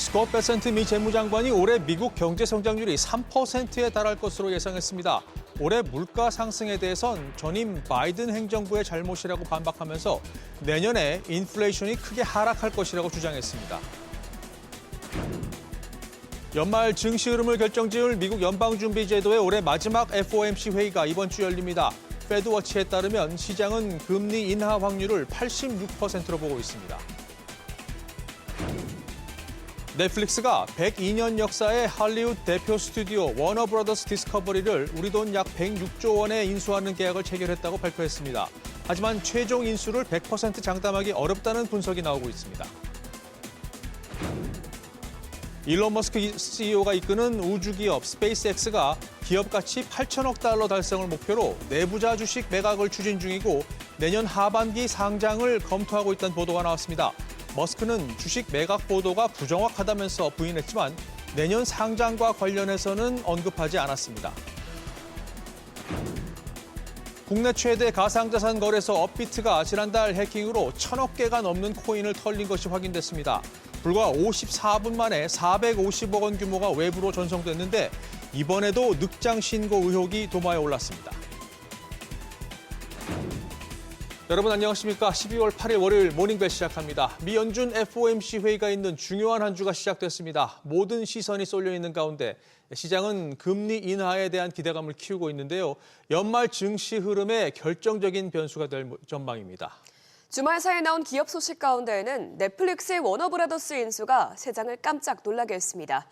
스콧 베센트 미 재무장관이 올해 미국 경제 성장률이 3%에 달할 것으로 예상했습니다. 올해 물가 상승에 대해선 전임 바이든 행정부의 잘못이라고 반박하면서 내년에 인플레이션이 크게 하락할 것이라고 주장했습니다. 연말 증시 흐름을 결정지을 미국 연방준비제도의 올해 마지막 FOMC 회의가 이번 주 열립니다. 패드워치에 따르면 시장은 금리 인하 확률을 86%로 보고 있습니다. 넷플릭스가 102년 역사의 할리우드 대표 스튜디오 워너브라더스 디스커버리를 우리 돈 약 106조 원에 인수하는 계약을 체결했다고 발표했습니다. 하지만 최종 인수를 100% 장담하기 어렵다는 분석이 나오고 있습니다. 일론 머스크 CEO가 이끄는 우주기업 스페이스X가 기업 가치 8천억 달러 달성을 목표로 내부자 주식 매각을 추진 중이고 내년 하반기 상장을 검토하고 있다는 보도가 나왔습니다. 머스크는 주식 매각 보도가 부정확하다면서 부인했지만 내년 상장과 관련해서는 언급하지 않았습니다. 국내 최대 가상자산 거래소 업비트가 지난달 해킹으로 1,000억 개가 넘는 코인을 털린 것이 확인됐습니다. 불과 54분 만에 450억 원 규모가 외부로 전송됐는데 이번에도 늑장 신고 의혹이 도마에 올랐습니다. 여러분 안녕하십니까? 12월 8일 월요일 모닝벨 시작합니다. 미 연준 FOMC 회의가 있는 중요한 한 주가 시작됐습니다. 모든 시선이 쏠려 있는 가운데 시장은 금리 인하에 대한 기대감을 키우고 있는데요. 연말 증시 흐름에 결정적인 변수가 될 전망입니다. 주말 사이에 나온 기업 소식 가운데에는 넷플릭스의 워너브라더스 인수가 세상을 깜짝 놀라게 했습니다.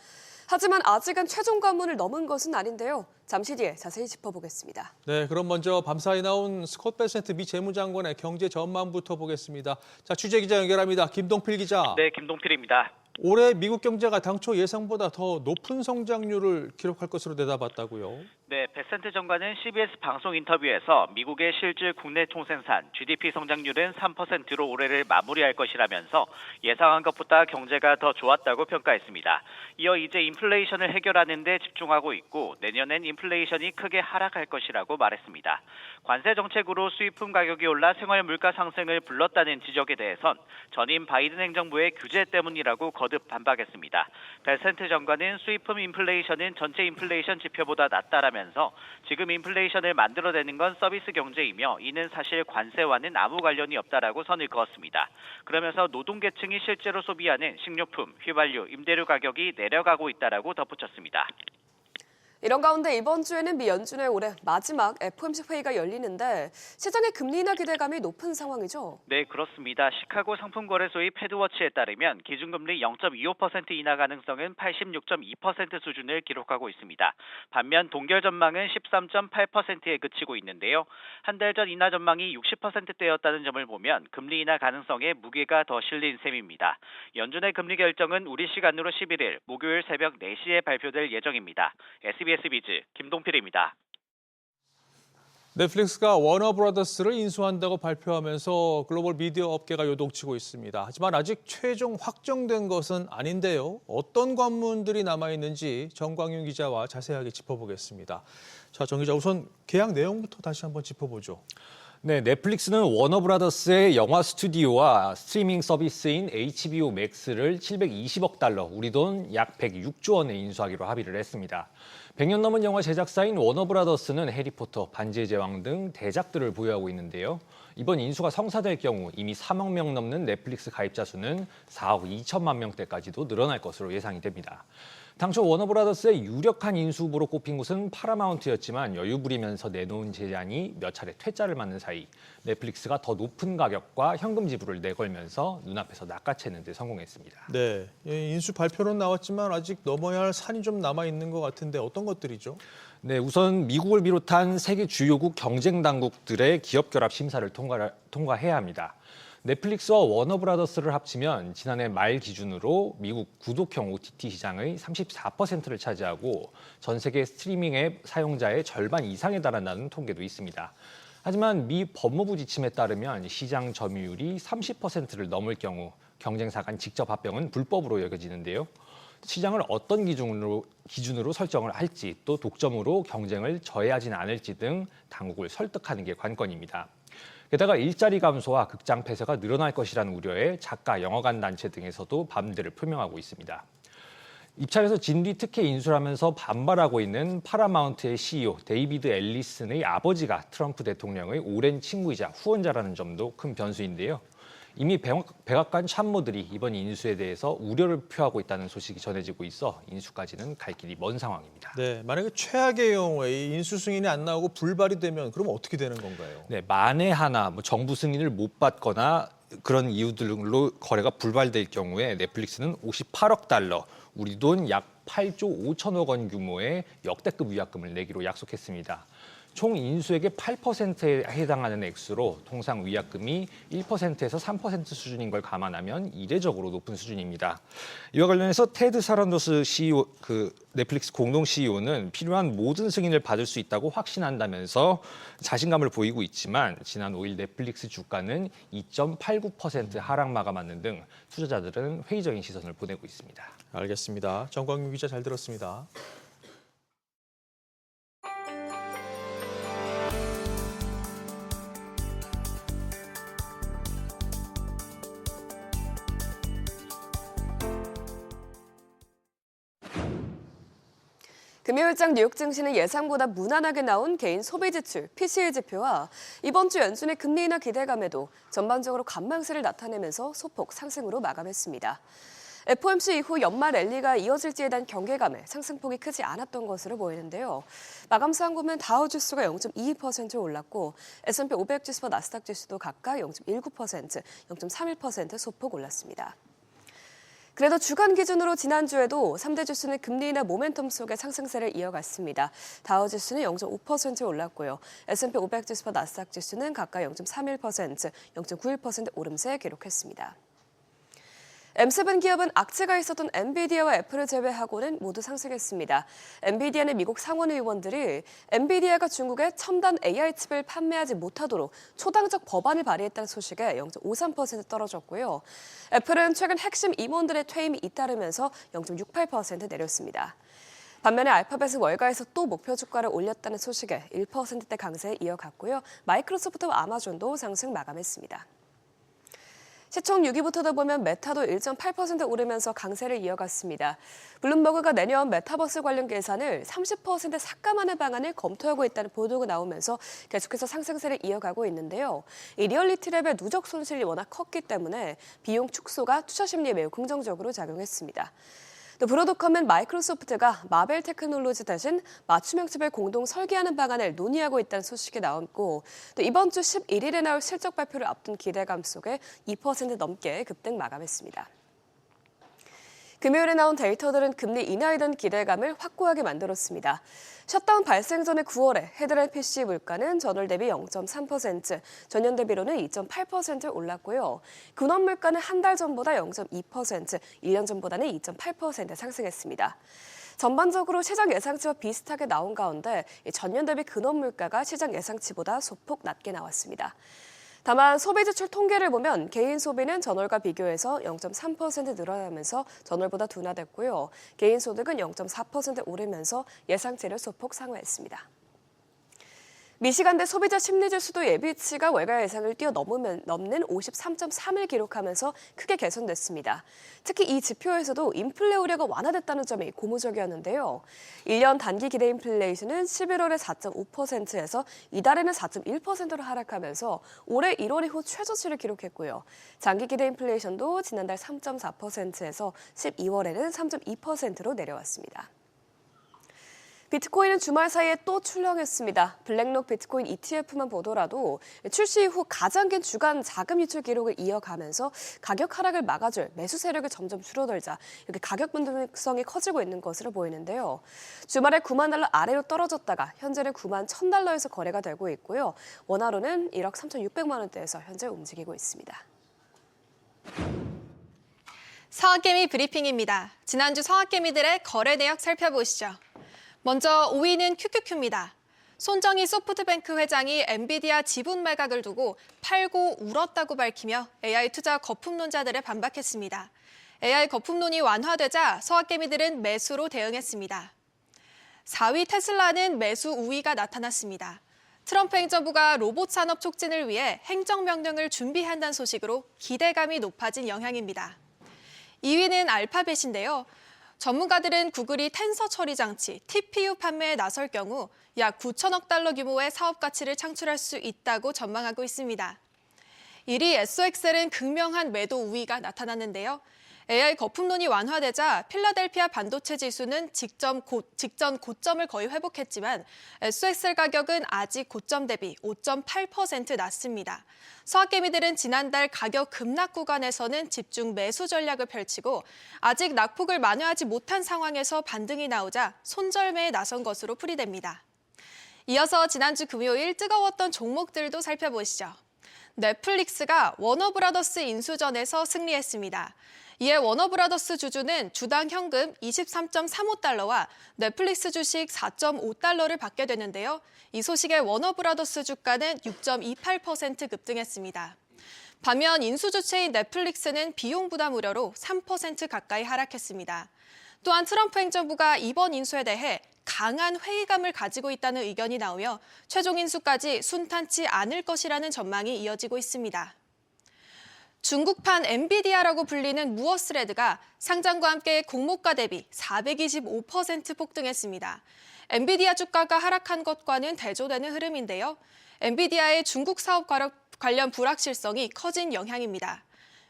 하지만 아직은 최종 관문을 넘은 것은 아닌데요. 잠시 뒤에 자세히 짚어보겠습니다. 네, 그럼 먼저 밤사이 나온 스콧 베센트 미 재무장관의 경제 전망부터 보겠습니다. 자, 취재기자 연결합니다. 김동필 기자. 네, 김동필입니다. 올해 미국 경제가 당초 예상보다 더 높은 성장률을 기록할 것으로 내다봤다고요? 네, 베센트 장관은 CBS 방송 인터뷰에서 미국의 실질 국내 총생산 GDP 성장률은 3%로 올해를 마무리할 것이라면서 예상한 것보다 경제가 더 좋았다고 평가했습니다. 이어 이제 인플레이션을 해결하는 데 집중하고 있고 내년엔 인플레이션이 크게 하락할 것이라고 말했습니다. 관세 정책으로 수입품 가격이 올라 생활 물가 상승을 불렀다는 지적에 대해선 전임 바이든 행정부의 규제 때문이라고 거듭 반박했습니다. 베센트 장관은 수입품 인플레이션은 전체 인플레이션 지표보다 낮다라면서 지금 인플레이션을 만들어내는 건 서비스 경제이며 이는 사실 관세와는 아무 관련이 없다라고 선을 그었습니다. 그러면서 노동계층이 실제로 소비하는 식료품, 휘발유, 임대료 가격이 내려가고 있다라고 덧붙였습니다. 이런 가운데 이번 주에는 미 연준의 올해 마지막 FOMC 회의가 열리는데 시장의 금리 인하 기대감이 높은 상황이죠? 네, 그렇습니다. 시카고 상품거래소의 패드워치에 따르면 기준금리 0.25% 인하 가능성은 86.2% 수준을 기록하고 있습니다. 반면 동결 전망은 13.8%에 그치고 있는데요. 한 달 전 인하 전망이 60%대였다는 점을 보면 금리 인하 가능성에 무게가 더 실린 셈입니다. 연준의 금리 결정은 우리 시간으로 11일 목요일 새벽 4시에 발표될 예정입니다. SBS 비즈 김동필입니다. 넷플릭스가 워너브라더스를 인수한다고 발표하면서 글로벌 미디어 업계가 요동치고 있습니다. 하지만 아직 최종 확정된 것은 아닌데요. 어떤 관문들이 남아있는지 정광윤 기자와 자세하게 짚어보겠습니다. 자, 정 기자, 우선 계약 내용부터 다시 한번 짚어보죠. 네, 넷플릭스는 워너브라더스의 영화 스튜디오와 스트리밍 서비스인 HBO Max를 720억 달러, 우리 돈 약 106조 원에 인수하기로 합의를 했습니다. 100년 넘은 영화 제작사인 워너브라더스는 해리포터, 반지의 제왕 등 대작들을 보유하고 있는데요. 이번 인수가 성사될 경우 이미 3억 명 넘는 넷플릭스 가입자 수는 4억 2천만 명대까지도 늘어날 것으로 예상이 됩니다. 당초 워너브라더스의 유력한 인수 후보로 꼽힌 곳은 파라마운트였지만 여유 부리면서 내놓은 제안이 몇 차례 퇴짜를 맞는 사이 넷플릭스가 더 높은 가격과 현금 지불을 내걸면서 눈앞에서 낚아채는 데 성공했습니다. 네, 인수 발표는 나왔지만 아직 넘어야 할 산이 좀 남아있는 것 같은데 어떤 것들이죠? 네, 우선 미국을 비롯한 세계 주요국 경쟁 당국들의 기업 결합 심사를 통과해야 합니다. 넷플릭스와 워너브라더스를 합치면 지난해 말 기준으로 미국 구독형 OTT 시장의 34%를 차지하고 전 세계 스트리밍 앱 사용자의 절반 이상에 달한다는 통계도 있습니다. 하지만 미 법무부 지침에 따르면 시장 점유율이 30%를 넘을 경우 경쟁사 간 직접 합병은 불법으로 여겨지는데요. 시장을 어떤 기준으로 설정을 할지 또 독점으로 경쟁을 저해하지는 않을지 등 당국을 설득하는 게 관건입니다. 게다가 일자리 감소와 극장 폐쇄가 늘어날 것이라는 우려에 작가, 영화관 단체 등에서도 반대를 표명하고 있습니다. 입찰에서 진뒤 특혜 인수하면서 반발하고 있는 파라마운트의 CEO 데이비드 앨리슨의 아버지가 트럼프 대통령의 오랜 친구이자 후원자라는 점도 큰 변수인데요. 이미 백악관 참모들이 이번 인수에 대해서 우려를 표하고 있다는 소식이 전해지고 있어 인수까지는 갈 길이 먼 상황입니다. 네, 만약에 최악의 경우에 이 인수 승인이 안 나오고 불발이 되면 그럼 어떻게 되는 건가요? 네, 만에 하나 정부 승인을 못 받거나 그런 이유들로 거래가 불발될 경우에 넷플릭스는 58억 달러, 우리 돈 약 8조 5천억 원 규모의 역대급 위약금을 내기로 약속했습니다. 총 인수액의 8%에 해당하는 액수로 통상 위약금이 1%에서 3% 수준인 걸 감안하면 이례적으로 높은 수준입니다. 이와 관련해서 테드 사란도스 CEO, 넷플릭스 공동 CEO는 필요한 모든 승인을 받을 수 있다고 확신한다면서 자신감을 보이고 있지만 지난 5일 넷플릭스 주가는 2.89% 하락 마감하는 등 투자자들은 회의적인 시선을 보내고 있습니다. 알겠습니다. 정광윤 기자 잘 들었습니다. 금요일장 뉴욕 증시는 예상보다 무난하게 나온 개인 소비 지출 PCE 지표와 이번 주 연준의 금리 인하 기대감에도 전반적으로 관망세를 나타내면서 소폭 상승으로 마감했습니다. FOMC 이후 연말 랠리가 이어질지에 대한 경계감에 상승폭이 크지 않았던 것으로 보이는데요. 마감상 보면 다우 지수가 0.22% 올랐고 S&P 500 지수와 나스닥 지수도 각각 0.19%, 0.31% 소폭 올랐습니다. 그래도 주간 기준으로 지난주에도 3대 지수는 금리 인하 모멘텀 속에 상승세를 이어갔습니다. 다우 지수는 0.5% 올랐고요. S&P 500 지수와 나스닥 지수는 각각 0.31%, 0.91% 오름세 기록했습니다. M7 기업은 악재가 있었던 엔비디아와 애플을 제외하고는 모두 상승했습니다. 엔비디아는 미국 상원 의원들이 엔비디아가 중국에 첨단 AI 칩을 판매하지 못하도록 초당적 법안을 발의했다는 소식에 0.53% 떨어졌고요. 애플은 최근 핵심 임원들의 퇴임이 잇따르면서 0.68% 내렸습니다. 반면에 알파벳은 월가에서 또 목표 주가를 올렸다는 소식에 1%대 강세에 이어갔고요. 마이크로소프트와 아마존도 상승 마감했습니다. 시총 6위부터도 보면 메타도 1.8% 오르면서 강세를 이어갔습니다. 블룸버그가 내년 메타버스 관련 계산을 30% 삭감하는 방안을 검토하고 있다는 보도가 나오면서 계속해서 상승세를 이어가고 있는데요. 이 리얼리티랩의 누적 손실이 워낙 컸기 때문에 비용 축소가 투자 심리에 매우 긍정적으로 작용했습니다. 또 브로드컴은 마이크로소프트가 마벨 테크놀로지 대신 맞춤형 칩을 공동 설계하는 방안을 논의하고 있다는 소식이 나왔고 또 이번 주 11일에 나올 실적 발표를 앞둔 기대감 속에 2% 넘게 급등 마감했습니다. 금요일에 나온 데이터들은 금리 인하에 대한 기대감을 확고하게 만들었습니다. 셧다운 발생 전의 9월에 헤드라인 PC 물가는 전월 대비 0.3%, 전년 대비로는 2.8% 올랐고요. 근원 물가는 한 달 전보다 0.2%, 1년 전보다는 2.8% 상승했습니다. 전반적으로 시장 예상치와 비슷하게 나온 가운데 전년 대비 근원 물가가 시장 예상치보다 소폭 낮게 나왔습니다. 다만 소비 지출 통계를 보면 개인 소비는 전월과 비교해서 0.3% 늘어나면서 전월보다 둔화됐고요. 개인 소득은 0.4% 오르면서 예상치를 소폭 상회했습니다. 미시간대 소비자 심리지수도 예비치가 월가 예상을 뛰어넘는 53.3을 기록하면서 크게 개선됐습니다. 특히 이 지표에서도 인플레 우려가 완화됐다는 점이 고무적이었는데요. 1년 단기 기대 인플레이션은 11월에 4.5%에서 이달에는 4.1%로 하락하면서 올해 1월 이후 최저치를 기록했고요. 장기 기대 인플레이션도 지난달 3.4%에서 12월에는 3.2%로 내려왔습니다. 비트코인은 주말 사이에 또 출렁했습니다. 블랙록 비트코인 ETF만 보더라도 출시 이후 가장 긴 주간 자금 유출 기록을 이어가면서 가격 하락을 막아줄 매수 세력이 점점 줄어들자 이렇게 가격 변동성이 커지고 있는 것으로 보이는데요. 주말에 9만 달러 아래로 떨어졌다가 현재는 9만 1,000달러에서 거래가 되고 있고요. 원화로는 1억 3,600만 원대에서 현재 움직이고 있습니다. 서학개미 브리핑입니다. 지난주 서학개미들의 거래 내역 살펴보시죠. 먼저 5위는 QQQ입니다. 손정희 소프트뱅크 회장이 엔비디아 지분 매각을 두고 팔고 울었다고 밝히며 AI 투자 거품론자들에 반박했습니다. AI 거품론이 완화되자 서학개미들은 매수로 대응했습니다. 4위 테슬라는 매수 우위가 나타났습니다. 트럼프 행정부가 로봇 산업 촉진을 위해 행정명령을 준비한다는 소식으로 기대감이 높아진 영향입니다. 2위는 알파벳인데요. 전문가들은 구글이 텐서 처리 장치 TPU 판매에 나설 경우 약 9천억 달러 규모의 사업 가치를 창출할 수 있다고 전망하고 있습니다. 1위 SOXL은 극명한 매도 우위가 나타났는데요. AI 거품론이 완화되자 필라델피아 반도체 지수는 직전 고점을 거의 회복했지만 SOXL 가격은 아직 고점 대비 5.8% 낮습니다. 서학개미들은 지난달 가격 급락 구간에서는 집중 매수 전략을 펼치고 아직 낙폭을 만회하지 못한 상황에서 반등이 나오자 손절매에 나선 것으로 풀이됩니다. 이어서 지난주 금요일 뜨거웠던 종목들도 살펴보시죠. 넷플릭스가 워너브라더스 인수전에서 승리했습니다. 이에 워너브라더스 주주는 주당 현금 23.35달러와 넷플릭스 주식 4.5달러를 받게 되는데요. 이 소식에 워너브라더스 주가는 6.28% 급등했습니다. 반면 인수주체인 넷플릭스는 비용 부담 우려로 3% 가까이 하락했습니다. 또한 트럼프 행정부가 이번 인수에 대해 강한 회의감을 가지고 있다는 의견이 나오며 최종 인수까지 순탄치 않을 것이라는 전망이 이어지고 있습니다. 중국판 엔비디아라고 불리는 무어스레드가 상장과 함께 공모가 대비 425% 폭등했습니다. 엔비디아 주가가 하락한 것과는 대조되는 흐름인데요. 엔비디아의 중국 사업 관련 불확실성이 커진 영향입니다.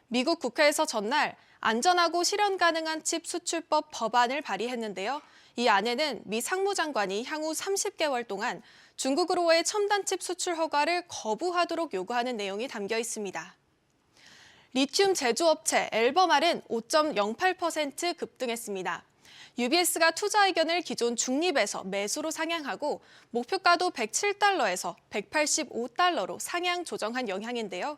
미국 국회에서 전날 안전하고 실현 가능한 칩 수출법 법안을 발의했는데요. 이 안에는 미 상무장관이 향후 30개월 동안 중국으로의 첨단 칩 수출 허가를 거부하도록 요구하는 내용이 담겨 있습니다. 리튬 제조업체 엘버말은 5.08% 급등했습니다. UBS가 투자 의견을 기존 중립에서 매수로 상향하고 목표가도 107달러에서 185달러로 상향 조정한 영향인데요.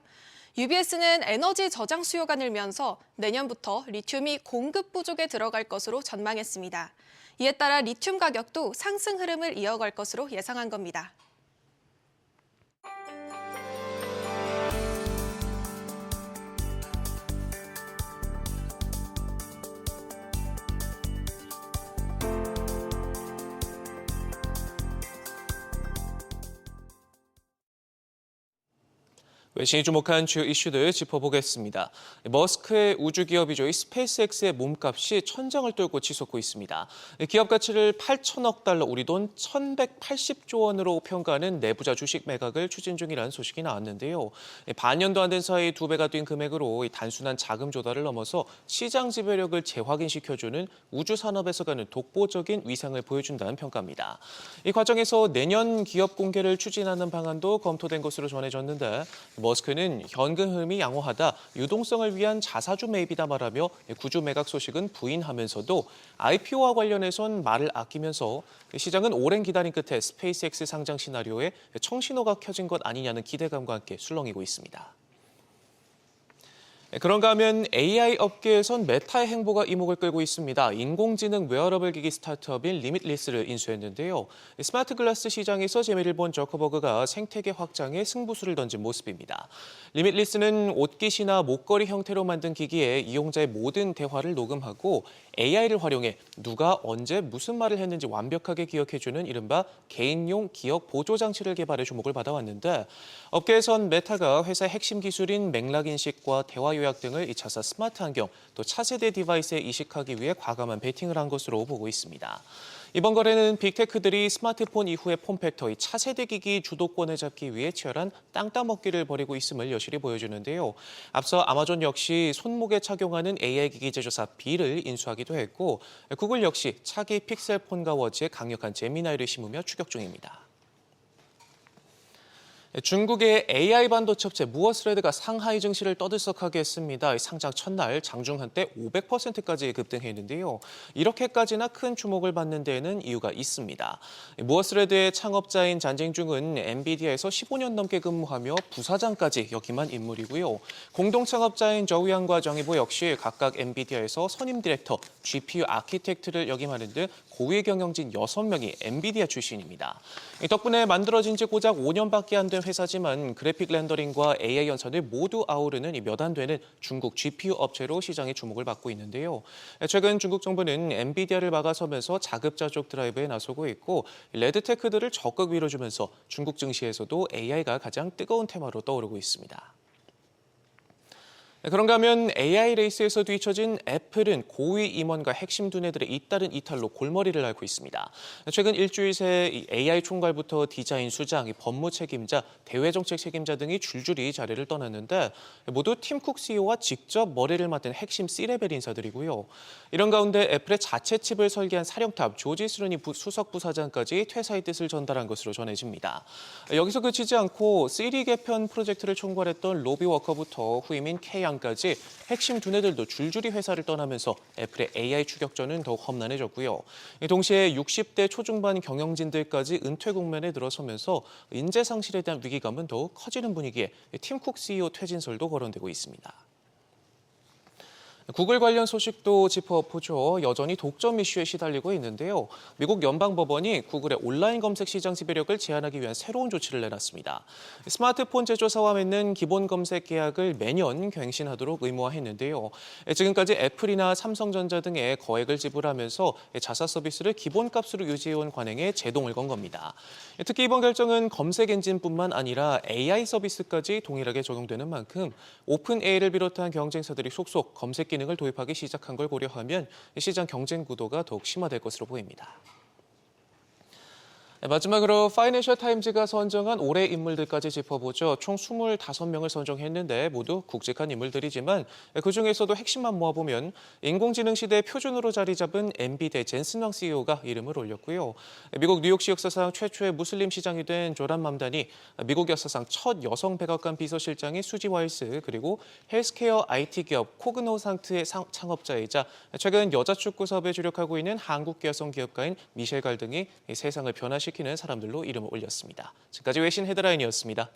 UBS는 에너지 저장 수요가 늘면서 내년부터 리튬이 공급 부족에 들어갈 것으로 전망했습니다. 이에 따라 리튬 가격도 상승 흐름을 이어갈 것으로 예상한 겁니다. 외신이 주목한 주요 이슈들 짚어보겠습니다. 머스크의 우주기업이죠. 스페이스X의 몸값이 천장을 뚫고 치솟고 있습니다. 기업 가치를 8천억 달러, 우리 돈 1,180조 원으로 평가하는 내부자 주식 매각을 추진 중이라는 소식이 나왔는데요. 반년도 안 된 사이 2배가 뛴 금액으로 단순한 자금 조달을 넘어서 시장 지배력을 재확인시켜주는 우주 산업에서 가는 독보적인 위상을 보여준다는 평가입니다. 이 과정에서 내년 기업 공개를 추진하는 방안도 검토된 것으로 전해졌는데 머스크는 현금 흐름이 양호하다, 유동성을 위한 자사주 매입이다 말하며 구주 매각 소식은 부인하면서도 IPO와 관련해선 말을 아끼면서 시장은 오랜 기다림 끝에 스페이스X 상장 시나리오에 청신호가 켜진 것 아니냐는 기대감과 함께 술렁이고 있습니다. 그런가 하면 AI 업계에선 메타의 행보가 이목을 끌고 있습니다. 인공지능 웨어러블 기기 스타트업인 리밋리스를 인수했는데요. 스마트 글라스 시장에서 재미를 본 저커버그가 생태계 확장에 승부수를 던진 모습입니다. 리밋리스는 옷깃이나 목걸이 형태로 만든 기기에 이용자의 모든 대화를 녹음하고 AI를 활용해 누가 언제 무슨 말을 했는지 완벽하게 기억해주는 이른바 개인용 기억 보조 장치를 개발해 주목을 받아왔는데 업계에선 메타가 회사의 핵심 기술인 맥락 인식과 대화 요약 등을 2차사 스마트 안경, 또 차세대 디바이스에 이식하기 위해 과감한 베팅을 한 것으로 보고 있습니다. 이번 거래는 빅테크들이 스마트폰 이후의 폼팩터, 차세대 기기 주도권을 잡기 위해 치열한 땅 따먹기를 벌이고 있음을 여실히 보여주는데요. 앞서 아마존 역시 손목에 착용하는 AI 기기 제조사 B를 인수하기도 했고 구글 역시 차기 픽셀폰과 워치에 강력한 제미나이를 심으며 추격 중입니다. 중국의 AI 반도체 업체 무어스레드가 상하이 증시를 떠들썩하게 했습니다. 상장 첫날 장중 한때 500%까지 급등했는데요. 이렇게까지나 큰 주목을 받는 데에는 이유가 있습니다. 무어스레드의 창업자인 잔쟁중은 엔비디아에서 15년 넘게 근무하며 부사장까지 역임한 인물이고요. 공동 창업자인 저우양과 정의보 역시 각각 엔비디아에서 선임 디렉터, GPU 아키텍트를 역임하는 등 고위 경영진 6명이 엔비디아 출신입니다. 덕분에 만들어진 지 고작 5년밖에 안 된 회사지만 그래픽 렌더링과 AI 연산을 모두 아우르는 몇 안 되는 중국 GPU 업체로 시장의 주목을 받고 있는데요. 최근 중국 정부는 엔비디아를 막아서면서 자급자족 드라이브에 나서고 있고 레드테크들을 적극 밀어주면서 중국 증시에서도 AI가 가장 뜨거운 테마로 떠오르고 있습니다. 그런가 하면 AI 레이스에서 뒤처진 애플은 고위 임원과 핵심 두뇌들의 잇따른 이탈로 골머리를 앓고 있습니다. 최근 일주일 새 AI 총괄부터 디자인 수장, 법무 책임자, 대외정책 책임자 등이 줄줄이 자리를 떠났는데 모두 팀 쿡 CEO와 직접 머리를 맞댄 핵심 C-레벨 인사들이고요. 이런 가운데 애플의 자체 칩을 설계한 사령탑 조지 스루니 수석 부사장까지 퇴사의 뜻을 전달한 것으로 전해집니다. 여기서 그치지 않고 시리 개편 프로젝트를 총괄했던 로비 워커부터 후임인 K양까지 핵심 두뇌들도 줄줄이 회사를 떠나면서 애플의 AI 추격전은 더욱 험난해졌고요. 동시에 60대 초중반 경영진들까지 은퇴 국면에 들어서면서 인재 상실에 대한 위기감은 더욱 커지는 분위기에 팀 쿡 CEO 퇴진설도 거론되고 있습니다. 구글 관련 소식도 짚어보죠. 여전히 독점 이슈에 시달리고 있는데요. 미국 연방법원이 구글의 온라인 검색 시장 지배력을 제한하기 위한 새로운 조치를 내놨습니다. 스마트폰 제조사와 맺는 기본 검색 계약을 매년 갱신하도록 의무화했는데요. 지금까지 애플이나 삼성전자 등의 거액을 지불하면서 자사 서비스를 기본값으로 유지해온 관행에 제동을 건 겁니다. 특히 이번 결정은 검색 엔진뿐만 아니라 AI 서비스까지 동일하게 적용되는 만큼 오픈 AI를 비롯한 경쟁사들이 속속 검색 기능을 도입하기 시작한 걸 고려하면 시장 경쟁 구도가 더욱 심화될 것으로 보입니다. 마지막으로 파이낸셜 타임즈가 선정한 올해 인물들까지 짚어보죠. 총 25명을 선정했는데 모두 굵직한 인물들이지만 그중에서도 핵심만 모아보면 인공지능 시대의 표준으로 자리 잡은 엔비디아의 젠슨 왕 CEO가 이름을 올렸고요. 미국 뉴욕시 역사상 최초의 무슬림 시장이 된 조란 맘단이 미국 역사상 첫 여성 백악관 비서실장인 수지 와일스, 그리고 헬스케어 IT 기업 코그노상트의 창업자이자 최근 여자 축구 사업에 주력하고 있는 한국 여성 기업가인 미셸 갈 등이 세상을 변화시키는 사람들로 이름을 올렸습니다. 지금까지 외신 헤드라인이었습니다.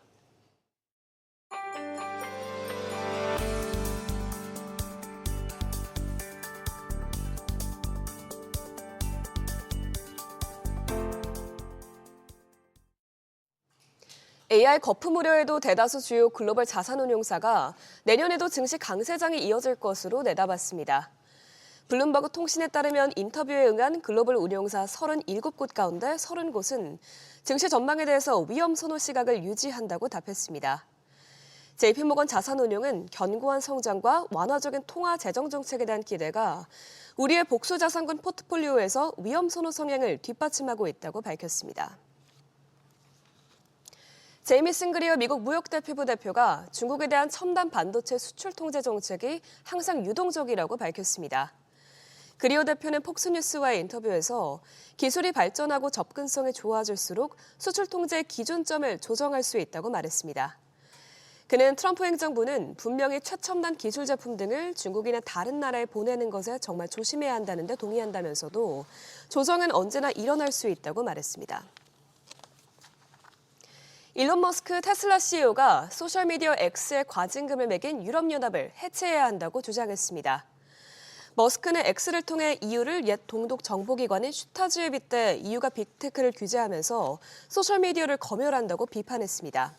AI 거품 우려에도 대다수 주요 글로벌 자산운용사가 내년에도 증시 강세장이 이어질 것으로 내다봤습니다. 블룸버그 통신에 따르면 인터뷰에 응한 글로벌 운용사 37곳 가운데 30곳은 증시 전망에 대해서 위험 선호 시각을 유지한다고 답했습니다. JP모건 자산운용은 견고한 성장과 완화적인 통화 재정 정책에 대한 기대가 우리의 복수 자산군 포트폴리오에서 위험 선호 성향을 뒷받침하고 있다고 밝혔습니다. 제이미 싱그리어 미국 무역대표부 대표가 중국에 대한 첨단 반도체 수출 통제 정책이 항상 유동적이라고 밝혔습니다. 그리오 대표는 폭스뉴스와의 인터뷰에서 기술이 발전하고 접근성이 좋아질수록 수출 통제의 기준점을 조정할 수 있다고 말했습니다. 그는 트럼프 행정부는 분명히 최첨단 기술 제품 등을 중국이나 다른 나라에 보내는 것에 정말 조심해야 한다는 데 동의한다면서도 조정은 언제나 일어날 수 있다고 말했습니다. 일론 머스크 테슬라 CEO가 소셜미디어 X의 과징금을 매긴 유럽연합을 해체해야 한다고 주장했습니다. 머스크는 X를 통해 EU를 옛 동독 정보기관인 슈타즈에 빗대 EU가 빅테크를 규제하면서 소셜미디어를 검열한다고 비판했습니다.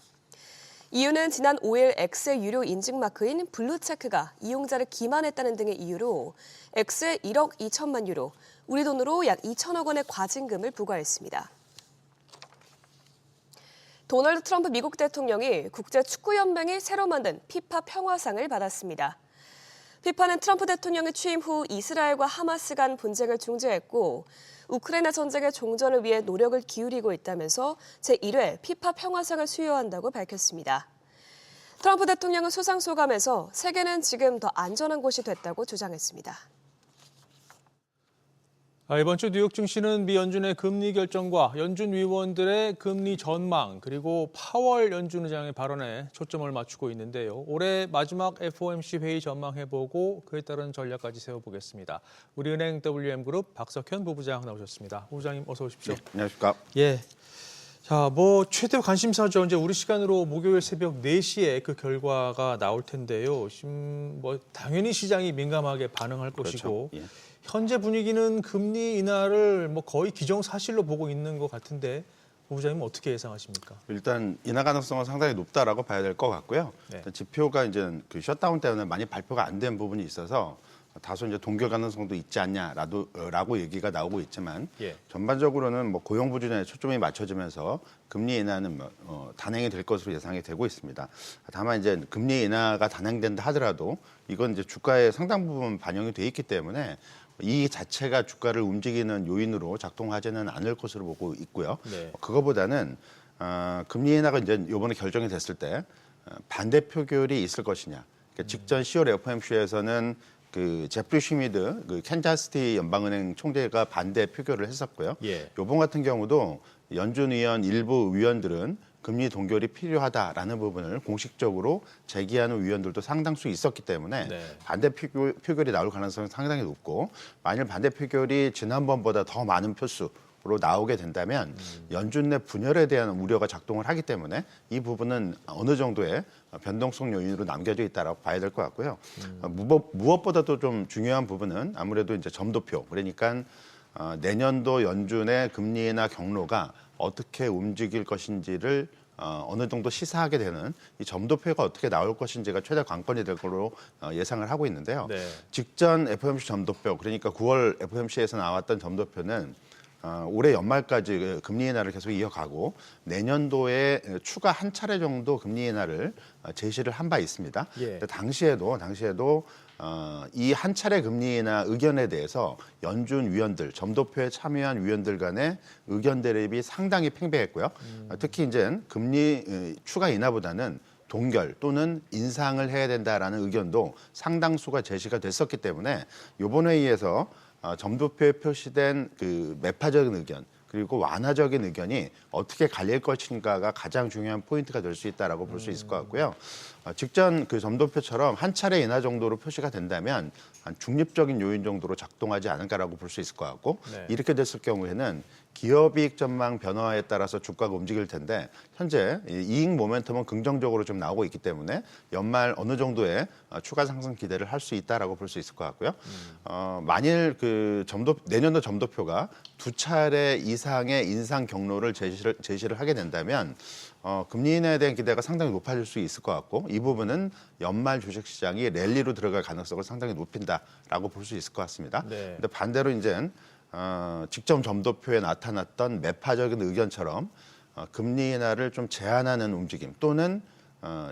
EU는 지난 5일 X의 유료 인증 마크인 블루체크가 이용자를 기만했다는 등의 이유로 X에 1억 2천만 유로, 우리 돈으로 약 2천억 원의 과징금을 부과했습니다. 도널드 트럼프 미국 대통령이 국제축구연맹이 새로 만든 피파 평화상을 받았습니다. 피파는 트럼프 대통령이 취임 후 이스라엘과 하마스 간 분쟁을 중재했고 우크라이나 전쟁의 종전을 위해 노력을 기울이고 있다면서 제1회 피파 평화상을 수여한다고 밝혔습니다. 트럼프 대통령은 수상 소감에서 세계는 지금 더 안전한 곳이 됐다고 주장했습니다. 이번 주 뉴욕 증시는 미 연준의 금리 결정과 연준 위원들의 금리 전망, 그리고 파월 연준 의장의 발언에 초점을 맞추고 있는데요. 올해 마지막 FOMC 회의 전망해보고 그에 따른 전략까지 세워보겠습니다. 우리은행 WM그룹 박석현 부부장 나오셨습니다. 부부장님 어서 오십시오. 네, 안녕하십니까. 예. 자, 최대 관심사죠. 이제 우리 시간으로 목요일 새벽 4시에 그 결과가 나올 텐데요. 당연히 시장이 민감하게 반응할 것이고. 그렇죠. 예. 현재 분위기는 금리 인하를 거의 기정사실로 보고 있는 것 같은데 부부장님은 어떻게 예상하십니까? 일단 인하 가능성은 상당히 높다라고 봐야 될 것 같고요. 네. 지표가 이제 그 셧다운 때문에 많이 발표가 안 된 부분이 있어서 다소 이제 동결 가능성도 있지 않냐라고 얘기가 나오고 있지만 예. 전반적으로는 뭐 고용 부진에 초점이 맞춰지면서 금리 인하는 단행이 될 것으로 예상이 되고 있습니다. 다만 이제 금리 인하가 단행된다 하더라도 이건 이제 주가에 상당 부분 반영이 돼 있기 때문에 이 자체가 주가를 움직이는 요인으로 작동하지는 않을 것으로 보고 있고요. 네. 그거보다는 금리 인하가 이제 이번에 결정이 됐을 때 반대 표결이 있을 것이냐. 그러니까 직전 10월 FOMC에서는 그 제프리 슈미드 그 캔자스시티 연방은행 총재가 반대 표결을 했었고요. 예. 이번 같은 경우도 연준 위원 일부 위원들은 금리 동결이 필요하다라는 부분을 공식적으로 제기하는 위원들도 상당수 있었기 때문에 네. 반대 표결이 나올 가능성이 상당히 높고 만일 반대 표결이 지난번보다 더 많은 표수로 나오게 된다면 연준 내 분열에 대한 우려가 작동을 하기 때문에 이 부분은 어느 정도의 변동성 요인으로 남겨져 있다라고 봐야 될 것 같고요. 무엇보다도 좀 중요한 부분은 아무래도 이제 점도표 그러니까 내년도 연준의 금리 인하 경로가 어떻게 움직일 것인지를 어느 정도 시사하게 되는 이 점도표가 어떻게 나올 것인지가 최대 관건이 될 걸로 예상을 하고 있는데요. 네. 직전 FOMC 점도표 그러니까 9월 FOMC에서 나왔던 점도표는 올해 연말까지 금리 인하를 계속 이어가고 내년도에 추가 한 차례 정도 금리 인하를 제시를 한 바 있습니다. 예. 당시에도 이 한 차례 금리 인하 의견에 대해서 연준 위원들, 점도표에 참여한 위원들 간의 의견 대립이 상당히 팽배했고요. 특히 이제 금리 추가 인하보다는 동결 또는 인상을 해야 된다라는 의견도 상당수가 제시가 됐었기 때문에 이번 회의에서 점도표에 표시된 그 매파적인 의견 그리고 완화적인 의견이 어떻게 갈릴 것인가가 가장 중요한 포인트가 될 수 있다라고 볼 수 있을 것 같고요. 직전 그 점도표처럼 한 차례 인하 정도로 표시가 된다면 한 중립적인 요인 정도로 작동하지 않을까라고 볼 수 있을 것 같고 네. 이렇게 됐을 경우에는 기업이익 전망 변화에 따라서 주가가 움직일 텐데 현재 이익 모멘텀은 긍정적으로 좀 나오고 있기 때문에 연말 어느 정도의 추가 상승 기대를 할 수 있다라고 볼 수 있을 것 같고요. 만일 그 내년도 점도표가 두 차례 이상의 인상 경로를 제시를 하게 된다면 금리 인하에 대한 기대가 상당히 높아질 수 있을 것 같고 이 부분은 연말 주식시장이 랠리로 들어갈 가능성을 상당히 높인다라고 볼 수 있을 것 같습니다. 네. 근데 반대로 이제 직전 점도표에 나타났던 매파적인 의견처럼 금리 인하를 좀 제한하는 움직임 또는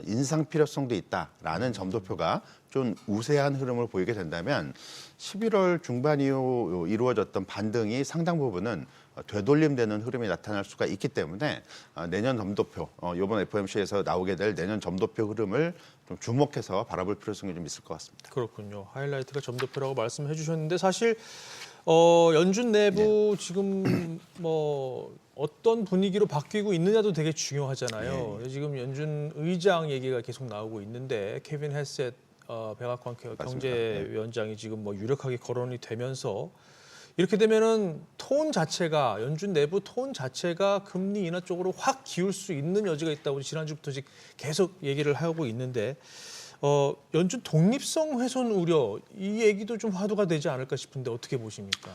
인상 필요성도 있다라는 점도표가 좀 우세한 흐름을 보이게 된다면 11월 중반 이후 이루어졌던 반등이 상당 부분은 되돌림되는 흐름이 나타날 수가 있기 때문에 내년 점도표, 이번 FOMC에서 나오게 될 내년 점도표 흐름을 좀 주목해서 바라볼 필요성이 좀 있을 것 같습니다. 그렇군요. 하이라이트가 점도표라고 말씀해 주셨는데 사실 연준 내부 지금 뭐 어떤 분위기로 바뀌고 있느냐도 되게 중요하잖아요. 지금 연준 의장 얘기가 계속 나오고 있는데 케빈 헤셋 백악관 경제위원장이 지금 뭐 유력하게 거론이 되면서 이렇게 되면은 톤 자체가 연준 내부 톤 자체가 금리 인하 쪽으로 확 기울 수 있는 여지가 있다고 지난주부터 계속 얘기를 하고 있는데 연준 독립성 훼손 우려 이 얘기도 좀 화두가 되지 않을까 싶은데 어떻게 보십니까?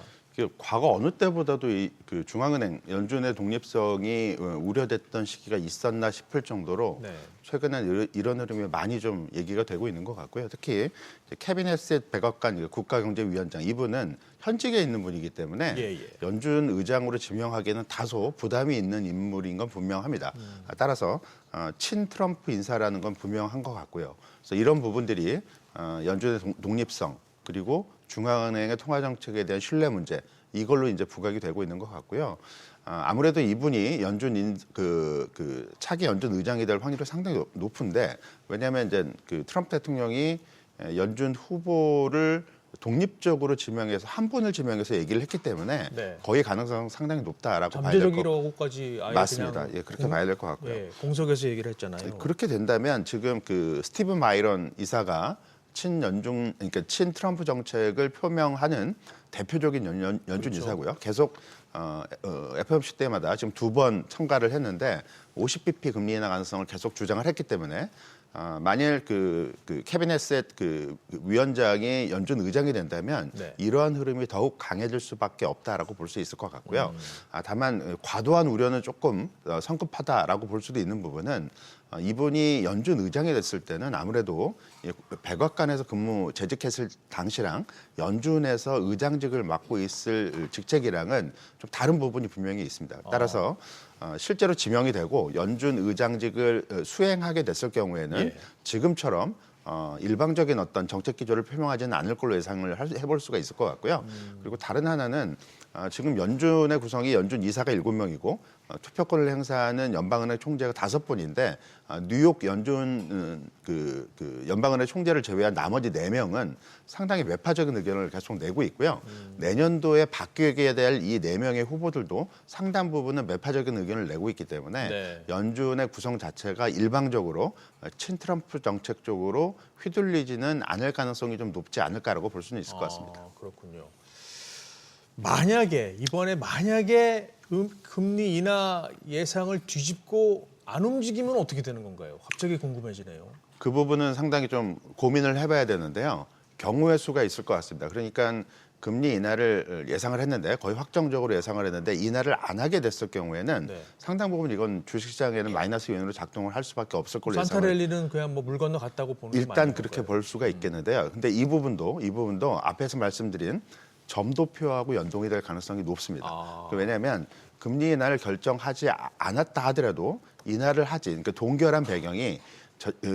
과거 어느 때보다도 그 중앙은행 연준의 독립성이 우려됐던 시기가 있었나 싶을 정도로 네. 최근에 이런 흐름이 많이 좀 얘기가 되고 있는 것 같고요. 특히 케빈 헤셋 백악관 국가경제위원장 이분은 현직에 있는 분이기 때문에 연준 의장으로 지명하기에는 다소 부담이 있는 인물인 건 분명합니다. 따라서 친 트럼프 인사라는 건 분명한 것 같고요. 그래서 이런 부분들이 연준의 독립성 그리고 중앙은행의 통화정책에 대한 신뢰 문제 이걸로 이제 부각이 되고 있는 것 같고요. 아무래도 이분이 연준 차기 연준 의장이 될 확률이 상당히 높은데 왜냐하면 이제 그 트럼프 대통령이 연준 후보를 독립적으로 지명해서 한 분을 지명해서 얘기를 했기 때문에 네. 거의 가능성 상당히 높다라고 봐야 될 것 같고 잠재적이라고까지 아예 맞습니다. 그냥 예, 그렇게 봐야 될 것 같고요. 공석에서 얘기를 했잖아요. 그렇게 된다면 지금 그 스티븐 마이런 이사가 그러니까 친 트럼프 정책을 표명하는 대표적인 연준 그렇죠. 이사고요. 계속 FOMC 때마다 지금 2번 참가를 했는데 50bp 금리 인하 가능성을 계속 주장을 했기 때문에 만일 그 케빈 헤셋 그 위원장이 연준 의장이 된다면 네. 이러한 흐름이 더욱 강해질 수밖에 없다라고 볼 수 있을 것 같고요. 다만 과도한 우려는 조금 성급하다라고 볼 수도 있는 부분은 이분이 연준 의장이 됐을 때는 아무래도 백악관에서 재직했을 당시랑 연준에서 의장직을 맡고 있을 직책이랑은 좀 다른 부분이 분명히 있습니다. 따라서 실제로 지명이 되고 연준 의장직을 수행하게 됐을 경우에는 지금처럼 일방적인 어떤 정책 기조를 표명하지는 않을 걸로 예상을 해볼 수가 있을 것 같고요. 그리고 다른 하나는 지금 연준의 구성이 연준 이사가 7명이고 투표권을 행사하는 연방은행 총재가 5분인데 뉴욕 연준 연방은행 총재를 제외한 나머지 4명은 상당히 매파적인 의견을 계속 내고 있고요. 내년도에 바뀌게 될 이 4명의 후보들도 상당 부분은 매파적인 의견을 내고 있기 때문에 연준의 구성 자체가 일방적으로 친트럼프 정책 쪽으로 휘둘리지는 않을 가능성이 좀 높지 않을까라고 볼 수는 있을 것 같습니다. 그렇군요. 이번에 금리 인하 예상을 뒤집고 안 움직이면 어떻게 되는 건가요? 갑자기 궁금해지네요. 그 부분은 상당히 좀 고민을 해봐야 되는데요. 경우의 수가 있을 것 같습니다. 그러니까 금리 인하를 예상을 했는데 거의 확정적으로 예상을 했는데 인하를 안 하게 됐을 경우에는 상당 부분 이건 주식시장에는 마이너스 요인으로 작동을 할 수밖에 없을 걸로 예상을. 산타랠리는 그냥 뭐 물 건너 갔다고 보는 게 일단 그렇게 볼 수가 있겠는데요. 근데 이 부분도 앞에서 말씀드린 점도표하고 연동이 될 가능성이 높습니다. 왜냐하면 금리 인하를 결정하지 않았다 하더라도 인하를 하지. 그러니까 동결한 배경이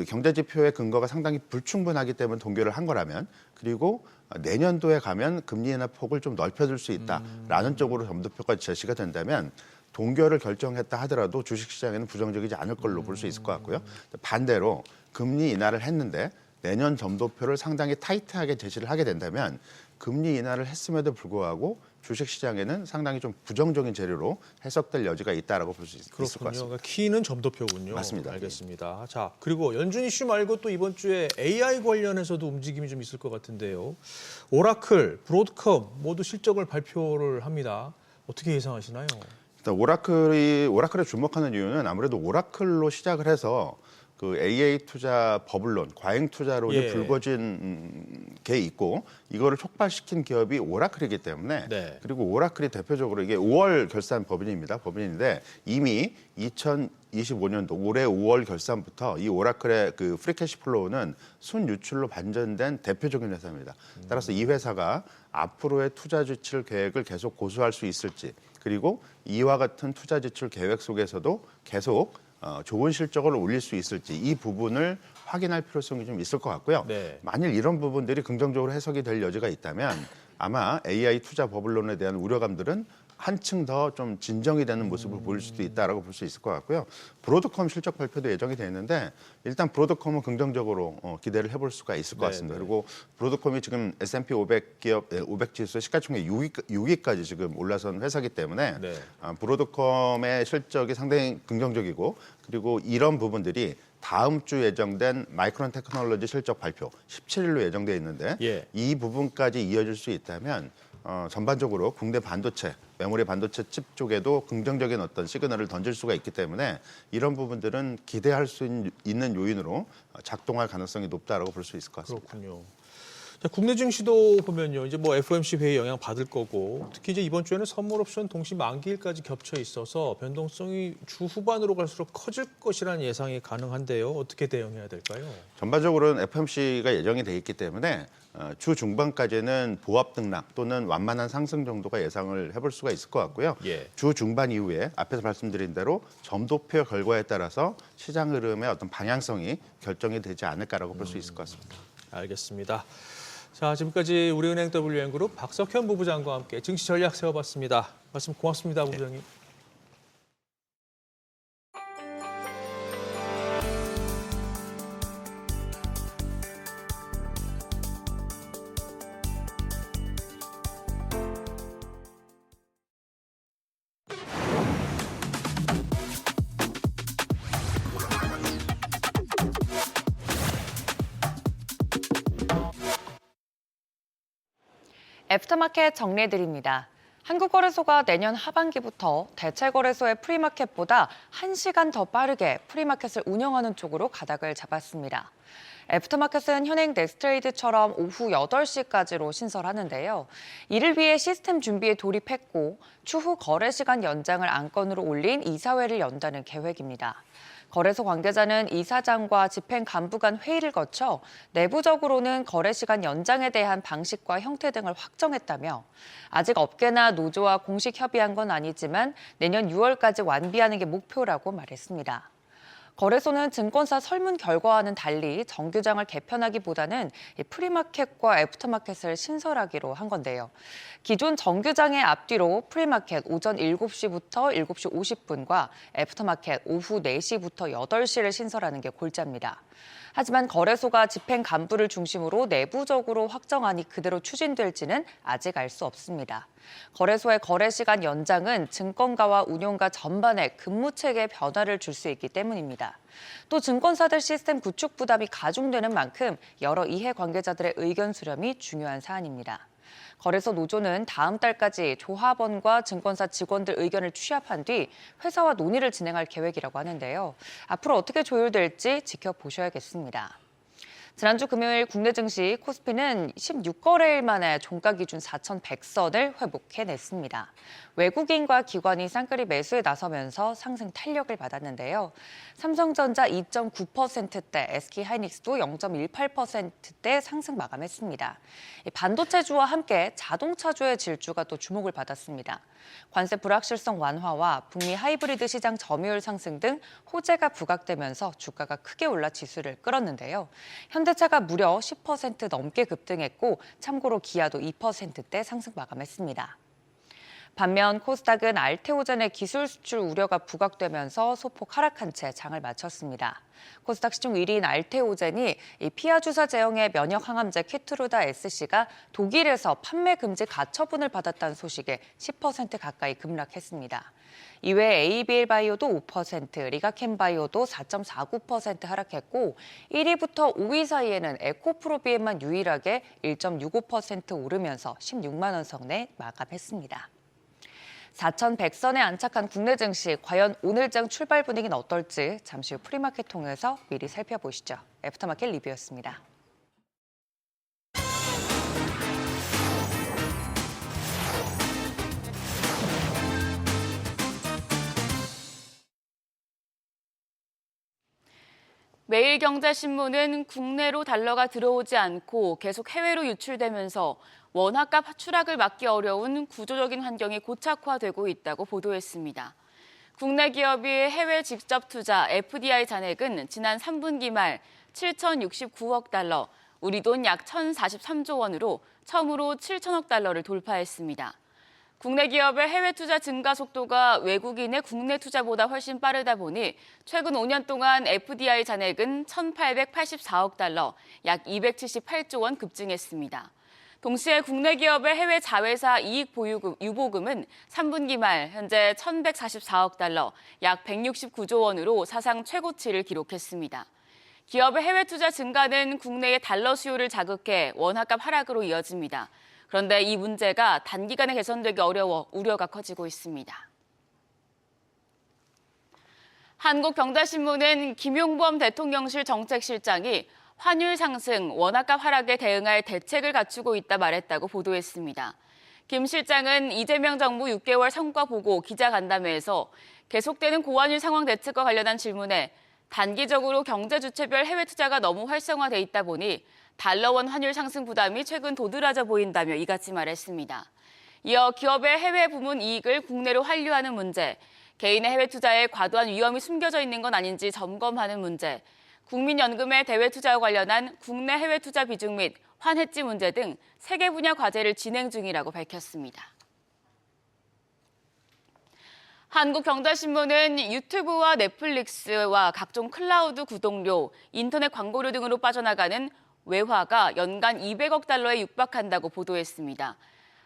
경제 지표의 근거가 상당히 불충분하기 때문에 동결을 한 거라면, 그리고 내년도에 가면 금리 인하 폭을 좀 넓혀줄 수 있다라는 쪽으로 점도표가 제시가 된다면 동결을 결정했다 하더라도 주식시장에는 부정적이지 않을 걸로 볼 수 있을 것 같고요. 반대로 금리 인하를 했는데 내년 점도표를 상당히 타이트하게 제시를 하게 된다면 금리 인하를 했음에도 불구하고 주식시장에는 상당히 좀 부정적인 재료로 해석될 여지가 있다라고 볼 수 있을 것 같습니다. 그러니까 키는 점도표군요. 맞습니다. 알겠습니다. 자, 그리고 연준 이슈 말고 또 이번 주에 AI 관련해서도 움직임이 좀 있을 것 같은데요. 오라클, 브로드컴 모두 실적을 발표를 합니다. 어떻게 예상하시나요? 일단 오라클에 주목하는 이유는 아무래도 오라클로 시작을 해서 그 AA 투자 버블론, 과잉 투자로 이제 불거진 게 있고 이거를 촉발시킨 기업이 오라클이기 때문에 그리고 오라클이 대표적으로 이게 5월 결산 법인인데 이미 2025년도 올해 5월 결산부터 이 오라클의 그 프리캐시 플로우는 순유출로 반전된 대표적인 회사입니다. 따라서 이 회사가 앞으로의 투자 지출 계획을 계속 고수할 수 있을지, 그리고 이와 같은 투자 지출 계획 속에서도 계속 좋은 실적을 올릴 수 있을지 이 부분을 확인할 필요성이 좀 있을 것 같고요. 만일 이런 부분들이 긍정적으로 해석이 될 여지가 있다면 아마 AI 투자 버블론에 대한 우려감들은 한층 더 좀 진정이 되는 모습을 보일 수도 있다라고 볼 수 있을 것 같고요. 브로드컴 실적 발표도 예정이 돼 있는데 일단 브로드컴은 긍정적으로 기대를 해볼 수가 있을 것 같습니다. 그리고 브로드컴이 지금 S&P 500 지수 시가총액 6위까지 지금 올라선 회사이기 때문에 브로드컴의 실적이 상당히 긍정적이고, 그리고 이런 부분들이 다음 주 예정된 마이크론 테크놀로지 실적 발표 17일로 예정돼 있는데 이 부분까지 이어질 수 있다면 전반적으로 국내 반도체, 메모리 반도체 칩 쪽에도 긍정적인 어떤 시그널을 던질 수가 있기 때문에 이런 부분들은 기대할 수 있는 요인으로 작동할 가능성이 높다라고 볼 수 있을 것 같습니다. 그렇군요. 자, 국내 증시도 보면요, 이제 뭐 FOMC 회의 영향 받을 거고, 특히 이제 이번 주에는 선물 옵션 동시 만기일까지 겹쳐 있어서 변동성이 주 후반으로 갈수록 커질 것이라는 예상이 가능한데요. 어떻게 대응해야 될까요? 전반적으로는 FOMC가 예정이 돼 있기 때문에 주 중반까지는 보합 등락 또는 완만한 상승 정도가 예상을 해볼 수가 있을 것 같고요. 주 중반 이후에 앞에서 말씀드린 대로 점도표 결과에 따라서 시장 흐름의 어떤 방향성이 결정이 되지 않을까라고 볼 수 있을 것 같습니다. 알겠습니다. 자, 지금까지 우리은행 W연그룹 박석현 부부장과 함께 증시 전략 세워봤습니다. 말씀 고맙습니다, 부부장님. 애프터마켓 정리해드립니다. 한국거래소가 내년 하반기부터 대체거래소의 프리마켓보다 1시간 더 빠르게 프리마켓을 운영하는 쪽으로 가닥을 잡았습니다. 애프터마켓은 현행 넥스트레이드처럼 오후 8시까지로 신설하는데요. 이를 위해 시스템 준비에 돌입했고 추후 거래 시간 연장을 안건으로 올린 이사회를 연다는 계획입니다. 거래소 관계자는 이사장과 집행 간부 간 회의를 거쳐 내부적으로는 거래 시간 연장에 대한 방식과 형태 등을 확정했다며 아직 업계나 노조와 공식 협의한 건 아니지만 내년 6월까지 완비하는 게 목표라고 말했습니다. 거래소는 증권사 설문 결과와는 달리 정규장을 개편하기보다는 프리마켓과 애프터마켓을 신설하기로 한 건데요. 기존 정규장의 앞뒤로 프리마켓 오전 7시부터 7시 50분과 애프터마켓 오후 4시부터 8시를 신설하는 게 골자입니다. 하지만 거래소가 집행 간부를 중심으로 내부적으로 확정안이 그대로 추진될지는 아직 알 수 없습니다. 거래소의 거래 시간 연장은 증권가와 운용가 전반에 근무 체계 변화를 줄 수 있기 때문입니다. 또 증권사들 시스템 구축 부담이 가중되는 만큼 여러 이해 관계자들의 의견 수렴이 중요한 사안입니다. 거래소 노조는 다음 달까지 조합원과 증권사 직원들 의견을 취합한 뒤 회사와 논의를 진행할 계획이라고 하는데요. 앞으로 어떻게 조율될지 지켜보셔야겠습니다. 지난주 금요일 국내 증시 코스피는 16거래일 만에 종가 기준 4,100선을 회복해냈습니다. 외국인과 기관이 쌍끌이 매수에 나서면서 상승 탄력을 받았는데요. 삼성전자 2.9%대, SK하이닉스도 0.18%대 상승 마감했습니다. 반도체주와 함께 자동차주의 질주가 또 주목을 받았습니다. 관세 불확실성 완화와 북미 하이브리드 시장 점유율 상승 등 호재가 부각되면서 주가가 크게 올라 지수를 끌었는데요. 현대차가 무려 10% 넘게 급등했고 참고로 기아도 2%대 상승 마감했습니다. 반면 코스닥은 알테오젠의 기술 수출 우려가 부각되면서 소폭 하락한 채 장을 마쳤습니다. 코스닥 시중 1위인 알테오젠이 피하 주사 제형의 면역 항암제 키트루다 SC가 독일에서 판매 금지 가처분을 받았다는 소식에 10% 가까이 급락했습니다. 이외에 ABL 바이오도 5%, 리가켄 바이오도 4.49% 하락했고 1위부터 5위 사이에는 에코프로비엠만 유일하게 1.65% 오르면서 16만 원 선 내 마감했습니다. 4,100선에 안착한 국내 증시, 과연 오늘 장 출발 분위기는 어떨지 잠시 후 프리마켓 통해서 미리 살펴보시죠. 애프터마켓 리뷰였습니다. 매일경제신문은 국내로 달러가 들어오지 않고 계속 해외로 유출되면서 원화값 추락을 막기 어려운 구조적인 환경이 고착화되고 있다고 보도했습니다. 국내 기업이 해외 직접 투자 FDI 잔액은 지난 3분기 말 7,069억 달러, 우리 돈 약 1,043조 원으로 처음으로 7천억 달러를 돌파했습니다. 국내 기업의 해외 투자 증가 속도가 외국인의 국내 투자보다 훨씬 빠르다 보니 최근 5년 동안 FDI 잔액은 1,884억 달러, 약 278조 원 급증했습니다. 동시에 국내 기업의 해외 자회사 이익 보유금, 유보금은 3분기 말 현재 1,144억 달러, 약 169조 원으로 사상 최고치를 기록했습니다. 기업의 해외 투자 증가는 국내의 달러 수요를 자극해 원화값 하락으로 이어집니다. 그런데 이 문제가 단기간에 개선되기 어려워 우려가 커지고 있습니다. 한국경제신문은 김용범 대통령실 정책실장이 환율 상승, 원화값 하락에 대응할 대책을 갖추고 있다 말했다고 보도했습니다. 김 실장은 이재명 정부 6개월 성과 보고 기자간담회에서 계속되는 고환율 상황 대책과 관련한 질문에 단기적으로 경제 주체별 해외 투자가 너무 활성화돼 있다 보니 달러원 환율 상승 부담이 최근 도드라져 보인다며 이같이 말했습니다. 이어 기업의 해외 부문 이익을 국내로 환류하는 문제, 개인의 해외 투자에 과도한 위험이 숨겨져 있는 건 아닌지 점검하는 문제, 국민연금의 대외 투자와 관련한 국내 해외 투자 비중 및 환해지 문제 등 3개 분야 과제를 진행 중이라고 밝혔습니다. 한국경제신문은 유튜브와 넷플릭스와 각종 클라우드 구독료, 인터넷 광고료 등으로 빠져나가는 외화가 연간 200억 달러에 육박한다고 보도했습니다.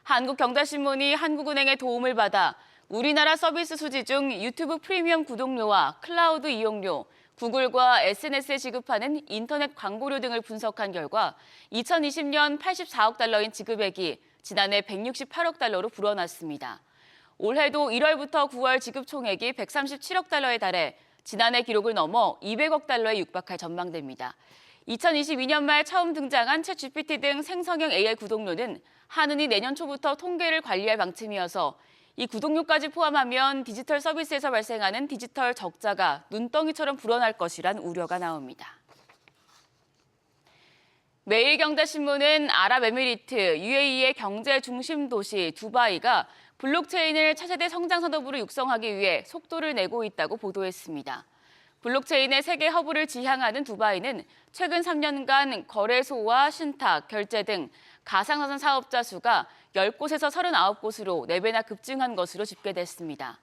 한국경제신문이 한국은행의 도움을 받아 우리나라 서비스 수지 중 유튜브 프리미엄 구독료와 클라우드 이용료, 구글과 SNS에 지급하는 인터넷 광고료 등을 분석한 결과 2020년 84억 달러인 지급액이 지난해 168억 달러로 불어났습니다. 올해도 1월부터 9월 지급 총액이 137억 달러에 달해 지난해 기록을 넘어 200억 달러에 육박할 전망됩니다. 2022년 말 처음 등장한 챗GPT 등 생성형 AI 구독료는 한은이 내년 초부터 통계를 관리할 방침이어서 이 구독료까지 포함하면 디지털 서비스에서 발생하는 디지털 적자가 눈덩이처럼 불어날 것이란 우려가 나옵니다. 매일경제신문은 아랍에미리트, UAE의 경제 중심 도시 두바이가 블록체인을 차세대 성장 산업으로 육성하기 위해 속도를 내고 있다고 보도했습니다. 블록체인의 세계 허브를 지향하는 두바이는 최근 3년간 거래소와 신탁, 결제 등 가상자산 사업자 수가 10곳에서 39곳으로 4배나 급증한 것으로 집계됐습니다.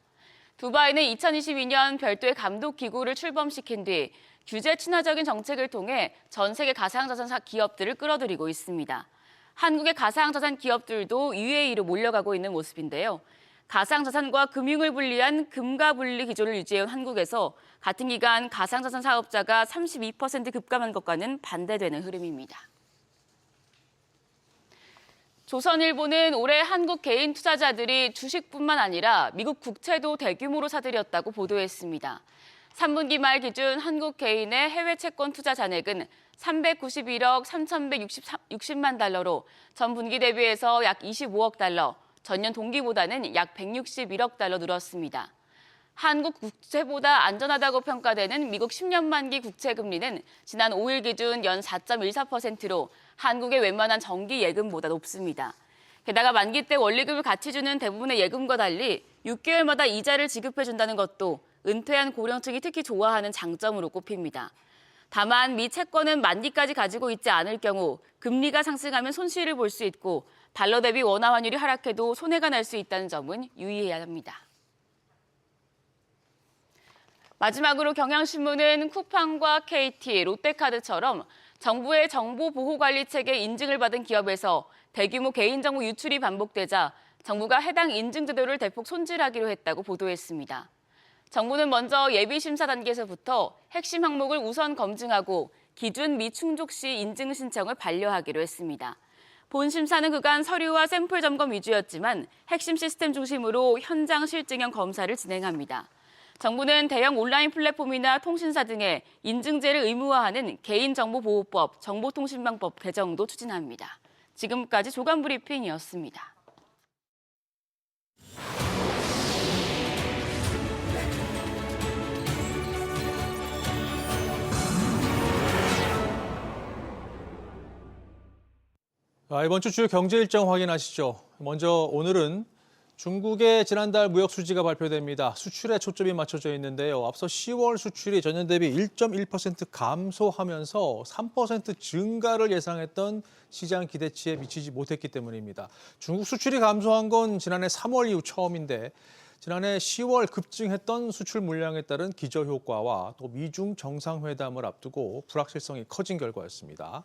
두바이는 2022년 별도의 감독기구를 출범시킨 뒤 규제 친화적인 정책을 통해 전 세계 가상자산 기업들을 끌어들이고 있습니다. 한국의 가상자산 기업들도 UAE로 몰려가고 있는 모습인데요. 가상자산과 금융을 분리한 금가분리 기조를 유지해온 한국에서 같은 기간 가상자산 사업자가 32% 급감한 것과는 반대되는 흐름입니다. 조선일보는 올해 한국 개인 투자자들이 주식뿐만 아니라 미국 국채도 대규모로 사들였다고 보도했습니다. 3분기 말 기준 한국 개인의 해외 채권 투자 잔액은 391억 3,160만 달러로 전 분기 대비해서 약 25억 달러, 전년 동기보다는 약 161억 달러 늘었습니다. 한국 국채보다 안전하다고 평가되는 미국 10년 만기 국채 금리는 지난 5일 기준 연 4.14%로 한국의 웬만한 정기 예금보다 높습니다. 게다가 만기 때 원리금을 같이 주는 대부분의 예금과 달리 6개월마다 이자를 지급해준다는 것도 은퇴한 고령층이 특히 좋아하는 장점으로 꼽힙니다. 다만 미 채권은 만기까지 가지고 있지 않을 경우 금리가 상승하면 손실을 볼 수 있고 달러 대비 원화 환율이 하락해도 손해가 날 수 있다는 점은 유의해야 합니다. 마지막으로 경향신문은 쿠팡과 KT, 롯데카드처럼 정부의 정보보호관리 체계 인증을 받은 기업에서 대규모 개인정보 유출이 반복되자 정부가 해당 인증 제도를 대폭 손질하기로 했다고 보도했습니다. 정부는 먼저 예비심사 단계에서부터 핵심 항목을 우선 검증하고 기준 미충족 시 인증 신청을 반려하기로 했습니다. 본 심사는 그간 서류와 샘플 점검 위주였지만 핵심 시스템 중심으로 현장 실증형 검사를 진행합니다. 정부는 대형 온라인 플랫폼이나 통신사 등의 인증제를 의무화하는 개인정보보호법, 정보통신망법 개정도 추진합니다. 지금까지 조간 브리핑이었습니다. 이번 주 주요 경제 일정 확인하시죠. 먼저 오늘은 중국의 지난달 무역 수지가 발표됩니다. 수출에 초점이 맞춰져 있는데요. 앞서 10월 수출이 전년 대비 1.1% 감소하면서 3% 증가를 예상했던 시장 기대치에 미치지 못했기 때문입니다. 중국 수출이 감소한 건 지난해 3월 이후 처음인데 지난해 10월 급증했던 수출 물량에 따른 기저효과와 또 미중 정상회담을 앞두고 불확실성이 커진 결과였습니다.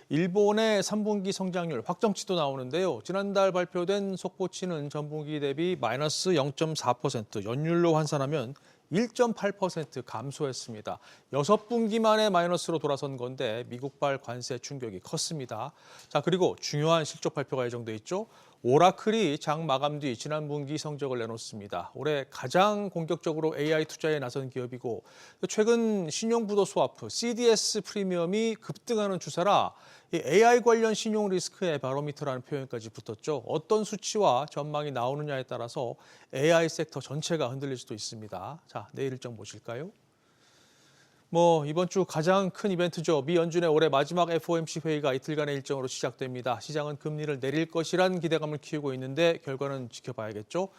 일본의 3분기 성장률 확정치도 나오는데요. 지난달 발표된 속보치는 전분기 대비 마이너스 0.4%, 연율로 환산하면 1.8% 감소했습니다. 6분기 만에 마이너스로 돌아선 건데 미국발 관세 충격이 컸습니다. 자, 그리고 중요한 실적 발표가 예정돼 있죠. 오라클이 장 마감 뒤 지난 분기 성적을 내놓습니다. 올해 가장 공격적으로 AI 투자에 나선 기업이고 최근 신용부도 스와프, CDS 프리미엄이 급등하는 추세라 AI 관련 신용 리스크의 바로미터라는 표현까지 붙었죠. 어떤 수치와 전망이 나오느냐에 따라서 AI 섹터 전체가 흔들릴 수도 있습니다. 자, 내일 일정 보실까요? 이번 주 가장 큰 이벤트죠. 미 연준의 올해 마지막 FOMC 회의가 이틀간의 일정으로 시작됩니다. 시장은 금리를 내릴 것이란 기대감을 키우고 있는데 결과는 지켜봐야겠죠.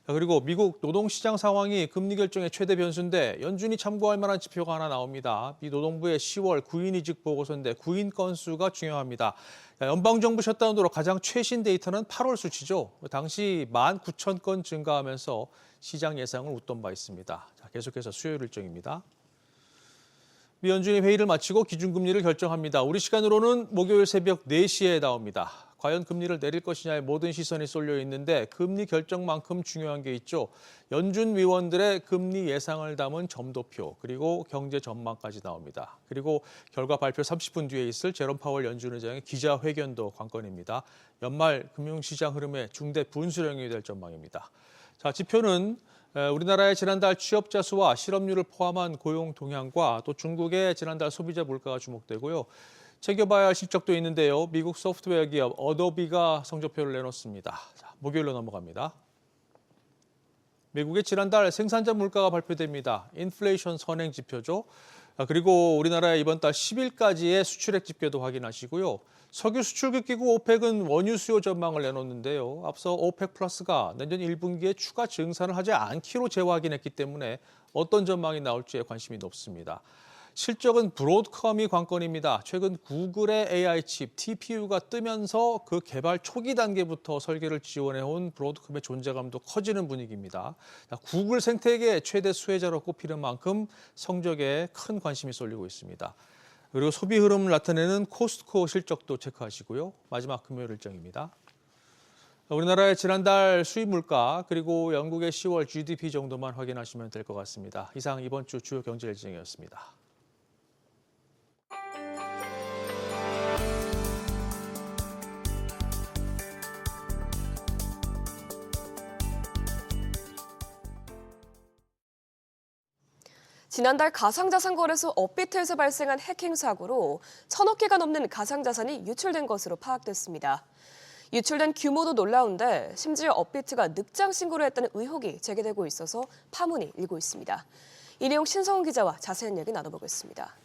그리고 미국 노동시장 상황이 금리 결정의 최대 변수인데 연준이 참고할 만한 지표가 하나 나옵니다. 미 노동부의 10월 구인 이직 보고서인데 구인 건수가 중요합니다. 연방정부 셧다운으로 가장 최신 데이터는 8월 수치죠. 당시 19,000건 증가하면서 시장 예상을 웃돈 바 있습니다. 자, 계속해서 수요일 일정입니다. 미 연준이 회의를 마치고 기준금리를 결정합니다. 우리 시간으로는 목요일 새벽 4시에 나옵니다. 과연 금리를 내릴 것이냐에 모든 시선이 쏠려 있는데 금리 결정만큼 중요한 게 있죠. 연준 위원들의 금리 예상을 담은 점도표 그리고 경제 전망까지 나옵니다. 그리고 결과 발표 30분 뒤에 있을 제롬 파월 연준 의장의 기자회견도 관건입니다. 연말 금융시장 흐름의 중대 분수령이 될 전망입니다. 자, 지표는 우리나라의 지난달 취업자 수와 실업률을 포함한 고용 동향과 또 중국의 지난달 소비자 물가가 주목되고요. 챙겨봐야 할 실적도 있는데요. 미국 소프트웨어 기업 어도비가 성적표를 내놓습니다. 자, 목요일로 넘어갑니다. 미국의 지난달 생산자 물가가 발표됩니다. 인플레이션 선행 지표죠. 그리고 우리나라의 이번 달 10일까지의 수출액 집계도 확인하시고요. 석유 수출국 기구 오펙은 원유 수요 전망을 내놓는데요. 앞서 오펙 플러스가 내년 1분기에 추가 증산을 하지 않기로 재확인했기 때문에 어떤 전망이 나올지에 관심이 높습니다. 실적은 브로드컴이 관건입니다. 최근 구글의 AI 칩 TPU가 뜨면서 그 개발 초기 단계부터 설계를 지원해온 브로드컴의 존재감도 커지는 분위기입니다. 구글 생태계의 최대 수혜자로 꼽히는 만큼 성적에 큰 관심이 쏠리고 있습니다. 그리고 소비 흐름을 나타내는 코스트코 실적도 체크하시고요. 마지막 금요일 일정입니다. 우리나라의 지난달 수입 물가 그리고 영국의 10월 GDP 정도만 확인하시면 될 것 같습니다. 이상 이번 주 주요 경제 일정이었습니다. 지난달 가상자산 거래소 업비트에서 발생한 해킹 사고로 1,000억 개가 넘는 가상자산이 유출된 것으로 파악됐습니다. 유출된 규모도 놀라운데 심지어 업비트가 늑장 신고를 했다는 의혹이 제기되고 있어서 파문이 일고 있습니다. 이 내용 신성훈 기자와 자세한 얘기 나눠보겠습니다.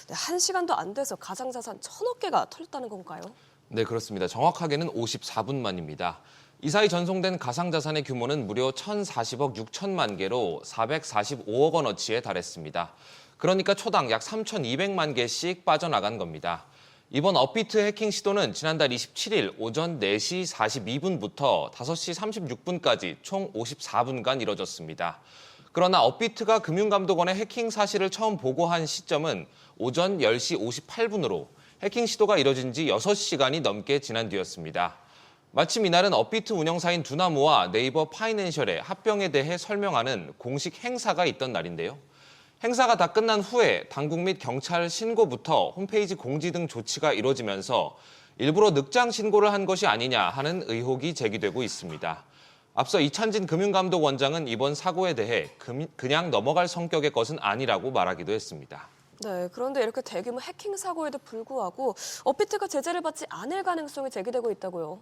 1시간도 안 돼서 가상자산 1,000억 개가 털렸다는 건가요? 네, 그렇습니다. 정확하게는 54분 만입니다. 이 사이 전송된 가상자산의 규모는 무려 1,040억 6천만 개로 445억 원어치에 달했습니다. 그러니까 초당 약 3,200만 개씩 빠져나간 겁니다. 이번 업비트 해킹 시도는 지난달 27일 오전 4시 42분부터 5시 36분까지 총 54분간 이뤄졌습니다. 그러나 업비트가 금융감독원에 해킹 사실을 처음 보고한 시점은 오전 10시 58분으로 해킹 시도가 이뤄진 지 6시간이 넘게 지난 뒤였습니다. 마침 이날은 업비트 운영사인 두나무와 네이버 파이낸셜의 합병에 대해 설명하는 공식 행사가 있던 날인데요. 행사가 다 끝난 후에 당국 및 경찰 신고부터 홈페이지 공지 등 조치가 이뤄지면서 일부러 늑장 신고를 한 것이 아니냐 하는 의혹이 제기되고 있습니다. 앞서 이찬진 금융감독원장은 이번 사고에 대해 그냥 넘어갈 성격의 것은 아니라고 말하기도 했습니다. 네, 그런데 이렇게 대규모 해킹 사고에도 불구하고 업비트가 제재를 받지 않을 가능성이 제기되고 있다고요.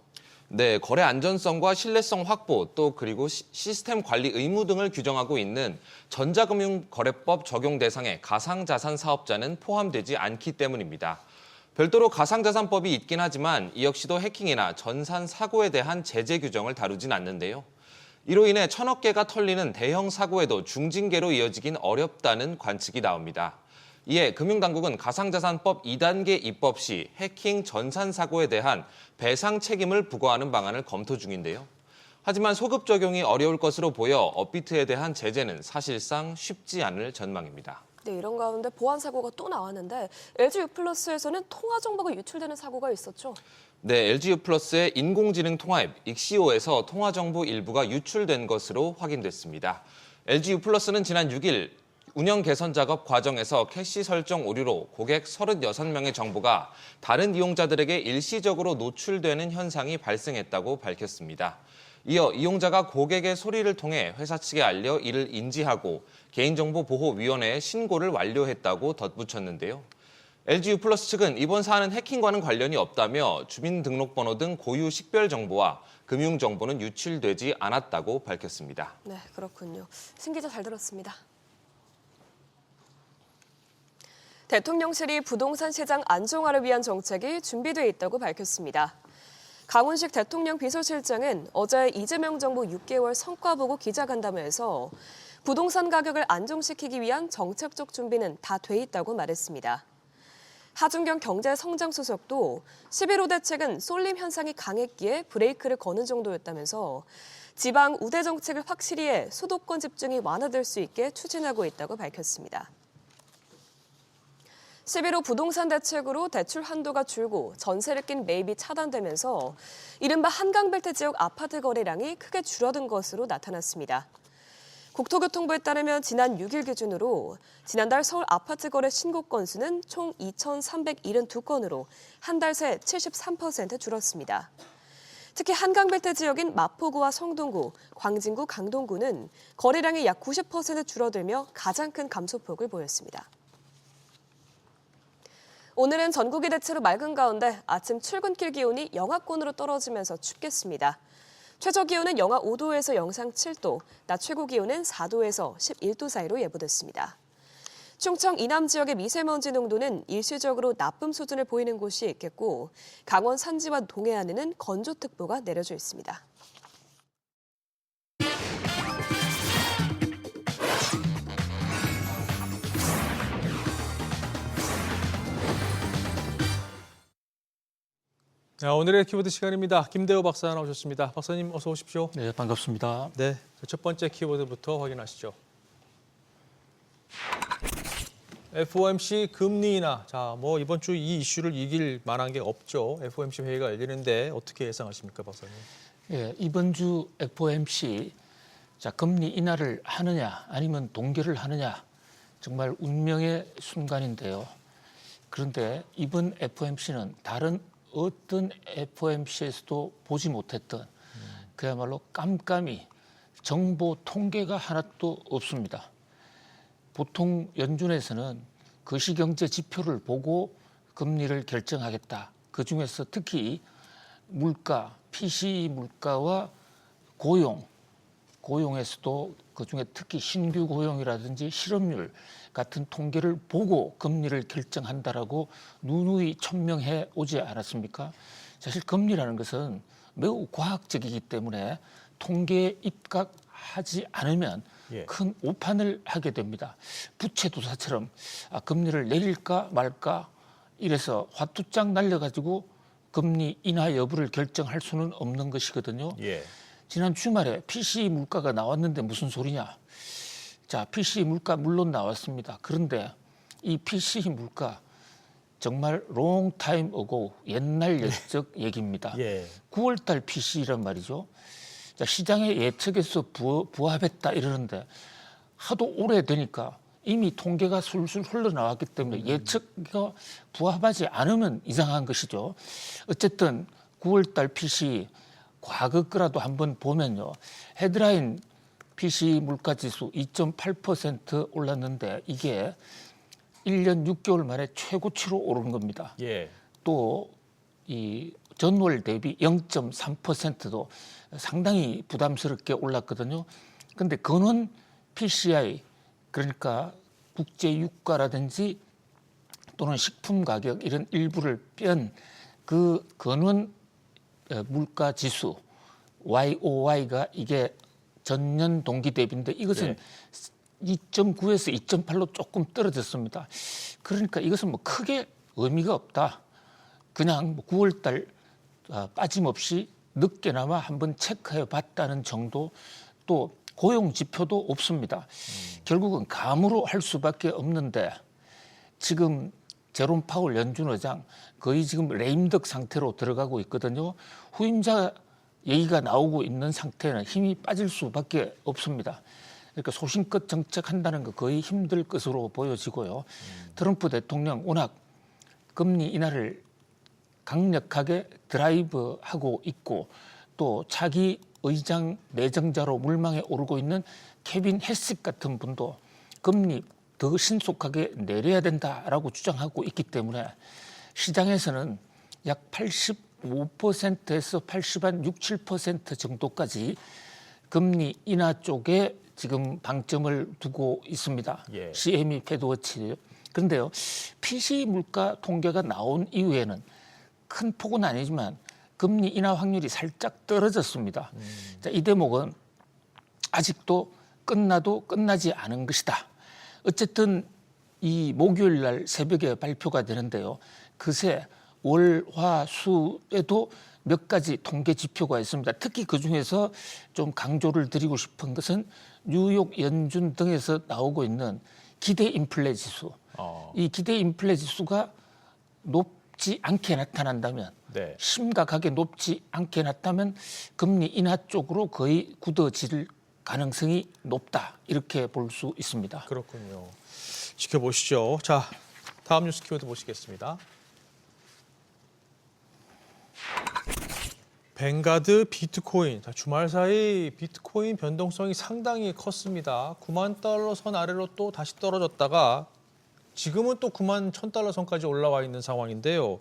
네, 거래 안전성과 신뢰성 확보 또 그리고 시스템 관리 의무 등을 규정하고 있는 전자금융거래법 적용 대상의 가상자산 사업자는 포함되지 않기 때문입니다. 별도로 가상자산법이 있긴 하지만 이 역시도 해킹이나 전산 사고에 대한 제재 규정을 다루진 않는데요. 이로 인해 1,000억 개가 털리는 대형 사고에도 중징계로 이어지긴 어렵다는 관측이 나옵니다. 이에 금융당국은 가상자산법 2단계 입법 시 해킹 전산 사고에 대한 배상 책임을 부과하는 방안을 검토 중인데요. 하지만 소급 적용이 어려울 것으로 보여 업비트에 대한 제재는 사실상 쉽지 않을 전망입니다. 네, 이런 가운데 보안 사고가 또 나왔는데 LG유플러스에서는 통화 정보가 유출되는 사고가 있었죠. 네, LG유플러스의 인공지능 통화앱 익시오에서 통화 정보 일부가 유출된 것으로 확인됐습니다. LG유플러스는 지난 6일 운영 개선 작업 과정에서 캐시 설정 오류로 고객 36명의 정보가 다른 이용자들에게 일시적으로 노출되는 현상이 발생했다고 밝혔습니다. 이어 이용자가 고객의 소리를 통해 회사 측에 알려 이를 인지하고 개인정보보호위원회에 신고를 완료했다고 덧붙였는데요. LG유플러스 측은 이번 사안은 해킹과는 관련이 없다며 주민등록번호 등 고유 식별 정보와 금융정보는 유출되지 않았다고 밝혔습니다. 네, 그렇군요. 신 기자 잘 들었습니다. 대통령실이 부동산 시장 안정화를 위한 정책이 준비돼 있다고 밝혔습니다. 강훈식 대통령 비서실장은 어제 이재명 정부 6개월 성과 보고 기자간담회에서 부동산 가격을 안정시키기 위한 정책적 준비는 다 돼 있다고 말했습니다. 하준경 경제성장수석도 11호 대책은 쏠림 현상이 강했기에 브레이크를 거는 정도였다면서 지방 우대 정책을 확실히 해 수도권 집중이 완화될 수 있게 추진하고 있다고 밝혔습니다. 11호 부동산 대책으로 대출 한도가 줄고 전세를 낀 매입이 차단되면서 이른바 한강벨트 지역 아파트 거래량이 크게 줄어든 것으로 나타났습니다. 국토교통부에 따르면 지난 6일 기준으로 지난달 서울 아파트 거래 신고 건수는 총 2,372건으로 한 달 새 73% 줄었습니다. 특히 한강벨트 지역인 마포구와 성동구, 광진구, 강동구는 거래량이 약 90% 줄어들며 가장 큰 감소폭을 보였습니다. 오늘은 전국이 대체로 맑은 가운데 아침 출근길 기온이 영하권으로 떨어지면서 춥겠습니다. 최저 기온은 영하 5도에서 영상 7도, 낮 최고 기온은 4도에서 11도 사이로 예보됐습니다. 충청 이남 지역의 미세먼지 농도는 일시적으로 나쁨 수준을 보이는 곳이 있겠고 강원 산지와 동해안에는 건조특보가 내려져 있습니다. 자, 오늘의 키워드 시간입니다. 김대호 박사 나오셨습니다. 박사님 어서 오십시오. 네, 반갑습니다. 네, 첫 번째 키워드부터 확인하시죠. FOMC 금리 인하. 자, 뭐 이번 주 이 이슈를 이길 만한 게 없죠. FOMC 회의가 열리는데 어떻게 예상하십니까, 박사님? 예, 이번 주 FOMC 금리 인하를 하느냐 아니면 동결을 하느냐 정말 운명의 순간인데요. 그런데 이번 FOMC는 다른 어떤 FOMC에서도 보지 못했던 그야말로 깜깜이 정보 통계가 하나도 없습니다. 보통 연준에서는 거시경제 지표를 보고 금리를 결정하겠다. 그중에서 특히 물가, PCE 물가와 고용에서도 그중에 특히 신규 고용이라든지 실업률 같은 통계를 보고 금리를 결정한다라고 누누이 천명해 오지 않았습니까? 사실 금리라는 것은 매우 과학적이기 때문에 통계에 입각하지 않으면 큰 오판을 하게 됩니다. 부채도사처럼 금리를 내릴까 말까 이래서 화투짝 날려가지고 금리 인하 여부를 결정할 수는 없는 것이거든요. 지난 주말에 PCE 물가가 나왔는데 무슨 소리냐. 자, PCE 물가 물론 나왔습니다. 그런데 이 PCE 물가 정말 long time ago, 옛날 옛적 얘기입니다. 9월달 PCE란 말이죠. 자, 시장의 예측에서 부합했다 이러는데 하도 오래되니까 이미 통계가 술술 흘러나왔기 때문에 예측과 부합하지 않으면 이상한 것이죠. 어쨌든 9월달 PCE 과거 거라도 한번 보면요. 헤드라인 PCE 물가지수 2.8% 올랐는데 이게 1년 6개월 만에 최고치로 오른 겁니다. 또 이 전월 대비 0.3%도 상당히 부담스럽게 올랐거든요. 그런데 근원 PCI 그러니까 국제 유가라든지 또는 식품 가격 이런 일부를 뺀 그 근원 물가 지수 YOY가 이게 전년 동기 대비인데 이것은 2.9에서 2.8로 조금 떨어졌습니다. 그러니까 이것은 뭐 크게 의미가 없다. 그냥 9월달 빠짐없이 늦게나마 한번 체크해 봤다는 정도. 또 고용 지표도 없습니다. 결국은 감으로 할 수밖에 없는데 지금 제롬 파월 연준 의장 거의 지금 레임덕 상태로 들어가고 있거든요. 후임자 얘기가 나오고 있는 상태는 힘이 빠질 수밖에 없습니다. 그러니까 소신껏 정책한다는 거 거의 힘들 것으로 보여지고요. 트럼프 대통령 워낙 금리 인하를 강력하게 드라이브하고 있고 또 차기 의장 내정자로 물망에 오르고 있는 케빈 해식 같은 분도 금리 더 신속하게 내려야 된다라고 주장하고 있기 때문에 시장에서는 약 85%에서 80한 6, 7% 정도까지 금리 인하 쪽에 지금 방점을 두고 있습니다. CME 패드워치. 그런데요, PCE 물가 통계가 나온 이후에는 큰 폭은 아니지만 금리 인하 확률이 살짝 떨어졌습니다. 자, 이 대목은 아직도 끝나도 끝나지 않은 것이다. 어쨌든 이 목요일 날 새벽에 발표가 되는데요. 그새 월, 화, 수에도 몇 가지 통계 지표가 있습니다. 특히 그중에서 좀 강조를 드리고 싶은 것은 뉴욕 연준 등에서 나오고 있는 기대 인플레 지수. 이 기대 인플레 지수가 높지 않게 나타난다면 심각하게 높지 않게 나타나면 금리 인하 쪽으로 거의 굳어질 가능성이 높다. 이렇게 볼 수 있습니다. 그렇군요. 지켜보시죠. 자, 다음 뉴스 키워드 보시겠습니다. 뱅가드 비트코인. 자, 주말 사이 비트코인 변동성이 상당히 컸습니다. 9만 달러 선 아래로 또 다시 떨어졌다가 지금은 또 9만 1,000달러 선까지 올라와 있는 상황인데요.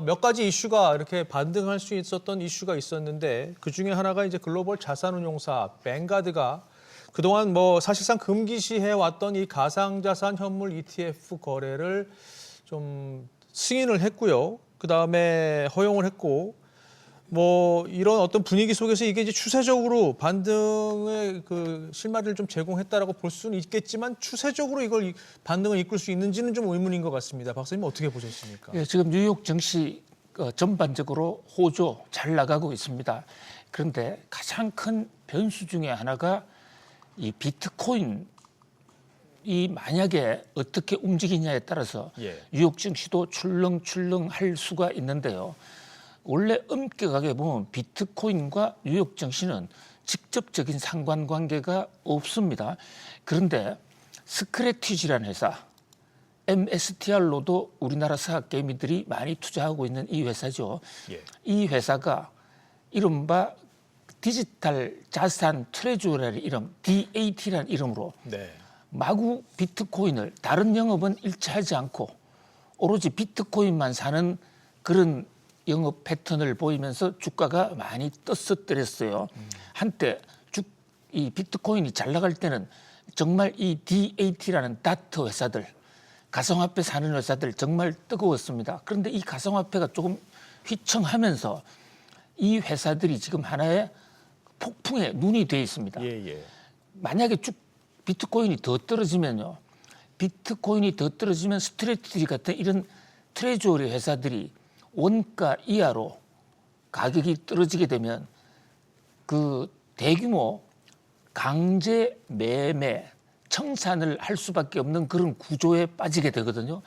몇 가지 이슈가 이렇게 반등할 수 있었던 이슈가 있었는데 그중에 하나가 이제 글로벌 자산운용사 뱅가드가 그동안 뭐 사실상 금기시해 왔던 이 가상자산 현물 ETF 거래를 좀 승인을 했고요. 그다음에 허용을 했고 뭐 이런 어떤 분위기 속에서 이게 이제 추세적으로 반등의 그 실마리를 좀 제공했다라고 볼 수는 있겠지만 추세적으로 이걸 반등을 이끌 수 있는지는 좀 의문인 것 같습니다. 박사님 어떻게 보셨습니까? 예, 지금 뉴욕 증시 전반적으로 호조 잘 나가고 있습니다. 그런데 가장 큰 변수 중에 하나가 이 비트코인 이 만약에 어떻게 움직이냐에 따라서 뉴욕 증시도 출렁출렁할 수가 있는데요. 원래 엄격하게 보면 비트코인과 뉴욕 증시는 직접적인 상관관계가 없습니다. 그런데 스크래티지라는 회사, MSTR로도 우리나라 서학개미들이 많이 투자하고 있는 이 회사죠. 이 회사가 이른바 디지털 자산 트레저리라는 이름, DAT라는 이름으로 마구 비트코인을 다른 영업은 일치하지 않고 오로지 비트코인만 사는 그런 영업 패턴을 보이면서 주가가 많이 떴었더랬어요. 한때 이 비트코인이 잘 나갈 때는 정말 이 DAT라는 다트 회사들, 가상화폐 사는 회사들 정말 뜨거웠습니다. 그런데 이 가상화폐가 조금 휘청하면서 이 회사들이 지금 하나의 폭풍에 눈이 돼 있습니다. 만약에 비트코인이 더 떨어지면요. 비트코인이 더 떨어지면 스트래티지 같은 이런 트레저리 회사들이 원가 이하로 가격이 떨어지게 되면 그 대규모 강제 매매, 청산을 할 수밖에 없는 그런 구조에 빠지게 되거든요.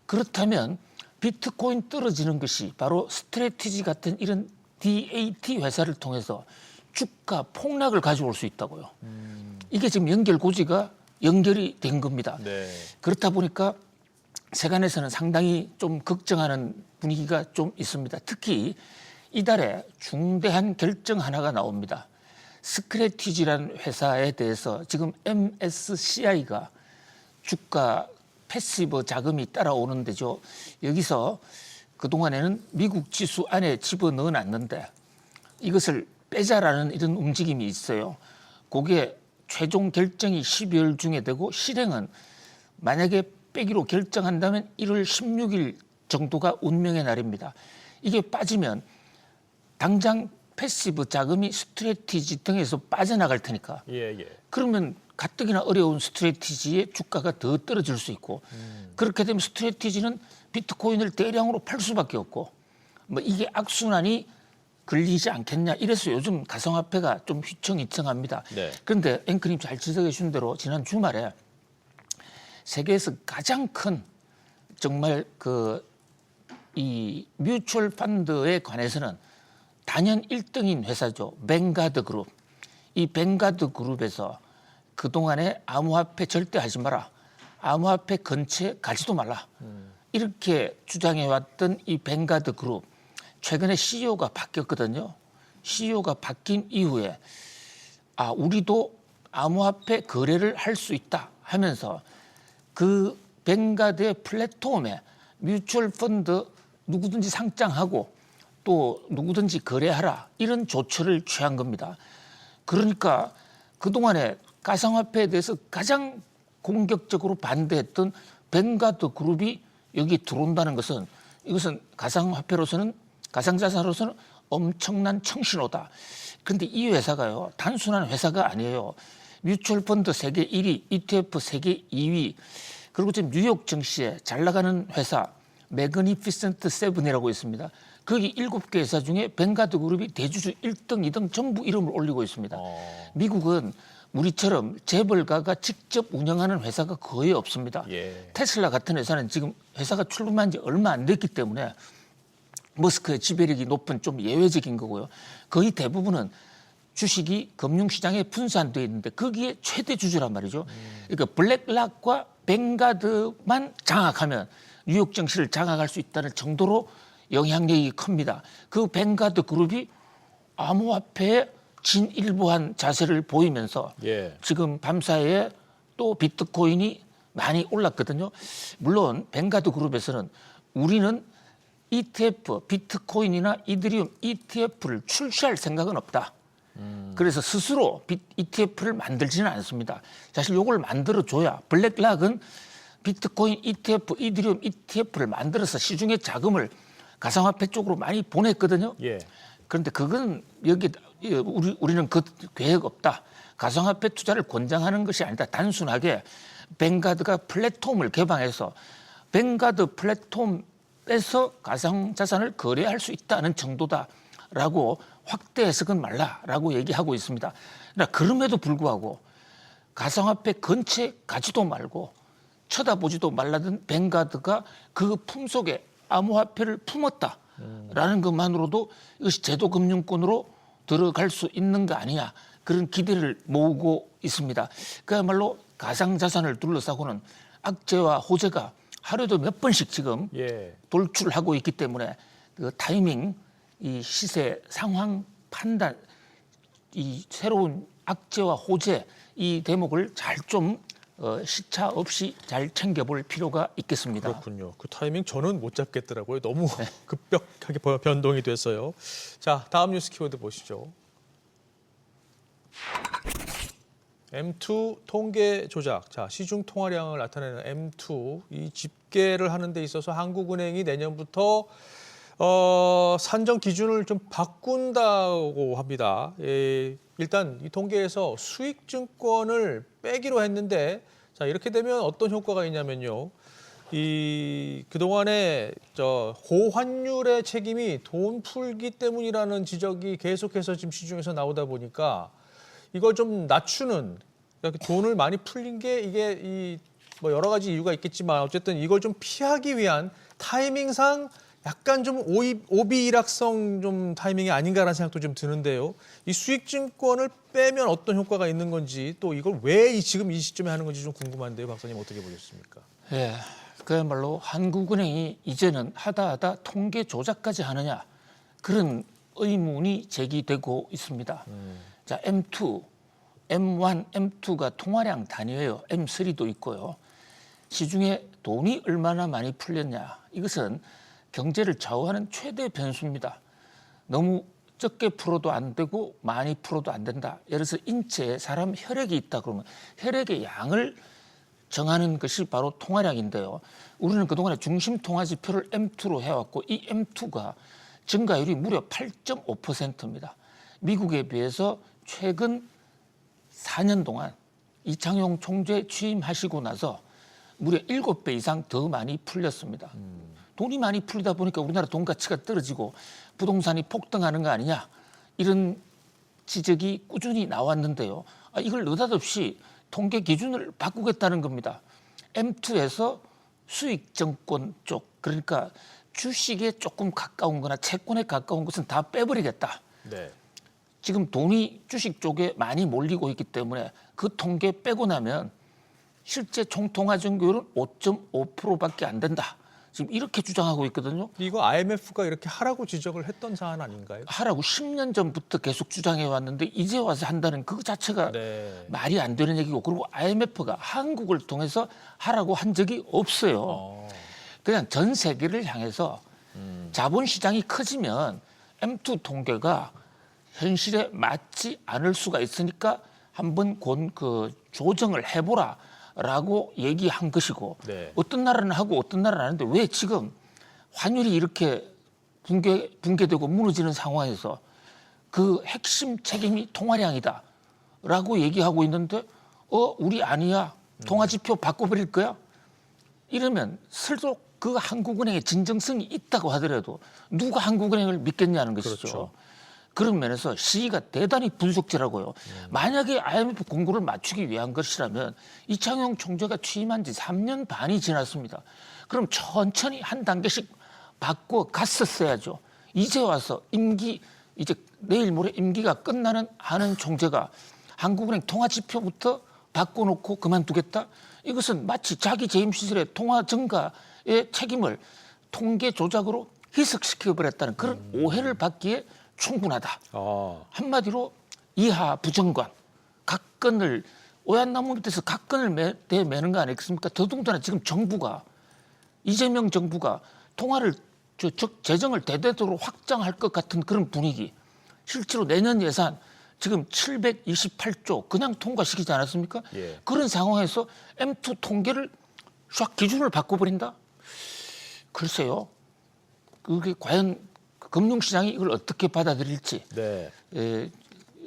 그렇다면 비트코인 떨어지는 것이 바로 스트래티지 같은 이런 DAT 회사를 통해서 주가 폭락을 가져올 수 있다고요. 이게 지금 연결고지가 연결이 된 겁니다. 그렇다 보니까 세간에서는 상당히 좀 걱정하는 분위기가 좀 있습니다. 특히 이달에 중대한 결정 하나가 나옵니다. 스크래티지라는 회사에 대해서 지금 MSCI가 주가 패시브 자금이 따라오는 데죠. 여기서 그동안에는 미국 지수 안에 집어넣어 놨는데 이것을 빼자라는 이런 움직임이 있어요. 그게 최종 결정이 12월 중에 되고 실행은 만약에 빼기로 결정한다면 1월 16일 정도가 운명의 날입니다. 이게 빠지면 당장 패시브 자금이 스트래티지 등에서 빠져나갈 테니까 그러면 가뜩이나 어려운 스트래티지의 주가가 더 떨어질 수 있고 그렇게 되면 스트래티지는 비트코인을 대량으로 팔 수밖에 없고 뭐 이게 악순환이 걸리지 않겠냐 이래서 요즘 가상화폐가 좀 휘청휘청합니다. 그런데 앵커님 잘 지적해 주신 대로 지난 주말에 세계에서 가장 큰 정말 이 뮤추얼 펀드에 관해서는 단연 1등인 회사죠. 뱅가드 그룹. 이 뱅가드 그룹에서 그동안에 암호화폐 절대 하지 마라. 암호화폐 근처에 가지도 말라. 이렇게 주장해왔던 이 뱅가드 그룹. 최근에 CEO가 바뀌었거든요. CEO가 바뀐 이후에 우리도 암호화폐 거래를 할 수 있다 하면서 그 뱅가드의 플랫폼에 뮤추얼 펀드 누구든지 상장하고 또 누구든지 거래하라 이런 조처를 취한 겁니다. 그러니까 그동안에 가상화폐에 대해서 가장 공격적으로 반대했던 뱅가드 그룹이 여기 들어온다는 것은 이것은 가상화폐로서는 가상자산으로서는 엄청난 청신호다. 그런데 이 회사가요 단순한 회사가 아니에요. 뮤추얼 펀드 세계 1위, ETF 세계 2위, 그리고 지금 뉴욕 증시에 잘 나가는 회사 매그니피센트 세븐이라고 있습니다. 거기 7개 회사 중에 뱅가드 그룹이 대주주 1등, 2등 전부 이름을 올리고 있습니다. 미국은 우리처럼 재벌가가 직접 운영하는 회사가 거의 없습니다. 테슬라 같은 회사는 지금 회사가 출범한 지 얼마 안 됐기 때문에 머스크의 지배력이 높은 좀 예외적인 거고요. 거의 대부분은 주식이 금융시장에 분산되어 있는데 거기에 최대 주주란 말이죠. 그러니까 블랙락과 뱅가드만 장악하면 뉴욕 증시를 장악할 수 있다는 정도로 영향력이 큽니다. 그 뱅가드 그룹이 암호화폐에 진일보한 자세를 보이면서 지금 밤사이에 또 비트코인이 많이 올랐거든요. 물론 뱅가드 그룹에서는 우리는 ETF, 비트코인이나 이더리움 ETF를 출시할 생각은 없다. 그래서 스스로 ETF를 만들지는 않습니다. 사실 이걸 만들어줘야 블랙락은 비트코인 ETF, 이더리움 ETF를 만들어서 시중에 자금을 가상화폐 쪽으로 많이 보냈거든요. 예. 그런데 그건 여기 우리는 그 계획 없다. 가상화폐 투자를 권장하는 것이 아니다. 단순하게 뱅가드가 플랫폼을 개방해서 뱅가드 플랫폼에서 가상자산을 거래할 수 있다는 정도다라고 확대 해석은 말라라고 얘기하고 있습니다. 그러나 그럼에도 불구하고 가상화폐 근처에 가지도 말고 쳐다보지도 말라던 뱅가드가 그 품속에 암호화폐를 품었다라는 것만으로도 이것이 제도금융권으로 들어갈 수 있는 거 아니냐, 그런 기대를 모으고 있습니다. 그야말로 가상자산을 둘러싸고는 악재와 호재가 하루에도 몇 번씩 지금 돌출하고 있기 때문에 그 타이밍, 이 시세 상황 판단, 이 새로운 악재와 호재, 이 대목을 잘 좀 시차 없이 잘 챙겨볼 필요가 있겠습니다. 그렇군요. 그 타이밍 저는 못 잡겠더라고요. 너무 급격하게 변동이 됐어요. 자, 다음 뉴스 키워드 보시죠. M2 통계 조작. 자, 시중 통화량을 나타내는 M2, 이 집계를 하는 데 있어서 한국은행이 내년부터 산정 기준을 좀 바꾼다고 합니다. 일단 이 통계에서 수익증권을 빼기로 했는데, 자, 이렇게 되면 어떤 효과가 있냐면요. 그동안에 고환율의 책임이 돈 풀기 때문이라는 지적이 계속해서 지금 시중에서 나오다 보니까 이걸 좀 낮추는, 그러니까 돈을 많이 풀린 게 이게 뭐 여러 가지 이유가 있겠지만 어쨌든 이걸 좀 피하기 위한 타이밍상 약간 좀 오비일학성 좀 타이밍이 아닌가라는 생각도 좀 드는데요. 이 수익증권을 빼면 어떤 효과가 있는 건지, 또 이걸 왜 지금 이 시점에 하는 건지 좀 궁금한데요. 박사님 어떻게 보셨습니까? 예, 그야말로 한국은행이 이제는 하다 통계 조작까지 하느냐, 그런 의문이 제기되고 있습니다. 자, M2, M1, M2가 통화량 단위예요. M3도 있고요. 시중에 돈이 얼마나 많이 풀렸냐, 이것은 경제를 좌우하는 최대 변수입니다. 너무 적게 풀어도 안 되고 많이 풀어도 안 된다. 예를 들어서 인체에 사람 혈액이 있다 그러면 혈액의 양을 정하는 것이 바로 통화량인데요. 우리는 그동안에 중심 통화 지표를 M2로 해왔고 이 M2가 증가율이 무려 8.5%입니다. 미국에 비해서 최근 4년 동안 이창용 총재 취임하시고 나서 무려 7배 이상 더 많이 풀렸습니다. 돈이 많이 풀리다 보니까 우리나라 돈 가치가 떨어지고 부동산이 폭등하는 거 아니냐, 이런 지적이 꾸준히 나왔는데요. 이걸 느닷없이 통계 기준을 바꾸겠다는 겁니다. M2에서 수익증권 쪽, 그러니까 주식에 조금 가까운 거나 채권에 가까운 것은 다 빼버리겠다. 네. 지금 돈이 주식 쪽에 많이 몰리고 있기 때문에 그 통계 빼고 나면 실제 총통화 증가율은 5.5%밖에 안 된다. 지금 이렇게 주장하고 있거든요. 이거 IMF가 이렇게 하라고 지적을 했던 사안 아닌가요? 하라고 10년 전부터 계속 주장해 왔는데 이제 와서 한다는 그 자체가 말이 안 되는 얘기고, 그리고 IMF가 한국을 통해서 하라고 한 적이 없어요. 그냥 전 세계를 향해서 자본시장이 커지면 M2 통계가 현실에 맞지 않을 수가 있으니까 한번 조정을 해보라라고 얘기한 것이고, 어떤 나라는 하고 어떤 나라는 하는데 왜 지금 환율이 이렇게 붕괴되고 무너지는 상황에서 그 핵심 책임이 통화량이다라고 얘기하고 있는데 우리 아니야, 통화지표 바꿔버릴 거야? 이러면 설령 그 한국은행의 진정성이 있다고 하더라도 누가 한국은행을 믿겠냐는 것이죠. 그렇죠. 그런 면에서 시기가 대단히 분석지라고요. 만약에 IMF 공고를 맞추기 위한 것이라면 이창용 총재가 취임한 지 3년 반이 지났습니다. 그럼 천천히 한 단계씩 바꿔 갔었어야죠. 이제 와서 이제 내일 모레 임기가 끝나는 하는 총재가 한국은행 통화지표부터 바꿔놓고 그만두겠다? 이것은 마치 자기 재임 시절의 통화 증가의 책임을 통계 조작으로 희석시켜버렸다는 그런 오해를 받기에 충분하다. 한마디로 이하 부정관, 각건을 오얏나무 밑에서 각건을 매는 거 아니겠습니까? 더더군다나 지금 정부가 이재명 정부가 통화를 재정을 대대적으로 확장할 것 같은 그런 분위기. 실제로 내년 예산 지금 728조 그냥 통과시키지 않았습니까? 예. 그런 상황에서 M2 통계를 쫙 기준을 바꿔버린다? 글쎄요. 그게 과연 금융시장이 이걸 어떻게 받아들일지. 네.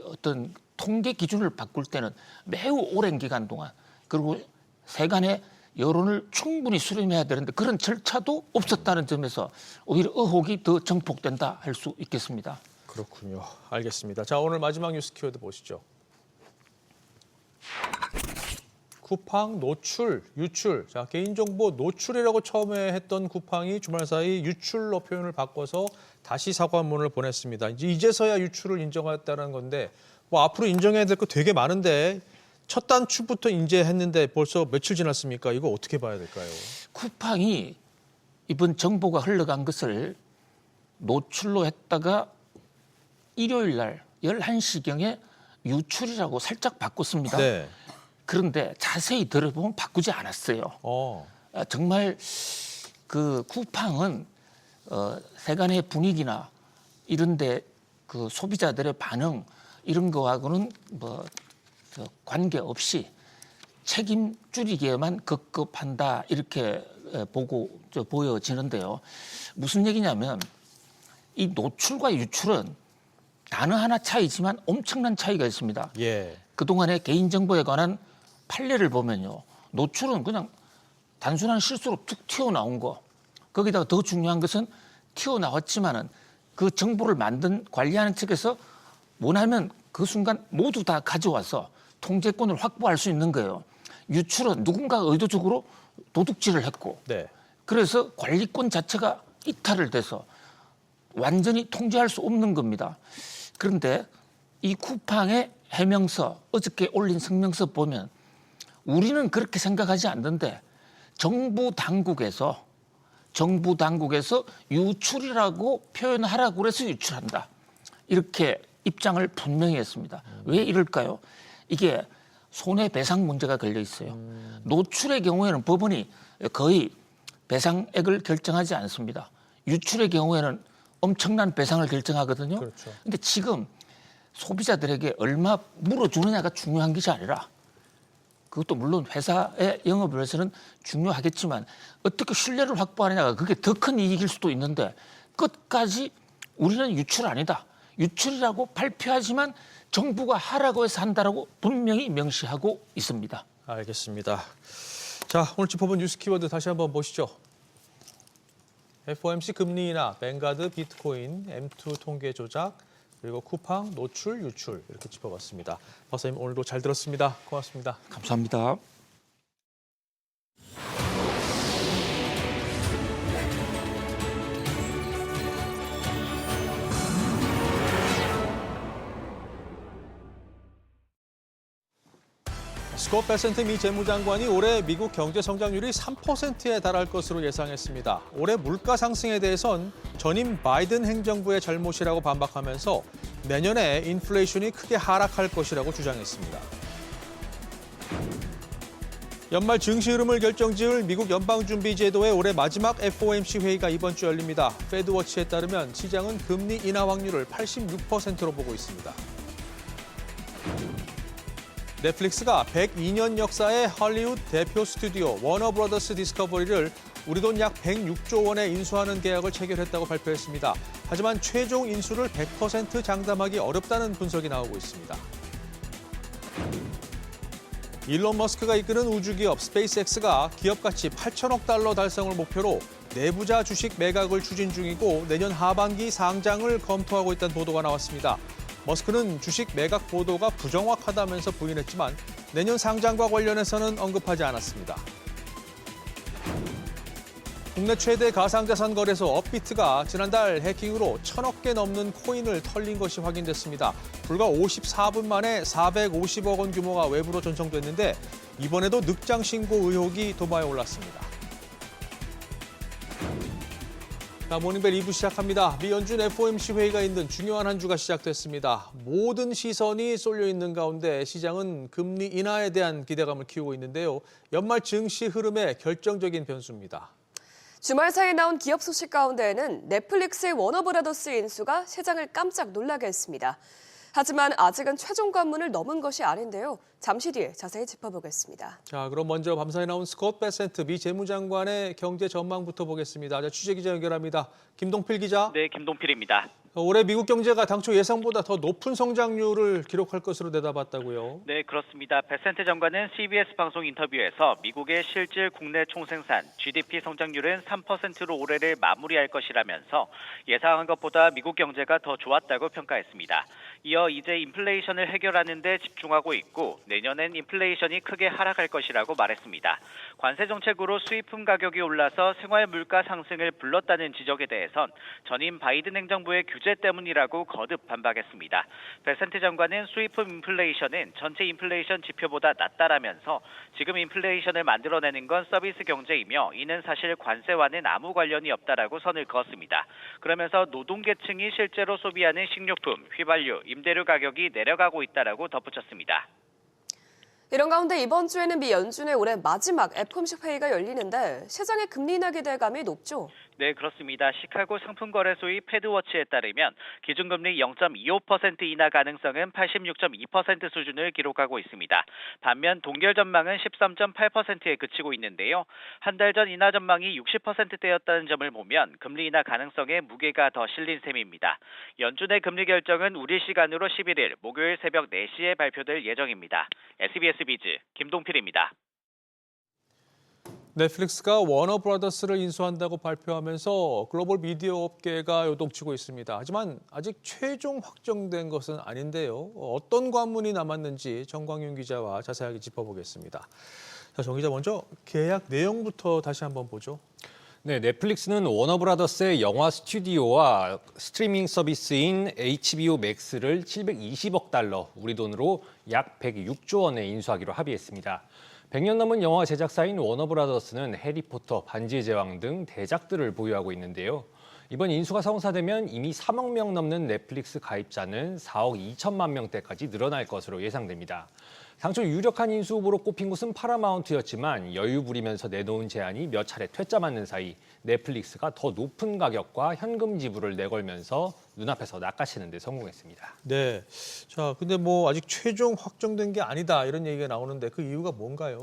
어떤 통계 기준을 바꿀 때는 매우 오랜 기간 동안 그리고 세간의 여론을 충분히 수렴해야 되는데 그런 절차도 없었다는 점에서 오히려 의혹이 더 증폭된다 할 수 있겠습니다. 그렇군요. 알겠습니다. 자, 오늘 마지막 뉴스 키워드 보시죠. 쿠팡 노출, 유출. 자, 개인정보 노출이라고 처음에 했던 쿠팡이 주말 사이 유출로 표현을 바꿔서 다시 사과문을 보냈습니다. 이제서야 유출을 인정했다는 건데 뭐 앞으로 인정해야 될 거 되게 많은데 첫 단추부터 인제했는데 벌써 며칠 지났습니까? 이거 어떻게 봐야 될까요? 쿠팡이 이번 정보가 흘러간 것을 노출로 했다가 일요일 날 11시경에 유출이라고 살짝 바꿨습니다. 네. 그런데 자세히 들어보면 바꾸지 않았어요. 정말 그 쿠팡은 세간의 분위기나 이런데 그 소비자들의 반응 이런 거하고는 뭐 관계없이 책임 줄이기에만 급급한다 이렇게 보여지는데요. 무슨 얘기냐면 이 노출과 유출은 단어 하나 차이지만 엄청난 차이가 있습니다. 예. 그동안의 개인정보에 관한 판례를 보면요. 노출은 그냥 단순한 실수로 툭 튀어나온 거. 거기다가 더 중요한 것은 튀어나왔지만은 그 정보를 만든 관리하는 측에서 원하면 그 순간 모두 다 가져와서 통제권을 확보할 수 있는 거예요. 유출은 누군가가 의도적으로 도둑질을 했고 네. 그래서 관리권 자체가 이탈을 돼서 완전히 통제할 수 없는 겁니다. 그런데 이 쿠팡의 해명서, 어저께 올린 성명서 보면 우리는 그렇게 생각하지 않는데 정부 당국에서 유출이라고 표현하라고 그래서 유출한다. 이렇게 입장을 분명히 했습니다. 왜 이럴까요? 이게 손해배상 문제가 걸려 있어요. 노출의 경우에는 법원이 거의 배상액을 결정하지 않습니다. 유출의 경우에는 엄청난 배상을 결정하거든요. 그렇죠. 근데 지금 소비자들에게 얼마 물어주느냐가 중요한 것이 아니라 그것도 물론 회사의 영업을 위해서는 중요하겠지만 어떻게 신뢰를 확보하느냐가 그게 더 큰 이익일 수도 있는데 끝까지 우리는 유출 아니다. 유출이라고 발표하지만 정부가 하라고 해서 한다라고 분명히 명시하고 있습니다. 알겠습니다. 자, 오늘 짚어본 뉴스 키워드 다시 한번 보시죠. FOMC 금리 인하, 뱅가드 비트코인, M2 통계 조작, 그리고 쿠팡 노출, 유출 이렇게 짚어봤습니다. 박사님 오늘도 잘 들었습니다. 고맙습니다. 감사합니다. 스콧 베센트 미 재무장관이 올해 미국 경제 성장률이 3%에 달할 것으로 예상했습니다. 올해 물가 상승에 대해선 전임 바이든 행정부의 잘못이라고 반박하면서 내년에 인플레이션이 크게 하락할 것이라고 주장했습니다. 연말 증시 흐름을 결정지을 미국 연방준비제도의 올해 마지막 FOMC 회의가 이번 주 열립니다. 패드워치에 따르면 시장은 금리 인하 확률을 86%로 보고 있습니다. 넷플릭스가 102년 역사의 할리우드 대표 스튜디오 워너브라더스 디스커버리를 우리 돈 약 106조 원에 인수하는 계약을 체결했다고 발표했습니다. 하지만 최종 인수를 100% 장담하기 어렵다는 분석이 나오고 있습니다. 일론 머스크가 이끄는 우주기업 스페이스X가 기업 가치 8천억 달러 달성을 목표로 내부자 주식 매각을 추진 중이고 내년 하반기 상장을 검토하고 있다는 보도가 나왔습니다. 머스크는 주식 매각 보도가 부정확하다면서 부인했지만 내년 상장과 관련해서는 언급하지 않았습니다. 국내 최대 가상자산 거래소 업비트가 지난달 해킹으로 1,000억 개 넘는 코인을 털린 것이 확인됐습니다. 불과 54분 만에 450억 원 규모가 외부로 전송됐는데 이번에도 늑장 신고 의혹이 도마에 올랐습니다. 자, 모닝벨 2부 시작합니다. 미 연준 FOMC 회의가 있는 중요한 한 주가 시작됐습니다. 모든 시선이 쏠려 있는 가운데 시장은 금리 인하에 대한 기대감을 키우고 있는데요. 연말 증시 흐름의 결정적인 변수입니다. 주말 사이에 나온 기업 소식 가운데에는 넷플릭스의 워너브라더스 인수가 시장을 깜짝 놀라게 했습니다. 하지만 아직은 최종 관문을 넘은 것이 아닌데요. 잠시 뒤에 자세히 짚어보겠습니다. 자, 그럼 먼저 밤사이 나온 스콧 베센트 미 재무장관의 경제 전망부터 보겠습니다. 자, 취재기자 연결합니다. 김동필 기자. 네, 김동필입니다. 올해 미국 경제가 당초 예상보다 더 높은 성장률을 기록할 것으로 내다봤다고요? 네, 그렇습니다. 베센트 장관은 CBS 방송 인터뷰에서 미국의 실질 국내 총생산 GDP 성장률은 3%로 올해를 마무리할 것이라면서 예상한 것보다 미국 경제가 더 좋았다고 평가했습니다. 이어 이제 인플레이션을 해결하는 데 집중하고 있고 내년엔 인플레이션이 크게 하락할 것이라고 말했습니다. 관세 정책으로 수입품 가격이 올라서 생활 물가 상승을 불렀다는 지적에 대해선 전임 바이든 행정부의 규제 때문이라고 거듭 반박했습니다. 베센트 장관은 수입품 인플레이션은 전체 인플레이션 지표보다 낮다라면서 지금 인플레이션을 만들어내는 건 서비스 경제이며 이는 사실 관세와는 아무 관련이 없다라고 선을 그었습니다. 그러면서 노동계층이 실제로 소비하는 식료품, 휘발유, 임대료 가격이 내려가고 있다라고 덧붙였습니다. 이런 가운데 이번 주에는 미 연준의 올해 마지막 FOMC 회의가 열리는데 시장의 금리 인하 기대감이 높죠. 네, 그렇습니다. 시카고 상품거래소의 패드워치에 따르면 기준금리 0.25% 인하 가능성은 86.2% 수준을 기록하고 있습니다. 반면 동결 전망은 13.8%에 그치고 있는데요. 한 달 전 인하 전망이 60%대였다는 점을 보면 금리 인하 가능성에 무게가 더 실린 셈입니다. 연준의 금리 결정은 우리 시간으로 11일 목요일 새벽 4시에 발표될 예정입니다. SBS 비즈 김동필입니다. 넷플릭스가 워너브라더스를 인수한다고 발표하면서 글로벌 미디어 업계가 요동치고 있습니다. 하지만 아직 최종 확정된 것은 아닌데요. 어떤 관문이 남았는지 정광윤 기자와 자세하게 짚어보겠습니다. 자, 정 기자 먼저 계약 내용부터 다시 한번 보죠. 네, 넷플릭스는 워너브라더스의 영화 스튜디오와 스트리밍 서비스인 HBO Max를 720억 달러, 우리 돈으로 약 106조 원에 인수하기로 합의했습니다. 100년 넘은 영화 제작사인 워너브라더스는 해리포터, 반지의 제왕 등 대작들을 보유하고 있는데요. 이번 인수가 성사되면 이미 3억 명 넘는 넷플릭스 가입자는 4억 2천만 명대까지 늘어날 것으로 예상됩니다. 당초 유력한 인수 후보로 꼽힌 곳은 파라마운트였지만 여유 부리면서 내놓은 제안이 몇 차례 퇴짜 맞는 사이 넷플릭스가 더 높은 가격과 현금 지불을 내걸면서 눈앞에서 낚아채는 데 성공했습니다. 네. 자, 근데 아직 최종 확정된 게 아니다 이런 얘기가 나오는데 그 이유가 뭔가요?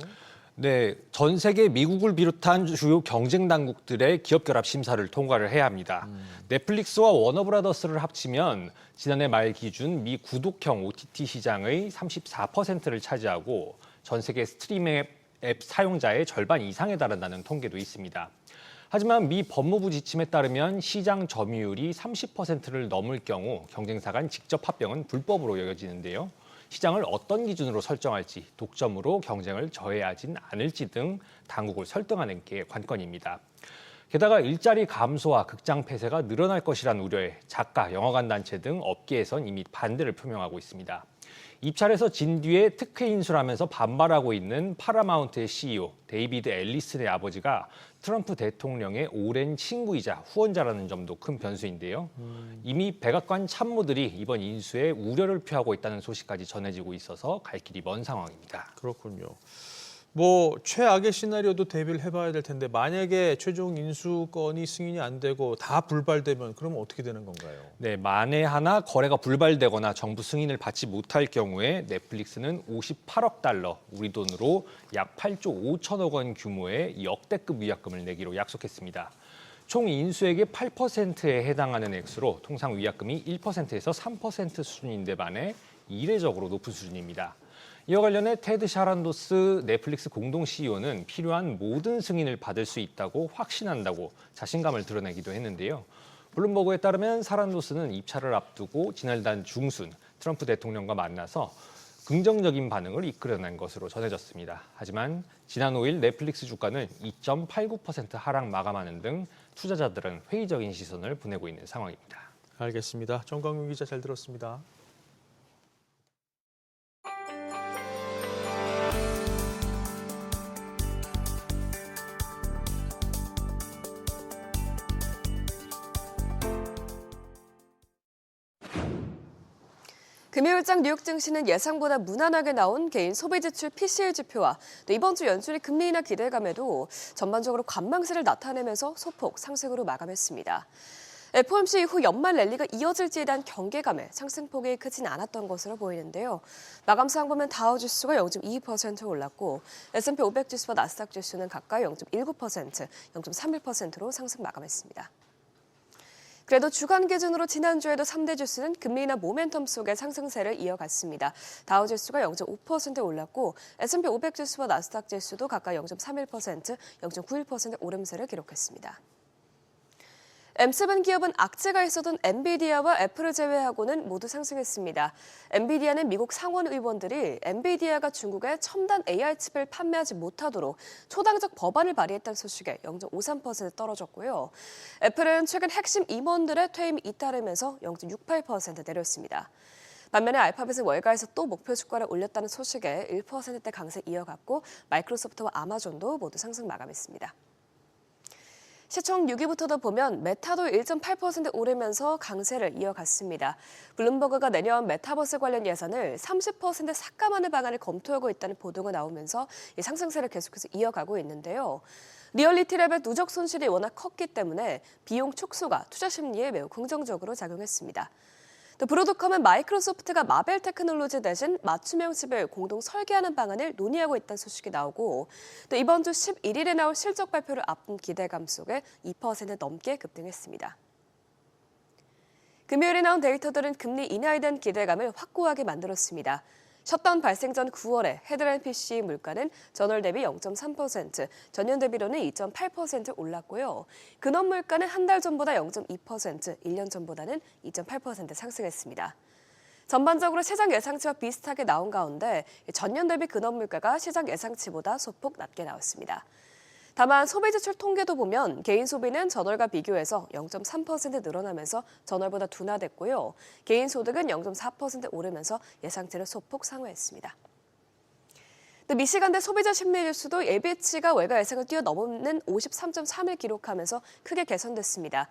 네, 전 세계 미국을 비롯한 주요 경쟁 당국들의 기업 결합 심사를 통과를 해야 합니다. 넷플릭스와 워너브라더스를 합치면 지난해 말 기준 미 구독형 OTT 시장의 34%를 차지하고 전 세계 스트리밍 앱 사용자의 절반 이상에 달한다는 통계도 있습니다. 하지만 미 법무부 지침에 따르면 시장 점유율이 30%를 넘을 경우 경쟁사 간 직접 합병은 불법으로 여겨지는데요. 시장을 어떤 기준으로 설정할지, 독점으로 경쟁을 저해하진 않을지 등 당국을 설득하는 게 관건입니다. 게다가 일자리 감소와 극장 폐쇄가 늘어날 것이란 우려에 작가, 영화관 단체 등 업계에선 이미 반대를 표명하고 있습니다. 입찰에서 진 뒤에 특혜 인수를 하면서 반발하고 있는 파라마운트의 CEO 데이비드 앨리슨의 아버지가 트럼프 대통령의 오랜 친구이자 후원자라는 점도 큰 변수인데요. 이미 백악관 참모들이 이번 인수에 우려를 표하고 있다는 소식까지 전해지고 있어서 갈 길이 먼 상황입니다. 그렇군요. 최악의 시나리오도 대비를 해봐야 될 텐데 만약에 최종 인수건이 승인이 안 되고 다 불발되면 그러면 어떻게 되는 건가요? 네, 만에 하나 거래가 불발되거나 정부 승인을 받지 못할 경우에 넷플릭스는 58억 달러, 우리 돈으로 약 8조 5천억 원 규모의 역대급 위약금을 내기로 약속했습니다. 총 인수액의 8%에 해당하는 액수로 통상 위약금이 1%에서 3% 수준인데 반해 이례적으로 높은 수준입니다. 이와 관련해 테드 샤란도스 넷플릭스 공동 CEO는 필요한 모든 승인을 받을 수 있다고 확신한다고 자신감을 드러내기도 했는데요. 블룸버그에 따르면 샤란도스는 입찰을 앞두고 지난달 중순 트럼프 대통령과 만나서 긍정적인 반응을 이끌어낸 것으로 전해졌습니다. 하지만 지난 5일 넷플릭스 주가는 2.89% 하락 마감하는 등 투자자들은 회의적인 시선을 보내고 있는 상황입니다. 알겠습니다. 정광윤 기자 잘 들었습니다. 금요일장 뉴욕 증시는 예상보다 무난하게 나온 개인 소비 지출 PCE 지표와 또 이번 주 연준의 금리 인하 기대감에도 전반적으로 관망세를 나타내면서 소폭 상승으로 마감했습니다. FOMC 이후 연말 랠리가 이어질지에 대한 경계감에 상승폭이 크진 않았던 것으로 보이는데요. 마감상 보면 다우지수가 0.22% 올랐고 S&P 500 지수와 나스닥 지수는 각각 0.19%, 0.31%로 상승 마감했습니다. 그래도 주간 기준으로 지난주에도 3대 지수는 금리 인하 모멘텀 속에 상승세를 이어갔습니다. 다우 지수가 0.5% 올랐고 S&P 500 지수와 나스닥 지수도 각각 0.31%, 0.91% 오름세를 기록했습니다. M7 기업은 악재가 있었던 엔비디아와 애플을 제외하고는 모두 상승했습니다. 엔비디아는 미국 상원 의원들이 엔비디아가 중국에 첨단 AI 칩을 판매하지 못하도록 초당적 법안을 발의했다는 소식에 0.53% 떨어졌고요. 애플은 최근 핵심 임원들의 퇴임이 잇따르면서 0.68% 내렸습니다. 반면에 알파벳은 월가에서 또 목표 주가를 올렸다는 소식에 1%대 강세 이어갔고 마이크로소프트와 아마존도 모두 상승 마감했습니다. 시총 6위부터도 보면 메타도 1.8% 오르면서 강세를 이어갔습니다. 블룸버그가 내년 메타버스 관련 예산을 30% 삭감하는 방안을 검토하고 있다는 보도가 나오면서 이 상승세를 계속해서 이어가고 있는데요. 리얼리티랩의 누적 손실이 워낙 컸기 때문에 비용 축소가 투자 심리에 매우 긍정적으로 작용했습니다. 또 브로드컴은 마이크로소프트가 마벨 테크놀로지 대신 맞춤형 칩을 공동 설계하는 방안을 논의하고 있다는 소식이 나오고 또 이번 주 11일에 나올 실적 발표를 앞둔 기대감 속에 2% 넘게 급등했습니다. 금요일에 나온 데이터들은 금리 인하에 대한 기대감을 확고하게 만들었습니다. 셧다운 발생 전 9월에 헤드라인 PCE 물가는 전월 대비 0.3%, 전년 대비로는 2.8% 올랐고요. 근원 물가는 한 달 전보다 0.2%, 1년 전보다는 2.8% 상승했습니다. 전반적으로 시장 예상치와 비슷하게 나온 가운데 전년 대비 근원 물가가 시장 예상치보다 소폭 낮게 나왔습니다. 다만 소비 지출 통계도 보면 개인 소비는 전월과 비교해서 0.3% 늘어나면서 전월보다 둔화됐고요. 개인 소득은 0.4% 오르면서 예상치를 소폭 상회했습니다. 또 미시간대 소비자 심리지수도 예비치가 월가 예상을 뛰어넘는 53.3을 기록하면서 크게 개선됐습니다.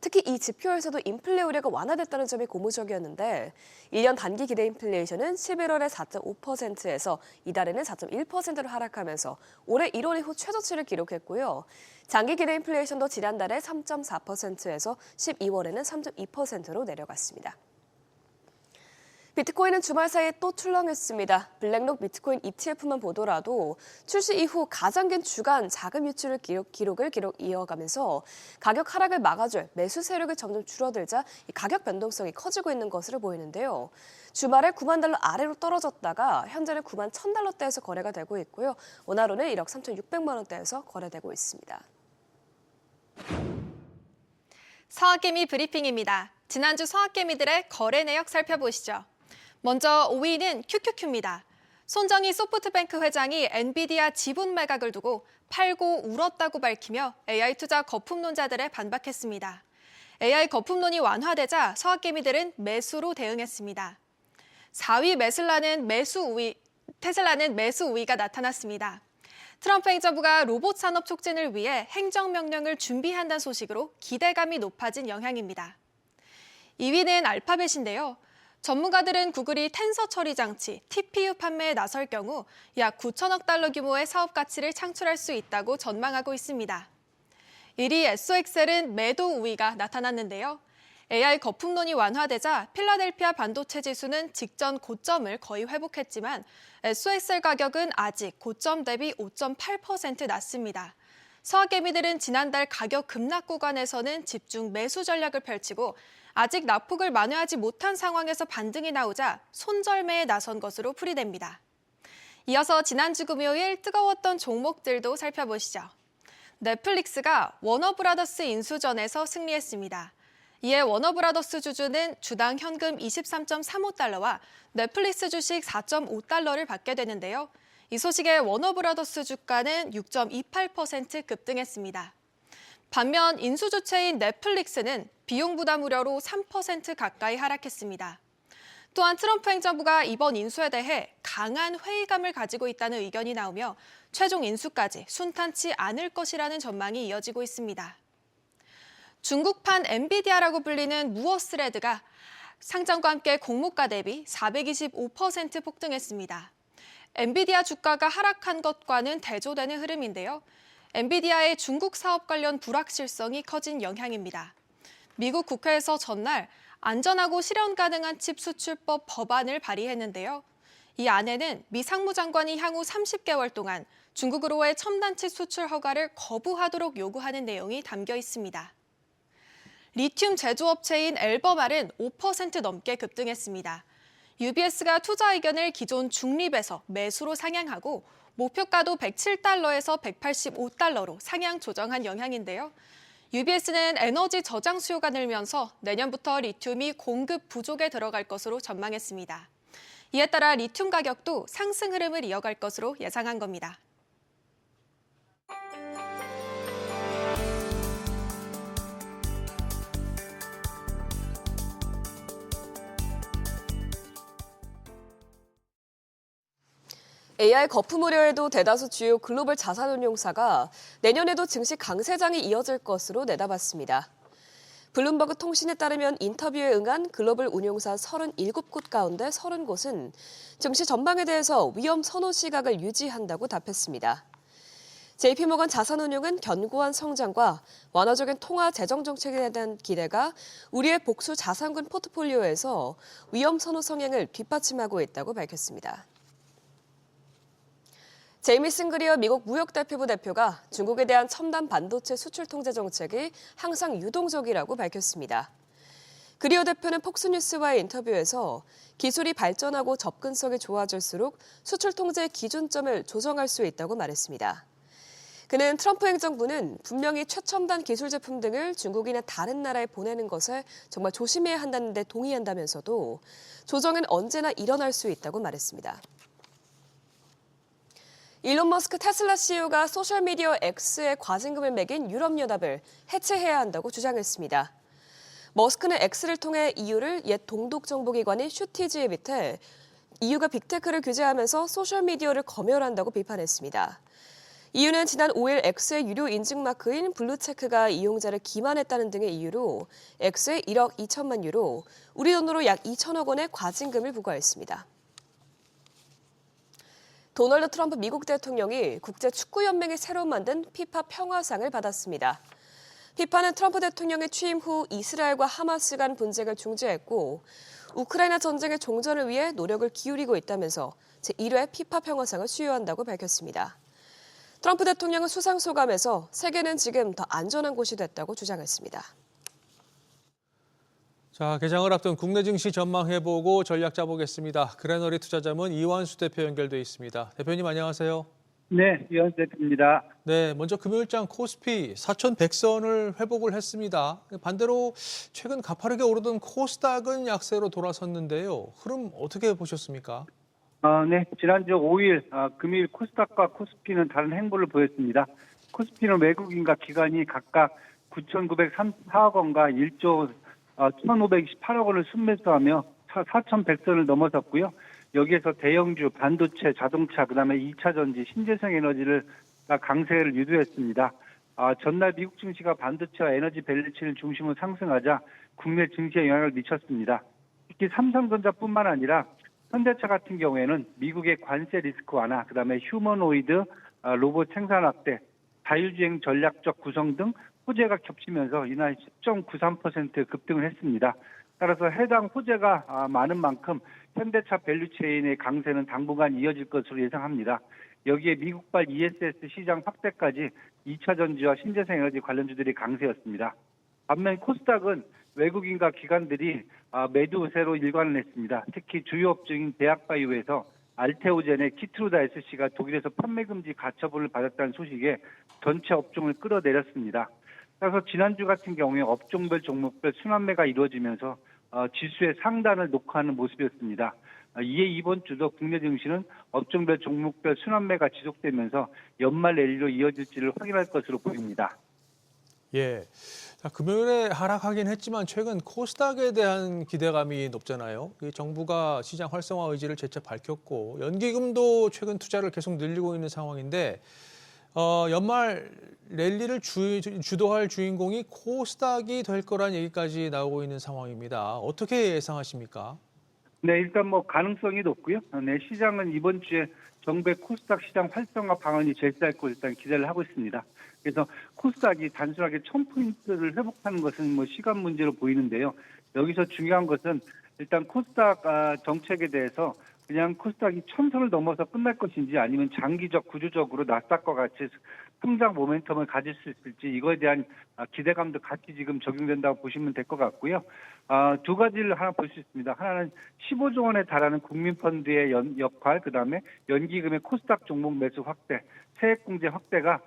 특히 이 지표에서도 인플레 우려가 완화됐다는 점이 고무적이었는데 1년 단기 기대 인플레이션은 11월에 4.5%에서 이달에는 4.1%로 하락하면서 올해 1월 이후 최저치를 기록했고요. 장기 기대 인플레이션도 지난달에 3.4%에서 12월에는 3.2%로 내려갔습니다. 비트코인은 주말 사이에 또 출렁했습니다. 블랙록 비트코인 ETF만 보더라도 출시 이후 가장 긴 주간 자금 유출을 기록을 이어가면서 가격 하락을 막아줄 매수 세력이 점점 줄어들자 이 가격 변동성이 커지고 있는 것으로 보이는데요. 주말에 9만 달러 아래로 떨어졌다가 현재는 9만 1,000달러대에서 거래가 되고 있고요. 원화로는 1억 3,600만 원대에서 거래되고 있습니다. 서학개미 브리핑입니다. 지난주 서학개미들의 거래 내역 살펴보시죠. 먼저 5위는 QQQ입니다. 손정희 소프트뱅크 회장이 엔비디아 지분 매각을 두고 팔고 울었다고 밝히며 AI 투자 거품론자들에 반박했습니다. AI 거품론이 완화되자 서학개미들은 매수로 대응했습니다. 4위 테슬라는 매수 우위가 나타났습니다. 트럼프 행정부가 로봇 산업 촉진을 위해 행정명령을 준비한다는 소식으로 기대감이 높아진 영향입니다. 2위는 알파벳인데요. 전문가들은 구글이 텐서 처리 장치, TPU 판매에 나설 경우 약 9천억 달러 규모의 사업 가치를 창출할 수 있다고 전망하고 있습니다. 1위 SOXL은 매도 우위가 나타났는데요. AI 거품론이 완화되자 필라델피아 반도체 지수는 직전 고점을 거의 회복했지만 SOXL 가격은 아직 고점 대비 5.8% 낮습니다. 서학개미들은 지난달 가격 급락 구간에서는 집중 매수 전략을 펼치고 아직 낙폭을 만회하지 못한 상황에서 반등이 나오자 손절매에 나선 것으로 풀이됩니다. 이어서 지난주 금요일 뜨거웠던 종목들도 살펴보시죠. 넷플릭스가 워너브라더스 인수전에서 승리했습니다. 이에 워너브라더스 주주는 주당 현금 23.35달러와 넷플릭스 주식 4.5달러를 받게 되는데요. 이 소식에 워너브라더스 주가는 6.28% 급등했습니다. 반면 인수 주체인 넷플릭스는 비용 부담 우려로 3% 가까이 하락했습니다. 또한 트럼프 행정부가 이번 인수에 대해 강한 회의감을 가지고 있다는 의견이 나오며 최종 인수까지 순탄치 않을 것이라는 전망이 이어지고 있습니다. 중국판 엔비디아라고 불리는 무어스레드가 상장과 함께 공모가 대비 425% 폭등했습니다. 엔비디아 주가가 하락한 것과는 대조되는 흐름인데요. 엔비디아의 중국 사업 관련 불확실성이 커진 영향입니다. 미국 국회에서 전날 안전하고 실현 가능한 칩 수출법 법안을 발의했는데요. 이 안에는 미 상무장관이 향후 30개월 동안 중국으로의 첨단 칩 수출 허가를 거부하도록 요구하는 내용이 담겨 있습니다. 리튬 제조업체인 엘버말은 5% 넘게 급등했습니다. UBS가 투자 의견을 기존 중립에서 매수로 상향하고 목표가도 107달러에서 185달러로 상향 조정한 영향인데요. UBS는 에너지 저장 수요가 늘면서 내년부터 리튬이 공급 부족에 들어갈 것으로 전망했습니다. 이에 따라 리튬 가격도 상승 흐름을 이어갈 것으로 예상한 겁니다. AI 거품 우려에도 대다수 주요 글로벌 자산운용사가 내년에도 증시 강세장이 이어질 것으로 내다봤습니다. 블룸버그 통신에 따르면 인터뷰에 응한 글로벌 운용사 37곳 가운데 30곳은 증시 전망에 대해서 위험 선호 시각을 유지한다고 답했습니다. JP모건 자산운용은 견고한 성장과 완화적인 통화 재정 정책에 대한 기대가 우리의 복수 자산군 포트폴리오에서 위험 선호 성향을 뒷받침하고 있다고 밝혔습니다. 제이미슨 그리어 미국 무역대표부 대표가 중국에 대한 첨단 반도체 수출 통제 정책이 항상 유동적이라고 밝혔습니다. 그리어 대표는 폭스뉴스와의 인터뷰에서 기술이 발전하고 접근성이 좋아질수록 수출 통제 기준점을 조정할 수 있다고 말했습니다. 그는 트럼프 행정부는 분명히 최첨단 기술 제품 등을 중국이나 다른 나라에 보내는 것에 정말 조심해야 한다는 데 동의한다면서도 조정은 언제나 일어날 수 있다고 말했습니다. 일론 머스크 테슬라 CEO가 소셜미디어 X에 과징금을 매긴 유럽연합을 해체해야 한다고 주장했습니다. 머스크는 X를 통해 EU를 옛 동독 정보기관인 슈티지에 밑에 EU가 빅테크를 규제하면서 소셜미디어를 검열한다고 비판했습니다. EU는 지난 5일 X의 유료 인증 마크인 블루체크가 이용자를 기만했다는 등의 이유로 X에 1억 2천만 유로, 우리 돈으로 약 2천억 원의 과징금을 부과했습니다. 도널드 트럼프 미국 대통령이 국제축구연맹이 새로 만든 피파 평화상을 받았습니다. 피파는 트럼프 대통령의 취임 후 이스라엘과 하마스 간 분쟁을 중재했고 우크라이나 전쟁의 종전을 위해 노력을 기울이고 있다면서 제1회 피파 평화상을 수여한다고 밝혔습니다. 트럼프 대통령은 수상 소감에서 세계는 지금 더 안전한 곳이 됐다고 주장했습니다. 자, 개장을 앞둔 국내 증시 전망해보고 전략 짜보겠습니다. 그레너리 투자자문 이완수 대표 연결돼 있습니다. 대표님 안녕하세요. 네, 이완수 대표입니다. 네, 먼저 금요일장 코스피 4,100선을 회복을 했습니다. 반대로 최근 가파르게 오르던 코스닥은 약세로 돌아섰는데요. 흐름 어떻게 보셨습니까? 네, 지난주 5일 금요일 코스닥과 코스피는 다른 행보를 보였습니다. 코스피는 외국인과 기관이 각각 9,934억 원과 1조 1,528억 원을 순매수하며 4,100선을 넘어섰고요. 여기에서 대형주, 반도체, 자동차, 그다음에 2차 전지, 신재생 에너지를 강세를 유도했습니다. 전날 미국 증시가 반도체와 에너지 밸류체인 중심으로 상승하자 국내 증시에 영향을 미쳤습니다. 특히 삼성전자뿐만 아니라 현대차 같은 경우에는 미국의 관세 리스크 완화, 그다음에 휴머노이드 로봇 생산 확대, 자율주행 전략적 구성 등 호재가 겹치면서 이날 10.93% 급등을 했습니다. 따라서 해당 호재가 많은 만큼 현대차 밸류체인의 강세는 당분간 이어질 것으로 예상합니다. 여기에 미국발 ESS 시장 확대까지 2차 전지와 신재생 에너지 관련주들이 강세였습니다. 반면 코스닥은 외국인과 기관들이 매도 우세로 일관을 했습니다. 특히 주요 업종인 대학바이오에서 알테오젠의 키트루다 SC가 독일에서 판매 금지 가처분을 받았다는 소식에 전체 업종을 끌어내렸습니다. 따라서 지난주 같은 경우에 업종별 종목별 순환매가 이루어지면서 지수의 상단을 녹화하는 모습이었습니다. 이에 이번 주도 국내 증시는 업종별 종목별 순환매가 지속되면서 연말 랠리로 이어질지를 확인할 것으로 보입니다. 예. 자, 금요일에 하락하긴 했지만 최근 코스닥에 대한 기대감이 높잖아요. 정부가 시장 활성화 의지를 재차 밝혔고 연기금도 최근 투자를 계속 늘리고 있는 상황인데 연말 랠리를 주도할 주인공이 코스닥이 될 거란 얘기까지 나오고 있는 상황입니다. 어떻게 예상하십니까? 네, 일단 가능성이 높고요. 네, 시장은 이번 주에 정부의 코스닥 시장 활성화 방안이 제시할 것을 일단 기대를 하고 있습니다. 그래서 코스닥이 단순하게 1000포인트를 회복하는 것은 시간 문제로 보이는데요. 여기서 중요한 것은 일단 코스닥 정책에 대해서 그냥 코스닥이 1000선을 넘어서 끝날 것인지 아니면 장기적 구조적으로 나스닥과 같이 성장 모멘텀을 가질 수 있을지 이거에 대한 기대감도 같이 지금 적용된다고 보시면 될 것 같고요. 두 가지를 하나 볼 수 있습니다. 하나는 15조 원에 달하는 국민펀드의 역할, 그다음에 연기금의 코스닥 종목 매수 확대, 세액공제 확대가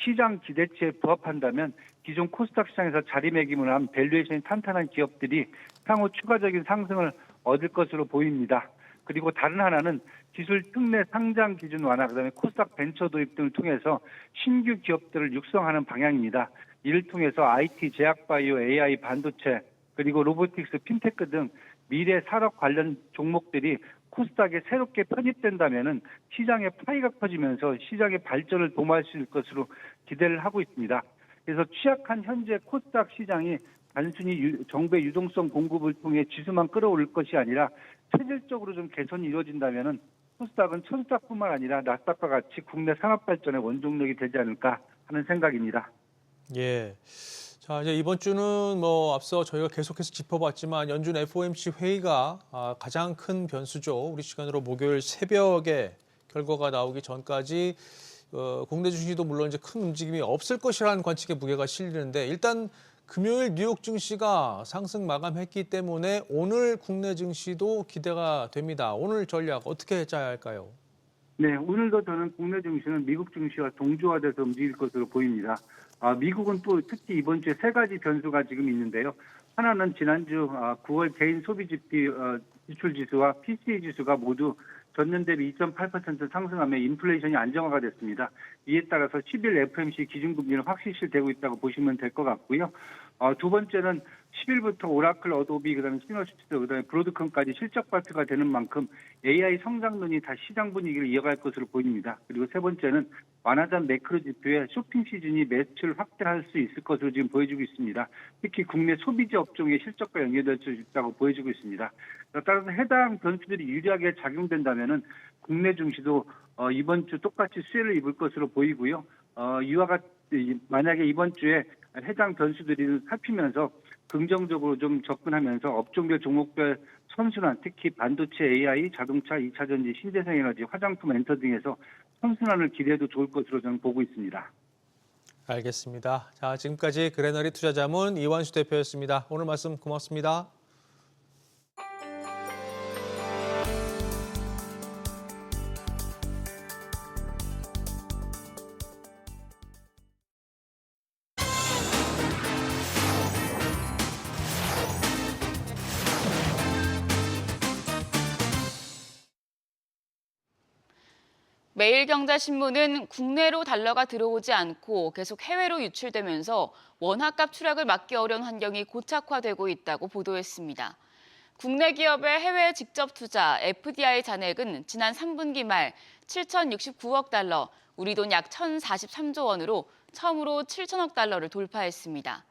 시장 기대치에 부합한다면 기존 코스닥 시장에서 자리매김을 한 밸류에이션이 탄탄한 기업들이 향후 추가적인 상승을 얻을 것으로 보입니다. 그리고 다른 하나는 기술 특례 상장 기준 완화, 그다음에 코스닥 벤처 도입 등을 통해서 신규 기업들을 육성하는 방향입니다. 이를 통해서 IT, 제약바이오, AI, 반도체, 그리고 로보틱스, 핀테크 등 미래 산업 관련 종목들이 코스닥에 새롭게 편입된다면은 시장의 파이가 커지면서 시장의 발전을 도모할 수 있을 것으로 기대를 하고 있습니다. 그래서 취약한 현재 코스닥 시장이 단순히 정부의 유동성 공급을 통해 지수만 끌어올릴 것이 아니라 체질적으로 좀 개선이 이루어진다면은 코스닥은 천스닥뿐만 아니라 나스닥과 같이 국내 산업 발전의 원동력이 되지 않을까 하는 생각입니다. 예. 자, 이제 이번 주는 앞서 저희가 계속해서 짚어봤지만 연준 FOMC 회의가 가장 큰 변수죠. 우리 시간으로 목요일 새벽에 결과가 나오기 전까지 국내 주식도 물론 이제 큰 움직임이 없을 것이라는 관측에 무게가 실리는데 일단 금요일 뉴욕 증시가 상승 마감했기 때문에 오늘 국내 증시도 기대가 됩니다. 오늘 전략 어떻게 짜야 할까요? 네, 오늘도 저는 국내 증시는 미국 증시와 동조화돼서 움직일 것으로 보입니다. 미국은 또 특히 이번 주에 세 가지 변수가 지금 있는데요. 하나는 지난주 9월 개인 소비 지출 지수와 PCE 지수가 모두 전년 대비 2.8% 상승하며 인플레이션이 안정화가 됐습니다. 이에 따라서 10일 FOMC 기준금리는 확실시되고 있다고 보시면 될 것 같고요. 두 번째는 10일부터 오라클, 어도비, 그다음에 시너시스트, 그다음에 브로드컴까지 실적 발표가 되는 만큼 AI 성장론이 다시 시장 분위기를 이어갈 것으로 보입니다. 그리고 세 번째는 완화된 매크로 지표에 쇼핑 시즌이 매출 확대할 수 있을 것으로 지금 보여지고 있습니다. 특히 국내 소비재 업종의 실적과 연계될 수 있다고 보여지고 있습니다. 따라서 해당 변수들이 유리하게 작용된다면은 국내 증시도 이번 주 똑같이 수혜를 입을 것으로 보이고요. 이와 같이 만약에 이번 주에 해당 변수들이 살피면서 긍정적으로 좀 접근하면서 업종별 종목별 선순환, 특히 반도체, AI, 자동차, 2차전지, 신재생에너지, 화장품, 엔터 등에서 선순환을 기대해도 좋을 것으로 저는 보고 있습니다. 알겠습니다. 자, 지금까지 그레너리 투자자문 이완수 대표였습니다. 오늘 말씀 고맙습니다. 매일경제신문은 국내로 달러가 들어오지 않고 계속 해외로 유출되면서 원화값 추락을 막기 어려운 환경이 고착화되고 있다고 보도했습니다. 국내 기업의 해외 직접 투자 FDI 잔액은 지난 3분기 말 7,069억 달러, 우리 돈 약 1,043조 원으로 처음으로 7천억 달러를 돌파했습니다.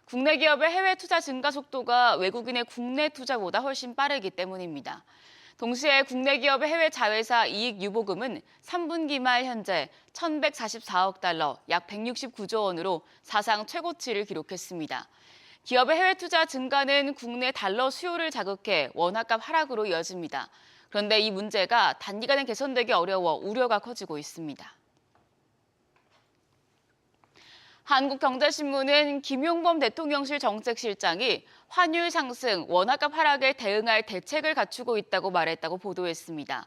국내 기업의 해외 투자 증가 속도가 외국인의 국내 투자보다 훨씬 빠르기 때문입니다. 동시에 국내 기업의 해외 자회사 이익 유보금은 3분기 말 현재 1,144억 달러, 약 169조 원으로 사상 최고치를 기록했습니다. 기업의 해외 투자 증가는 국내 달러 수요를 자극해 원화값 하락으로 이어집니다. 그런데 이 문제가 단기간에 개선되기 어려워 우려가 커지고 있습니다. 한국경제신문은 김용범 대통령실 정책실장이 환율 상승, 원화값 하락에 대응할 대책을 갖추고 있다고 말했다고 보도했습니다.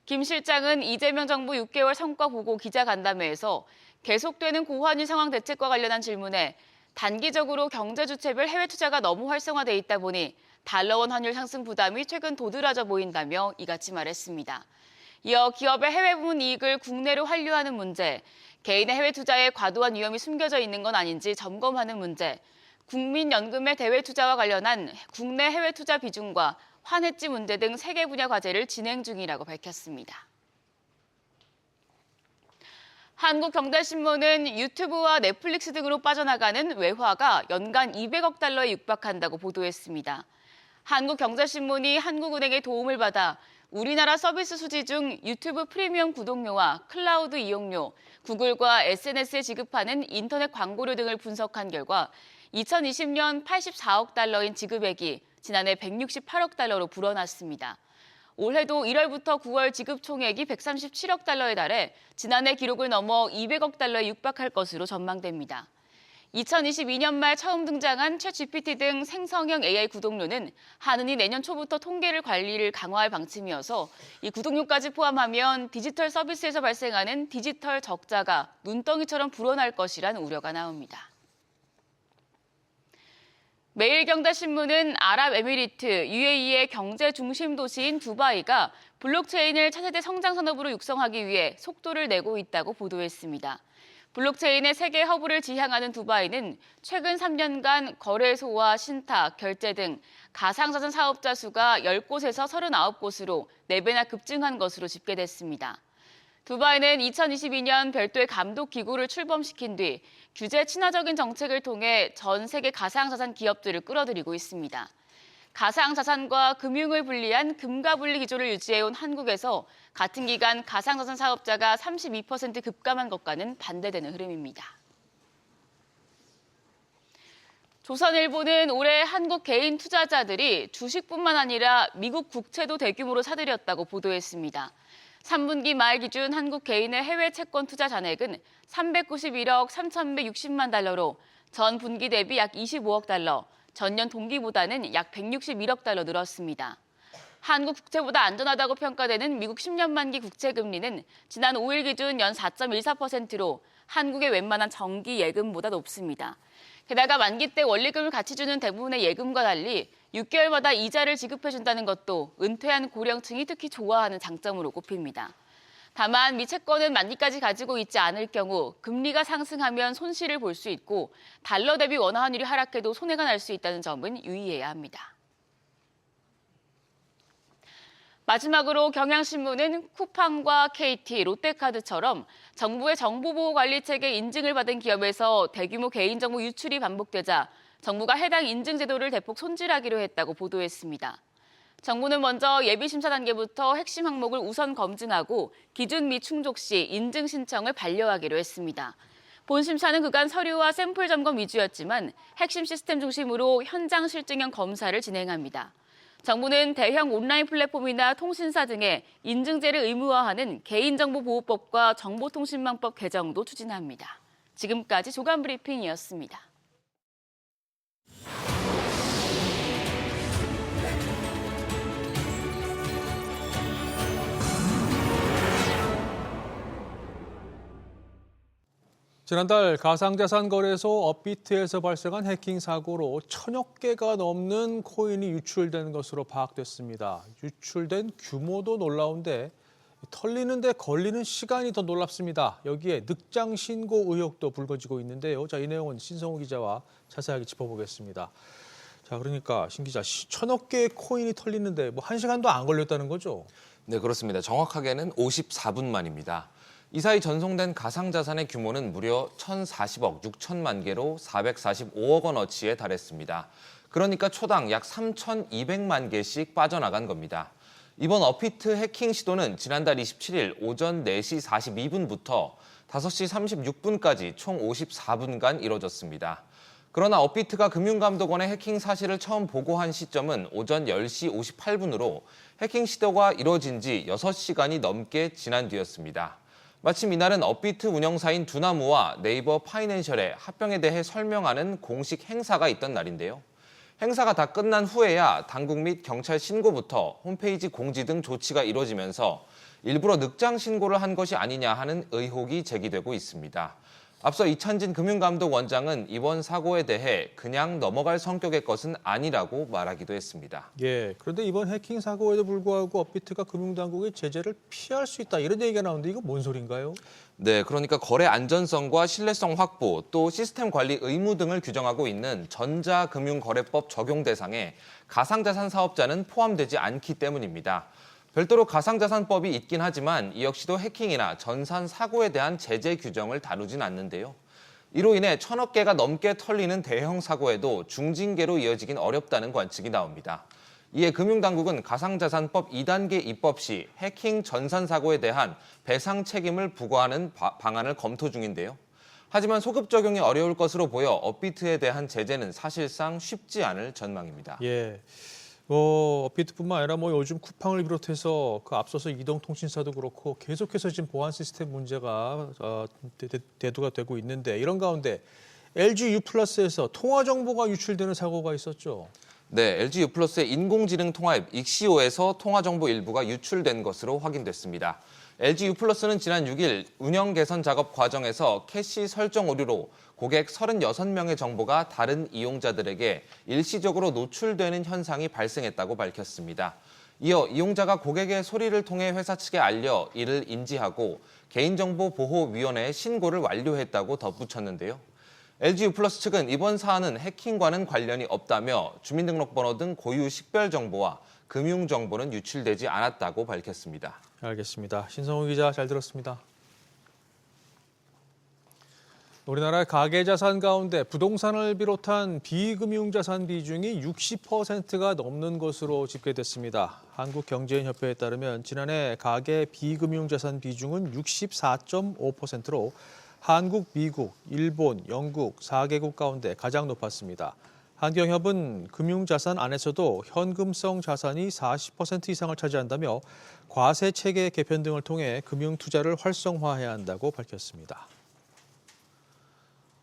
김 실장은 이재명 정부 6개월 성과 보고 기자간담회에서 계속되는 고환율 상황 대책과 관련한 질문에 단기적으로 경제 주체별 해외 투자가 너무 활성화돼 있다 보니 달러원 환율 상승 부담이 최근 도드라져 보인다며 이같이 말했습니다. 이어 기업의 해외 부문 이익을 국내로 환류하는 문제, 개인의 해외 투자에 과도한 위험이 숨겨져 있는 건 아닌지 점검하는 문제, 국민연금의 대외 투자와 관련한 국내 해외 투자 비중과 환해지 문제 등 3개 분야 과제를 진행 중이라고 밝혔습니다. 한국경제신문은 유튜브와 넷플릭스 등으로 빠져나가는 외화가 연간 200억 달러에 육박한다고 보도했습니다. 한국경제신문이 한국은행의 도움을 받아 우리나라 서비스 수지 중 유튜브 프리미엄 구독료와 클라우드 이용료, 구글과 SNS에 지급하는 인터넷 광고료 등을 분석한 결과 2020년 84억 달러인 지급액이 지난해 168억 달러로 불어났습니다. 올해도 1월부터 9월 지급 총액이 137억 달러에 달해 지난해 기록을 넘어 200억 달러에 육박할 것으로 전망됩니다. 2022년 말 처음 등장한 챗GPT 등 생성형 AI 구독료는 한은이 내년 초부터 통계를 관리를 강화할 방침이어서 이 구독료까지 포함하면 디지털 서비스에서 발생하는 디지털 적자가 눈덩이처럼 불어날 것이란 우려가 나옵니다. 매일경제신문은 아랍에미리트, UAE의 경제 중심 도시인 두바이가 블록체인을 차세대 성장 산업으로 육성하기 위해 속도를 내고 있다고 보도했습니다. 블록체인의 세계 허브를 지향하는 두바이는 최근 3년간 거래소와 신탁, 결제 등 가상자산 사업자 수가 10곳에서 39곳으로 4배나 급증한 것으로 집계됐습니다. 두바이는 2022년 별도의 감독기구를 출범시킨 뒤 규제 친화적인 정책을 통해 전 세계 가상자산 기업들을 끌어들이고 있습니다. 가상자산과 금융을 분리한 금가분리 기조를 유지해온 한국에서 같은 기간 가상자산 사업자가 32% 급감한 것과는 반대되는 흐름입니다. 조선일보는 올해 한국 개인 투자자들이 주식뿐만 아니라 미국 국채도 대규모로 사들였다고 보도했습니다. 3분기 말 기준 한국 개인의 해외 채권 투자 잔액은 391억 3,160만 달러로 전 분기 대비 약 25억 달러, 전년 동기보다는 약 161억 달러 늘었습니다. 한국 국채보다 안전하다고 평가되는 미국 10년 만기 국채 금리는 지난 5일 기준 연 4.14%로 한국의 웬만한 정기 예금보다 높습니다. 게다가 만기 때 원리금을 같이 주는 대부분의 예금과 달리 6개월마다 이자를 지급해준다는 것도 은퇴한 고령층이 특히 좋아하는 장점으로 꼽힙니다. 다만 미 채권은 만기까지 가지고 있지 않을 경우 금리가 상승하면 손실을 볼 수 있고 달러 대비 원화 환율이 하락해도 손해가 날 수 있다는 점은 유의해야 합니다. 마지막으로 경향신문은 쿠팡과 KT, 롯데카드처럼 정부의 정보보호관리체계 인증을 받은 기업에서 대규모 개인정보 유출이 반복되자 정부가 해당 인증 제도를 대폭 손질하기로 했다고 보도했습니다. 정부는 먼저 예비심사 단계부터 핵심 항목을 우선 검증하고 기준 미충족 시 인증 신청을 반려하기로 했습니다. 본심사는 그간 서류와 샘플 점검 위주였지만 핵심 시스템 중심으로 현장 실증형 검사를 진행합니다. 정부는 대형 온라인 플랫폼이나 통신사 등의 인증제를 의무화하는 개인정보보호법과 정보통신망법 개정도 추진합니다. 지금까지 조간 브리핑이었습니다. 지난달 가상자산 거래소 업비트에서 발생한 해킹 사고로 1,000여 개가 넘는 코인이 유출된 것으로 파악됐습니다. 유출된 규모도 놀라운데 털리는데 걸리는 시간이 더 놀랍습니다. 여기에 늑장 신고 의혹도 불거지고 있는데요. 자, 이 내용은 신성우 기자와 자세하게 짚어보겠습니다. 자, 그러니까 신 기자, 1,000여 개의 코인이 털리는데 뭐 1시간도 안 걸렸다는 거죠? 네, 그렇습니다. 정확하게는 54분 만입니다. 이 사이 전송된 가상자산의 규모는 무려 1,040억 6천만 개로 445억 원어치에 달했습니다. 그러니까 초당 약 3,200만 개씩 빠져나간 겁니다. 이번 업비트 해킹 시도는 지난달 27일 오전 4시 42분부터 5시 36분까지 총 54분간 이뤄졌습니다. 그러나 업비트가 금융감독원에 해킹 사실을 처음 보고한 시점은 오전 10시 58분으로 해킹 시도가 이뤄진 지 6시간이 넘게 지난 뒤였습니다. 마침 이날은 업비트 운영사인 두나무와 네이버 파이낸셜의 합병에 대해 설명하는 공식 행사가 있던 날인데요. 행사가 다 끝난 후에야 당국 및 경찰 신고부터 홈페이지 공지 등 조치가 이뤄지면서 일부러 늑장 신고를 한 것이 아니냐 하는 의혹이 제기되고 있습니다. 앞서 이찬진 금융감독원장은 이번 사고에 대해 그냥 넘어갈 성격의 것은 아니라고 말하기도 했습니다. 예, 그런데 이번 해킹 사고에도 불구하고 업비트가 금융당국의 제재를 피할 수 있다 이런 얘기가 나오는데 이거 뭔 소린가요? 네, 그러니까 거래 안전성과 신뢰성 확보, 또 시스템 관리 의무 등을 규정하고 있는 전자금융거래법 적용 대상에 가상자산 사업자는 포함되지 않기 때문입니다. 별도로 가상자산법이 있긴 하지만 이 역시도 해킹이나 전산 사고에 대한 제재 규정을 다루진 않는데요. 이로 인해 1,000억 개가 넘게 털리는 대형 사고에도 중징계로 이어지긴 어렵다는 관측이 나옵니다. 이에 금융당국은 가상자산법 2단계 입법 시 해킹 전산 사고에 대한 배상 책임을 부과하는 방안을 검토 중인데요. 하지만 소급 적용이 어려울 것으로 보여 업비트에 대한 제재는 사실상 쉽지 않을 전망입니다. 예. 업비트뿐만 아니라 요즘 쿠팡을 비롯해서 그 앞서서 이동통신사도 그렇고 계속해서 지금 보안 시스템 문제가 대두가 되고 있는데 이런 가운데 LG U+에서 통화 정보가 유출되는 사고가 있었죠. 네, LG U+의 인공지능 통화앱 익시오에서 통화 정보 일부가 유출된 것으로 확인됐습니다. LG U+는 지난 6일 운영 개선 작업 과정에서 캐시 설정 오류로 고객 36명의 정보가 다른 이용자들에게 일시적으로 노출되는 현상이 발생했다고 밝혔습니다. 이어 이용자가 고객의 소리를 통해 회사 측에 알려 이를 인지하고 개인정보보호위원회에 신고를 완료했다고 덧붙였는데요. LG U+ 측은 이번 사안은 해킹과는 관련이 없다며 주민등록번호 등 고유 식별 정보와 금융 정보는 유출되지 않았다고 밝혔습니다. 알겠습니다. 신성우 기자 잘 들었습니다. 우리나라의 가계자산 가운데 부동산을 비롯한 비금융자산 비중이 60%가 넘는 것으로 집계됐습니다. 한국경제인협회에 따르면 지난해 가계 비금융자산 비중은 64.5%로 한국, 미국, 일본, 영국 4개국 가운데 가장 높았습니다. 한경협은 금융자산 안에서도 현금성 자산이 40% 이상을 차지한다며 과세체계 개편 등을 통해 금융투자를 활성화해야 한다고 밝혔습니다.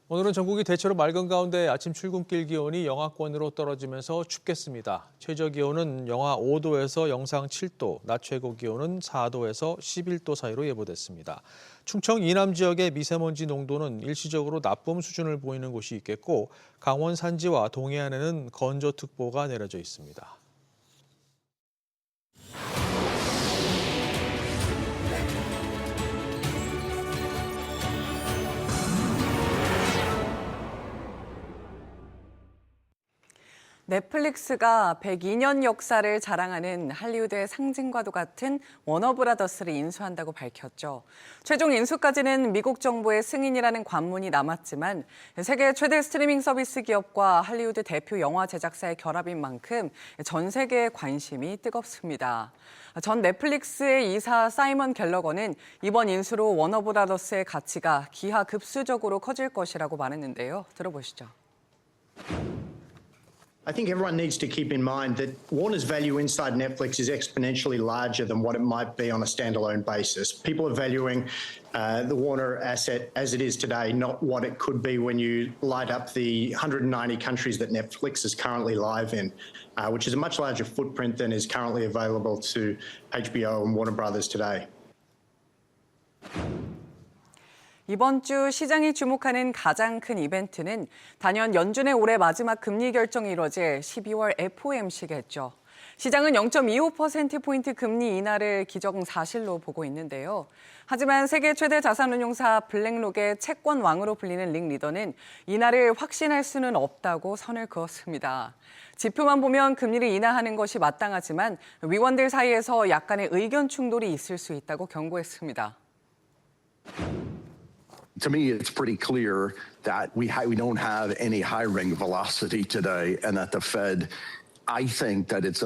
오늘은 전국이 대체로 맑은 가운데 아침 출근길 기온이 영하권으로 떨어지면서 춥겠습니다. 최저 기온은 영하 5도에서 영상 7도, 낮 최고 기온은 4도에서 11도 사이로 예보됐습니다. 충청 이남 지역의 미세먼지 농도는 일시적으로 나쁨 수준을 보이는 곳이 있겠고 강원 산지와 동해안에는 건조특보가 내려져 있습니다. 넷플릭스가 102년 역사를 자랑하는 할리우드의 상징과도 같은 워너브라더스를 인수한다고 밝혔죠. 최종 인수까지는 미국 정부의 승인이라는 관문이 남았지만 세계 최대 스트리밍 서비스 기업과 할리우드 대표 영화 제작사의 결합인 만큼 전 세계의 관심이 뜨겁습니다. 전 넷플릭스의 이사 사이먼 갤러거는 이번 인수로 워너브라더스의 가치가 기하급수적으로 커질 것이라고 말했는데요. 들어보시죠. I think everyone needs to keep in mind that Warner's value inside Netflix is exponentially larger than what it might be on a standalone basis. People are valuing the Warner asset as it is today, not what it could be when you light up the 190 countries that Netflix is currently live in, which is a much larger footprint than is currently available to HBO and Warner Brothers today. 이번 주 시장이 주목하는 가장 큰 이벤트는 단연 연준의 올해 마지막 금리 결정이 이뤄질 12월 FOMC겠죠. 시장은 0.25%포인트 금리 인하를 기정사실로 보고 있는데요. 하지만 세계 최대 자산운용사 블랙록의 채권 왕으로 불리는 릭 리더는 인하를 확신할 수는 없다고 선을 그었습니다. 지표만 보면 금리를 인하하는 것이 마땅하지만 위원들 사이에서 약간의 의견 충돌이 있을 수 있다고 경고했습니다. To me, it's pretty clear that we don't have any hiring velocity today, and that the Fed, I think it's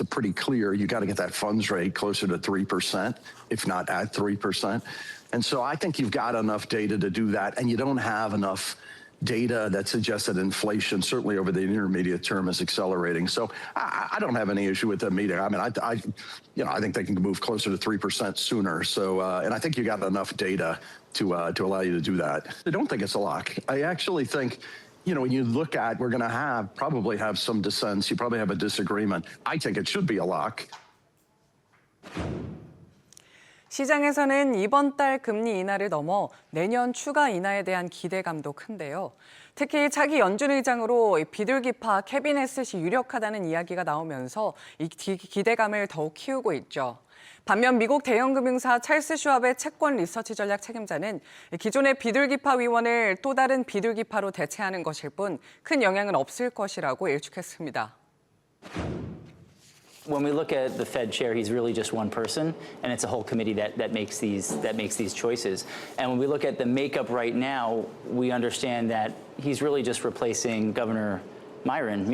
a pretty clear. You got to get that funds rate closer to 3%, if not at 3%, and so I think you've got enough data to do that, and you don't have enough data that suggests that inflation, certainly over the intermediate term, is accelerating. So I don't have any issue with the meeting. I mean, I think they can move closer to 3% sooner. So, and I think you got enough data to allow you to do that. I don't think it's a lock. I actually think, when you look at, we're going to probably have some dissents. You probably have a disagreement. I think it should be a lock. 시장에서는 이번 달 금리 인하를 넘어 내년 추가 인하에 대한 기대감도 큰데요. 특히 차기 연준 의장으로 비둘기파 케빈 헤셋이 유력하다는 이야기가 나오면서 이 기대감을 더욱 키우고 있죠. 반면 미국 대형 금융사 찰스 슈왑의 채권 리서치 전략 책임자는 기존의 비둘기파 위원을 또 다른 비둘기파로 대체하는 것일 뿐 큰 영향은 없을 것이라고 일축했습니다. When we look at the Fed chair, he's really just one person, and it's a whole committee that makes these choices. And when we look at the makeup right now, we understand that he's really just replacing Governor Miron,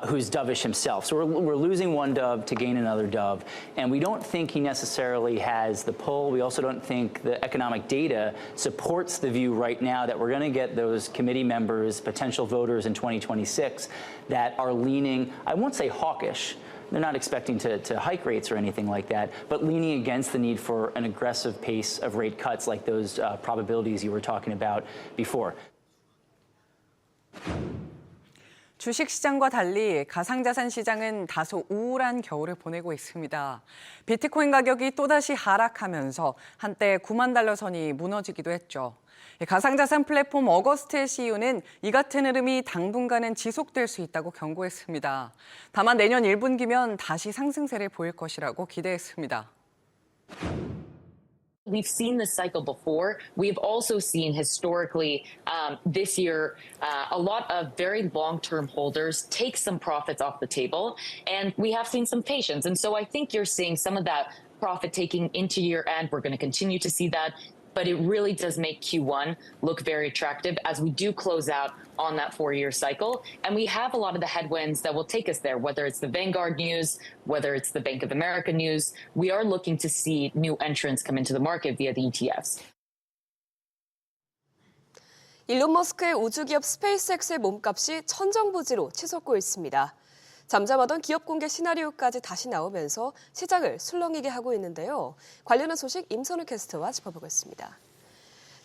who's dovish himself. So we're losing one dove to gain another dove. And we don't think he necessarily has the pull. We also don't think the economic data supports the view right now that we're going to get those committee members, potential voters in 2026 that are leaning, I won't say hawkish. They're not expecting to hike rates or anything like that, but leaning against the need for an aggressive pace of rate cuts like those probabilities you were talking about before. 주식시장과 달리 가상자산 시장은 다소 우울한 겨울을 보내고 있습니다. 비트코인 가격이 또다시 하락하면서 한때 9만 달러 선이 무너지기도 했죠. 가상자산 플랫폼 어거스트의 CEO는 이 같은 흐름이 당분간은 지속될 수 있다고 경고했습니다. 다만 내년 1분기면 다시 상승세를 보일 것이라고 기대했습니다. We've seen this cycle before. We've also seen historically this year a lot of very long-term holders take some profits off the table, and we have seen some patience. And so I think you're seeing some of that profit taking into year end. We're going to continue to see that, but it really does make Q1 look very attractive as we do close out on that 4-year cycle. And we have a lot of the headwinds that will take us there, whether it's the Vanguard news, whether it's the Bank of America news. We are looking to see new entrants come into the market via the ETFs. 일론 머스크의 우주기업 스페이스X의 몸값이 천정부지로 치솟고 있습니다. 잠잠하던 기업 공개 시나리오까지 다시 나오면서 시장을 술렁이게 하고 있는데요. 관련한 소식 임선우 캐스터와 짚어보겠습니다.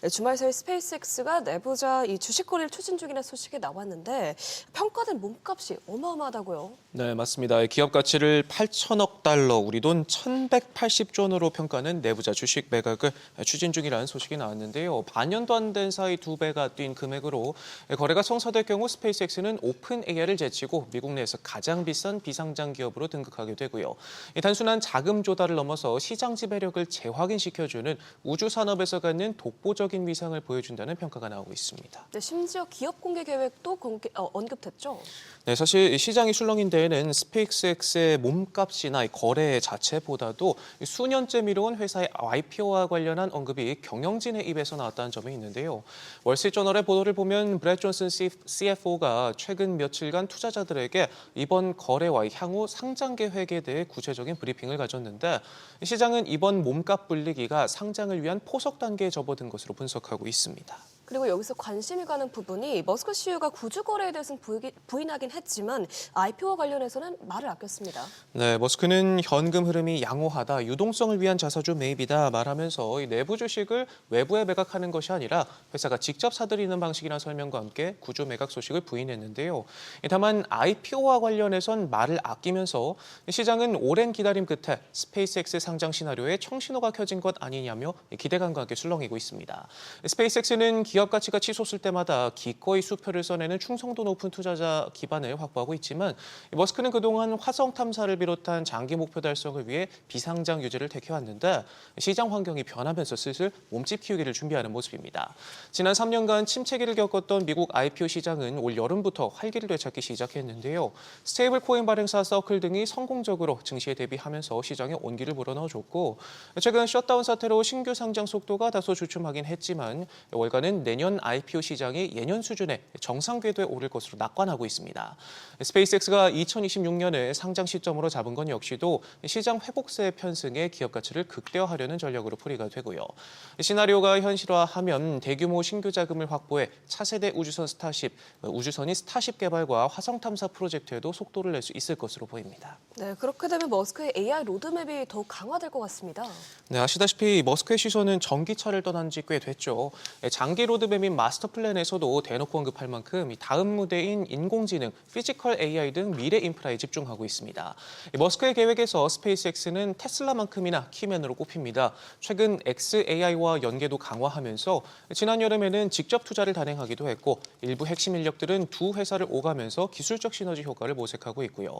주말 사이 스페이스X가 내부자 이 주식 거래를 추진 중이라는 소식이 나왔는데 평가된 몸값이 어마어마하다고요. 네, 맞습니다. 기업 가치를 8천억 달러, 우리 돈 1,180조 원으로 평가하는 내부자 주식 매각을 추진 중이라는 소식이 나왔는데요. 반년도 안 된 사이 2배가 뛴 금액으로 거래가 성사될 경우 스페이스X는 오픈 AI를 제치고 미국 내에서 가장 비싼 비상장 기업으로 등극하게 되고요. 단순한 자금 조달을 넘어서 시장 지배력을 재확인시켜주는 우주 산업에서 갖는 독보적 위상을 보여준다는 평가가 나오고 있습니다. 네, 심지어 기업 공개 계획도 언급됐죠? 네, 사실 시장이 술렁인 데에는 스페이스X의 몸값이나 거래 자체보다도 수년째 미뤄온 회사의 IPO와 관련한 언급이 경영진의 입에서 나왔다는 점이 있는데요. 월스트리트저널의 보도를 보면 브렛 존슨 CFO가 최근 며칠간 투자자들에게 이번 거래와 향후 상장 계획에 대해 구체적인 브리핑을 가졌는데 시장은 이번 몸값 불리기가 상장을 위한 포석 단계에 접어든 것으로 분석하고 있습니다. 그리고 여기서 관심이 가는 부분이 머스크 CEO가 구주 거래에 대해서는 부인하긴 했지만 IPO와 관련해서는 말을 아꼈습니다. 네, 머스크는 현금 흐름이 양호하다, 유동성을 위한 자사주 매입이다 말하면서 이 내부 주식을 외부에 매각하는 것이 아니라 회사가 직접 사들이는 방식이라는 설명과 함께 구주 매각 소식을 부인했는데요. 다만 IPO와 관련해선 말을 아끼면서 시장은 오랜 기다림 끝에 스페이스X 상장 시나리오에 청신호가 켜진 것 아니냐며 기대감과 함께 술렁이고 있습니다. 스페이스X는 기업 가치가 치솟을 때마다 기꺼이 수표를 써내는 충성도 높은 투자자 기반을 확보하고 있지만 머스크는 그동안 화성 탐사를 비롯한 장기 목표 달성을 위해 비상장 유지를 택해왔는데 시장 환경이 변하면서 슬슬 몸집 키우기를 준비하는 모습입니다. 지난 3년간 침체기를 겪었던 미국 IPO 시장은 올 여름부터 활기를 되찾기 시작했는데요. 스테이블 코인 발행사 서클 등이 성공적으로 증시에 대비하면서 시장에 온기를 불어넣어줬고 최근 셧다운 사태로 신규 상장 속도가 다소 주춤하긴 했지만 월가는 내년 IPO 시장이 예년 수준의 정상 궤도에 오를 것으로 낙관하고 있습니다. 스페이스X가 2026년에 상장 시점으로 잡은 건 역시도 시장 회복세 편승에 기업 가치를 극대화하려는 전략으로 풀이가 되고요. 시나리오가 현실화하면 대규모 신규 자금을 확보해 차세대 우주선 스타쉽, 우주선이 스타쉽 개발과 화성 탐사 프로젝트에도 속도를 낼 수 있을 것으로 보입니다. 네, 그렇게 되면 머스크의 AI 로드맵이 더욱 강화될 것 같습니다. 네, 아시다시피 머스크의 시선은 전기차를 떠난 지 꽤 됐죠. 장기 로드맵인 마스터 플랜에서도 대놓고 언급할 만큼 다음 무대인 인공지능, 피지컬 AI 등 미래 인프라에 집중하고 있습니다. 머스크의 계획에서 스페이스X는 테슬라만큼이나 키맨으로 꼽힙니다. 최근 xAI와 연계도 강화하면서 지난 여름에는 직접 투자를 단행하기도 했고 일부 핵심 인력들은 두 회사를 오가면서 기술적 시너지 효과를 모색하고 있고요.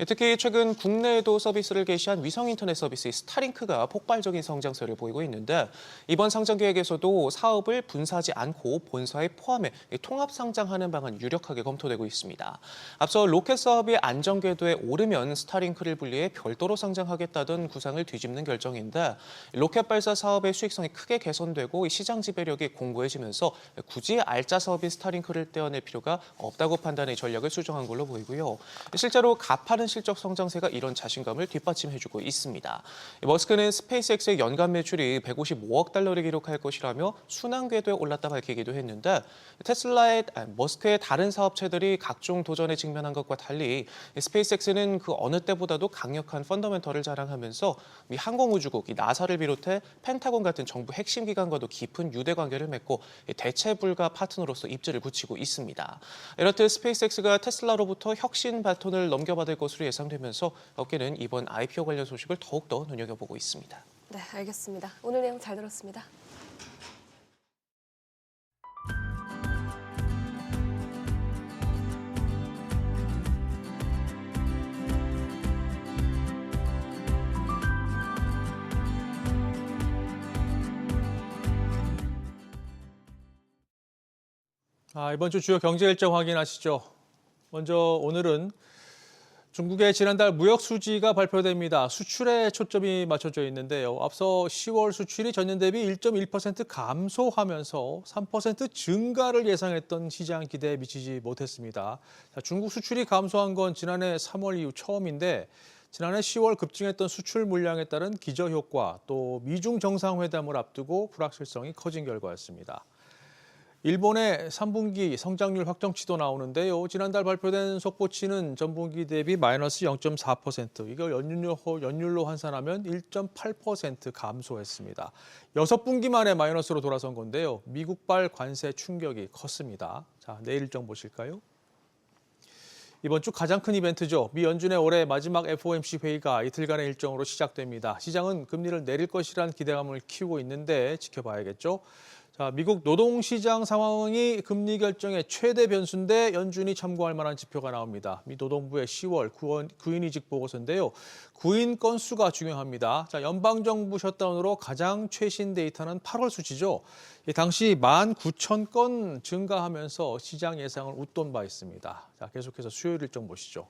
특히 최근 국내에도 서비스를 개시한 위성 인터넷 서비스 스타링크가 폭발적인 성장세를 보이고 있는데 이번 상장 계획에서도 사업을 분사하지 않고 본사에 포함해 통합 상장하는 방안 유력하게 검토되고 있습니다. 앞서 로켓 사업이 안전 궤도에 오르면 스타링크를 분리해 별도로 상장하겠다던 구상을 뒤집는 결정인데 로켓 발사 사업의 수익성이 크게 개선되고 시장 지배력이 공고해지면서 굳이 알짜 사업인 스타링크를 떼어낼 필요가 없다고 판단해 전략을 수정한 걸로 보이고요. 실제로 가파른 실적 성장세가 이런 자신감을 뒷받침해주고 있습니다. 머스크는 스페이스X의 연간 매출이 155억 달러를 기록할 것이라며 순환 궤도에 올랐다 밝히기도 했는데 머스크의 다른 사업체들이 각종 도전에 직면한 것과 달리 스페이스X는 그 어느 때보다도 강력한 펀더멘털을 자랑하면서 미 항공우주국 나사를 비롯해 펜타곤 같은 정부 핵심 기관과도 깊은 유대 관계를 맺고 대체 불가 파트너로서 입지를 굳히고 있습니다. 이렇듯 스페이스X가 테슬라로부터 혁신 바톤을 넘겨받을 것으로 예상되면서 업계는 이번 IPO 관련 소식을 더욱더 눈여겨보고 있습니다. 네, 알겠습니다. 오늘 내용 잘 들었습니다. 이번 주 주요 경제 일정 확인하시죠. 먼저 오늘은 중국의 지난달 무역 수지가 발표됩니다. 수출에 초점이 맞춰져 있는데요. 앞서 10월 수출이 전년 대비 1.1% 감소하면서 3% 증가를 예상했던 시장 기대에 미치지 못했습니다. 중국 수출이 감소한 건 지난해 3월 이후 처음인데 지난해 10월 급증했던 수출 물량에 따른 기저효과 또 미중 정상회담을 앞두고 불확실성이 커진 결과였습니다. 일본의 3분기 성장률 확정치도 나오는데요. 지난달 발표된 속보치는 전분기 대비 마이너스 0.4%, 이걸 연율로 환산하면 1.8% 감소했습니다. 6분기 만에 마이너스로 돌아선 건데요. 미국발 관세 충격이 컸습니다. 자, 내일 일정 보실까요? 이번 주 가장 큰 이벤트죠. 미 연준의 올해 마지막 FOMC 회의가 이틀간의 일정으로 시작됩니다. 시장은 금리를 내릴 것이란 기대감을 키우고 있는데 지켜봐야겠죠. 자, 미국 노동시장 상황이 금리 결정의 최대 변수인데 연준이 참고할 만한 지표가 나옵니다. 미 노동부의 10월 구인이직 보고서인데요. 구인 건수가 중요합니다. 자, 연방정부 셧다운으로 가장 최신 데이터는 8월 수치죠. 당시 19,000건 증가하면서 시장 예상을 웃돈 바 있습니다. 자, 계속해서 수요일 일정 보시죠.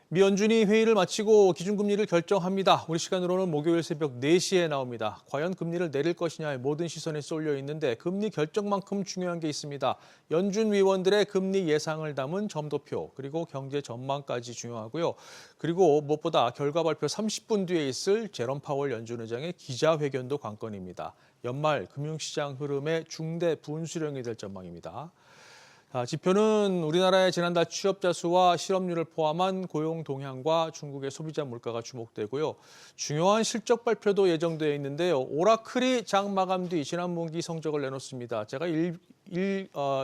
미 연준이 회의를 마치고 기준금리를 결정합니다. 우리 시간으로는 목요일 새벽 4시에 나옵니다. 과연 금리를 내릴 것이냐에 모든 시선이 쏠려 있는데 금리 결정만큼 중요한 게 있습니다. 연준 위원들의 금리 예상을 담은 점도표 그리고 경제 전망까지 중요하고요. 그리고 무엇보다 결과 발표 30분 뒤에 있을 제롬 파월 연준 의장의 기자회견도 관건입니다. 연말 금융시장 흐름의 중대 분수령이 될 전망입니다. 지표는 우리나라의 지난달 취업자 수와 실업률을 포함한 고용 동향과 중국의 소비자 물가가 주목되고요. 중요한 실적 발표도 예정되어 있는데요. 오라클이 장 마감 뒤 지난 분기 성적을 내놓습니다. 제가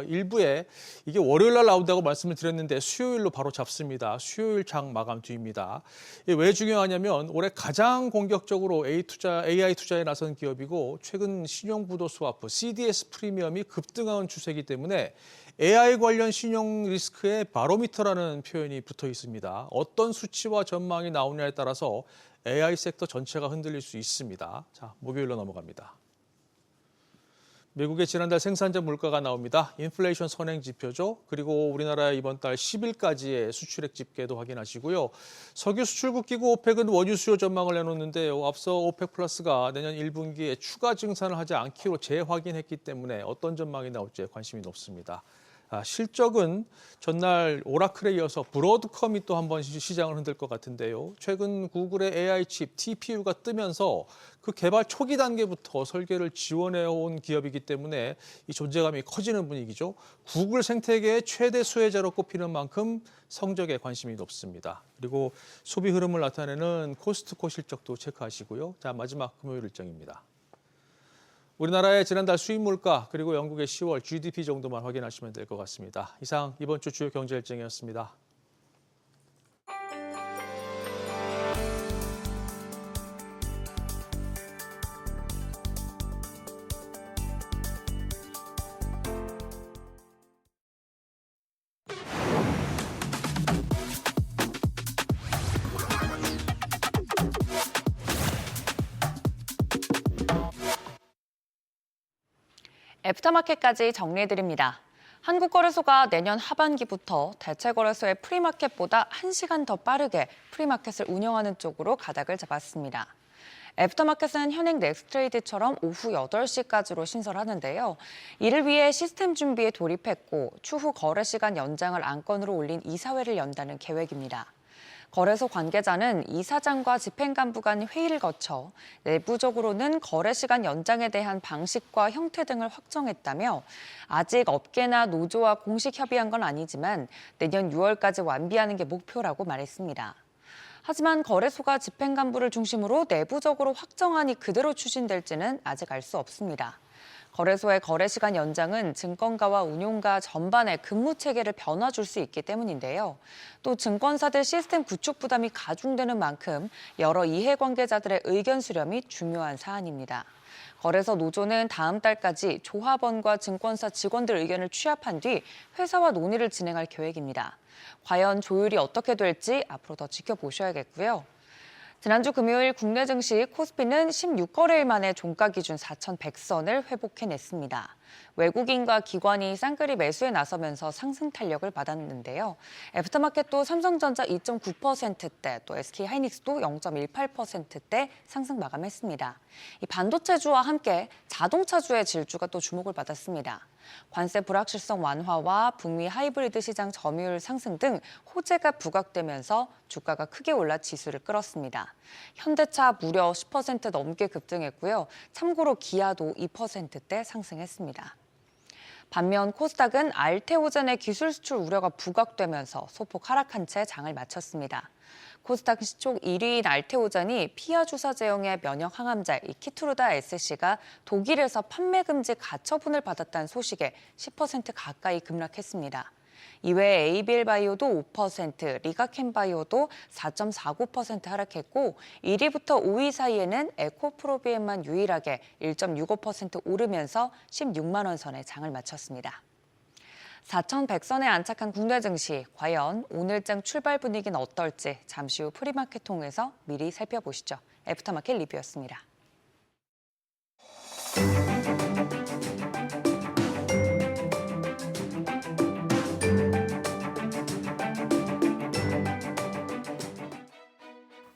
일부에 이게 월요일 날 나온다고 말씀을 드렸는데 수요일로 바로 잡습니다. 수요일 장 마감 뒤입니다. 이게 왜 중요하냐면 올해 가장 공격적으로 AI 투자에 나선 기업이고 최근 신용부도 스와프, CDS 프리미엄이 급등한 추세이기 때문에 AI 관련 신용 리스크의 바로미터라는 표현이 붙어 있습니다. 어떤 수치와 전망이 나오냐에 따라서 AI 섹터 전체가 흔들릴 수 있습니다. 자, 목요일로 넘어갑니다. 미국의 지난달 생산자 물가가 나옵니다. 인플레이션 선행 지표죠. 그리고 우리나라의 이번 달 10일까지의 수출액 집계도 확인하시고요. 석유 수출국 기구 오펙은 원유 수요 전망을 내놓는데요. 앞서 오펙 플러스가 내년 1분기에 추가 증산을 하지 않기로 재확인했기 때문에 어떤 전망이 나올지 관심이 높습니다. 실적은 전날 오라클에 이어서 브로드컴이 또 한 번 시장을 흔들 것 같은데요. 최근 구글의 AI 칩 TPU가 뜨면서 그 개발 초기 단계부터 설계를 지원해온 기업이기 때문에 이 존재감이 커지는 분위기죠. 구글 생태계의 최대 수혜자로 꼽히는 만큼 성적에 관심이 높습니다. 그리고 소비 흐름을 나타내는 코스트코 실적도 체크하시고요. 자, 마지막 금요일 일정입니다. 우리나라의 지난달 수입 물가 그리고 영국의 10월 GDP 정도만 확인하시면 될 것 같습니다. 이상 이번 주 주요 경제 일정이었습니다. 애프터마켓까지 정리해드립니다. 한국거래소가 내년 하반기부터 대체거래소의 프리마켓보다 1시간 더 빠르게 프리마켓을 운영하는 쪽으로 가닥을 잡았습니다. 애프터마켓은 현행 넥스트레이드처럼 오후 8시까지로 신설하는데요. 이를 위해 시스템 준비에 돌입했고 추후 거래 시간 연장을 안건으로 올린 이사회를 연다는 계획입니다. 거래소 관계자는 이사장과 집행간부 간 회의를 거쳐 내부적으로는 거래 시간 연장에 대한 방식과 형태 등을 확정했다며 아직 업계나 노조와 공식 협의한 건 아니지만 내년 6월까지 완비하는 게 목표라고 말했습니다. 하지만 거래소가 집행간부를 중심으로 내부적으로 확정안이 그대로 추진될지는 아직 알 수 없습니다. 거래소의 거래 시간 연장은 증권가와 운용가 전반의 근무 체계를 변화 줄 수 있기 때문인데요. 또 증권사들 시스템 구축 부담이 가중되는 만큼 여러 이해관계자들의 의견 수렴이 중요한 사안입니다. 거래소 노조는 다음 달까지 조합원과 증권사 직원들 의견을 취합한 뒤 회사와 논의를 진행할 계획입니다. 과연 조율이 어떻게 될지 앞으로 더 지켜보셔야겠고요. 지난주 금요일 국내 증시 코스피는 16거래일 만에 종가 기준 4,100선을 회복해냈습니다. 외국인과 기관이 쌍끌이 매수에 나서면서 상승 탄력을 받았는데요. 애프터마켓도 삼성전자 2.9%대, 또 SK하이닉스도 0.18%대 상승 마감했습니다. 이 반도체주와 함께 자동차주의 질주가 또 주목을 받았습니다. 관세 불확실성 완화와 북미 하이브리드 시장 점유율 상승 등 호재가 부각되면서 주가가 크게 올라 지수를 끌었습니다. 현대차 무려 10% 넘게 급등했고요. 참고로 기아도 2%대 상승했습니다. 반면 코스닥은 알테오젠의 기술 수출 우려가 부각되면서 소폭 하락한 채 장을 마쳤습니다. 코스닥 시총 1위인 알테오젠이 피하 주사 제형의 면역 항암제 키투르다 SC가 독일에서 판매 금지 가처분을 받았다는 소식에 10% 가까이 급락했습니다. 이외에 에이빌 바이오도 5%, 리가켄바이오도 4.49% 하락했고 1위부터 5위 사이에는 에코프로비엠만 유일하게 1.65% 오르면서 16만 원 선에 장을 마쳤습니다. 4,100선에 안착한 국내 증시, 과연 오늘장 출발 분위기는 어떨지 잠시 후 프리마켓 통해서 미리 살펴보시죠. 애프터마켓 리뷰였습니다.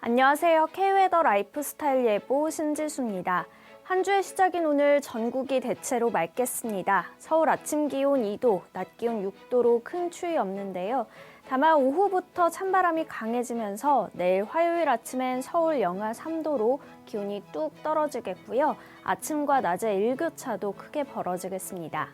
안녕하세요. K웨더 라이프스타일 예보 신지수입니다. 한 주의 시작인 오늘 전국이 대체로 맑겠습니다. 서울 아침 기온 2도, 낮 기온 6도로 큰 추위 없는데요. 다만 오후부터 찬바람이 강해지면서 내일 화요일 아침엔 서울 영하 3도로 기온이 뚝 떨어지겠고요. 아침과 낮에 일교차도 크게 벌어지겠습니다.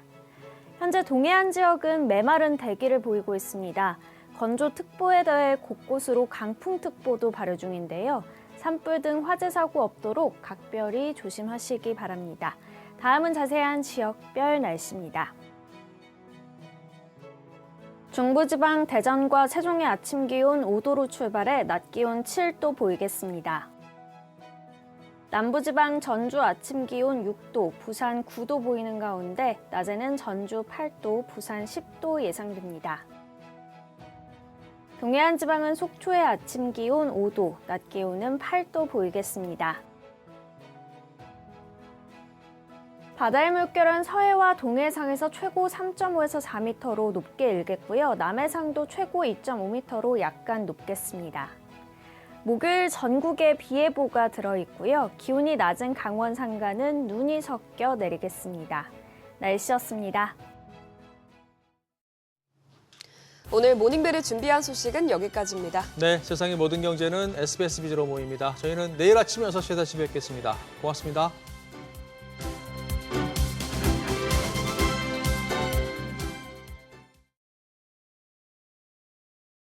현재 동해안 지역은 메마른 대기를 보이고 있습니다. 건조특보에 더해 곳곳으로 강풍특보도 발효 중인데요. 산불 등 화재 사고 없도록 각별히 조심하시기 바랍니다. 다음은 자세한 지역별 날씨입니다. 중부지방 대전과 세종의 아침 기온 5도로 출발해 낮 기온 7도 보이겠습니다. 남부지방 전주 아침 기온 6도, 부산 9도 보이는 가운데 낮에는 전주 8도, 부산 10도 예상됩니다. 동해안 지방은 속초의 아침 기온 5도, 낮 기온은 8도 보이겠습니다. 바다의 물결은 서해와 동해상에서 최고 3.5에서 4m로 높게 일겠고요. 남해상도 최고 2.5m로 약간 높겠습니다. 목요일 전국에 비 예보가 들어있고요. 기온이 낮은 강원 산간은 눈이 섞여 내리겠습니다. 날씨였습니다. 오늘 모닝벨을 준비한 소식은 여기까지입니다. 네, 세상의 모든 경제는 SBS 비즈로 모입니다. 저희는 내일 아침 6시에 다시 뵙겠습니다. 고맙습니다.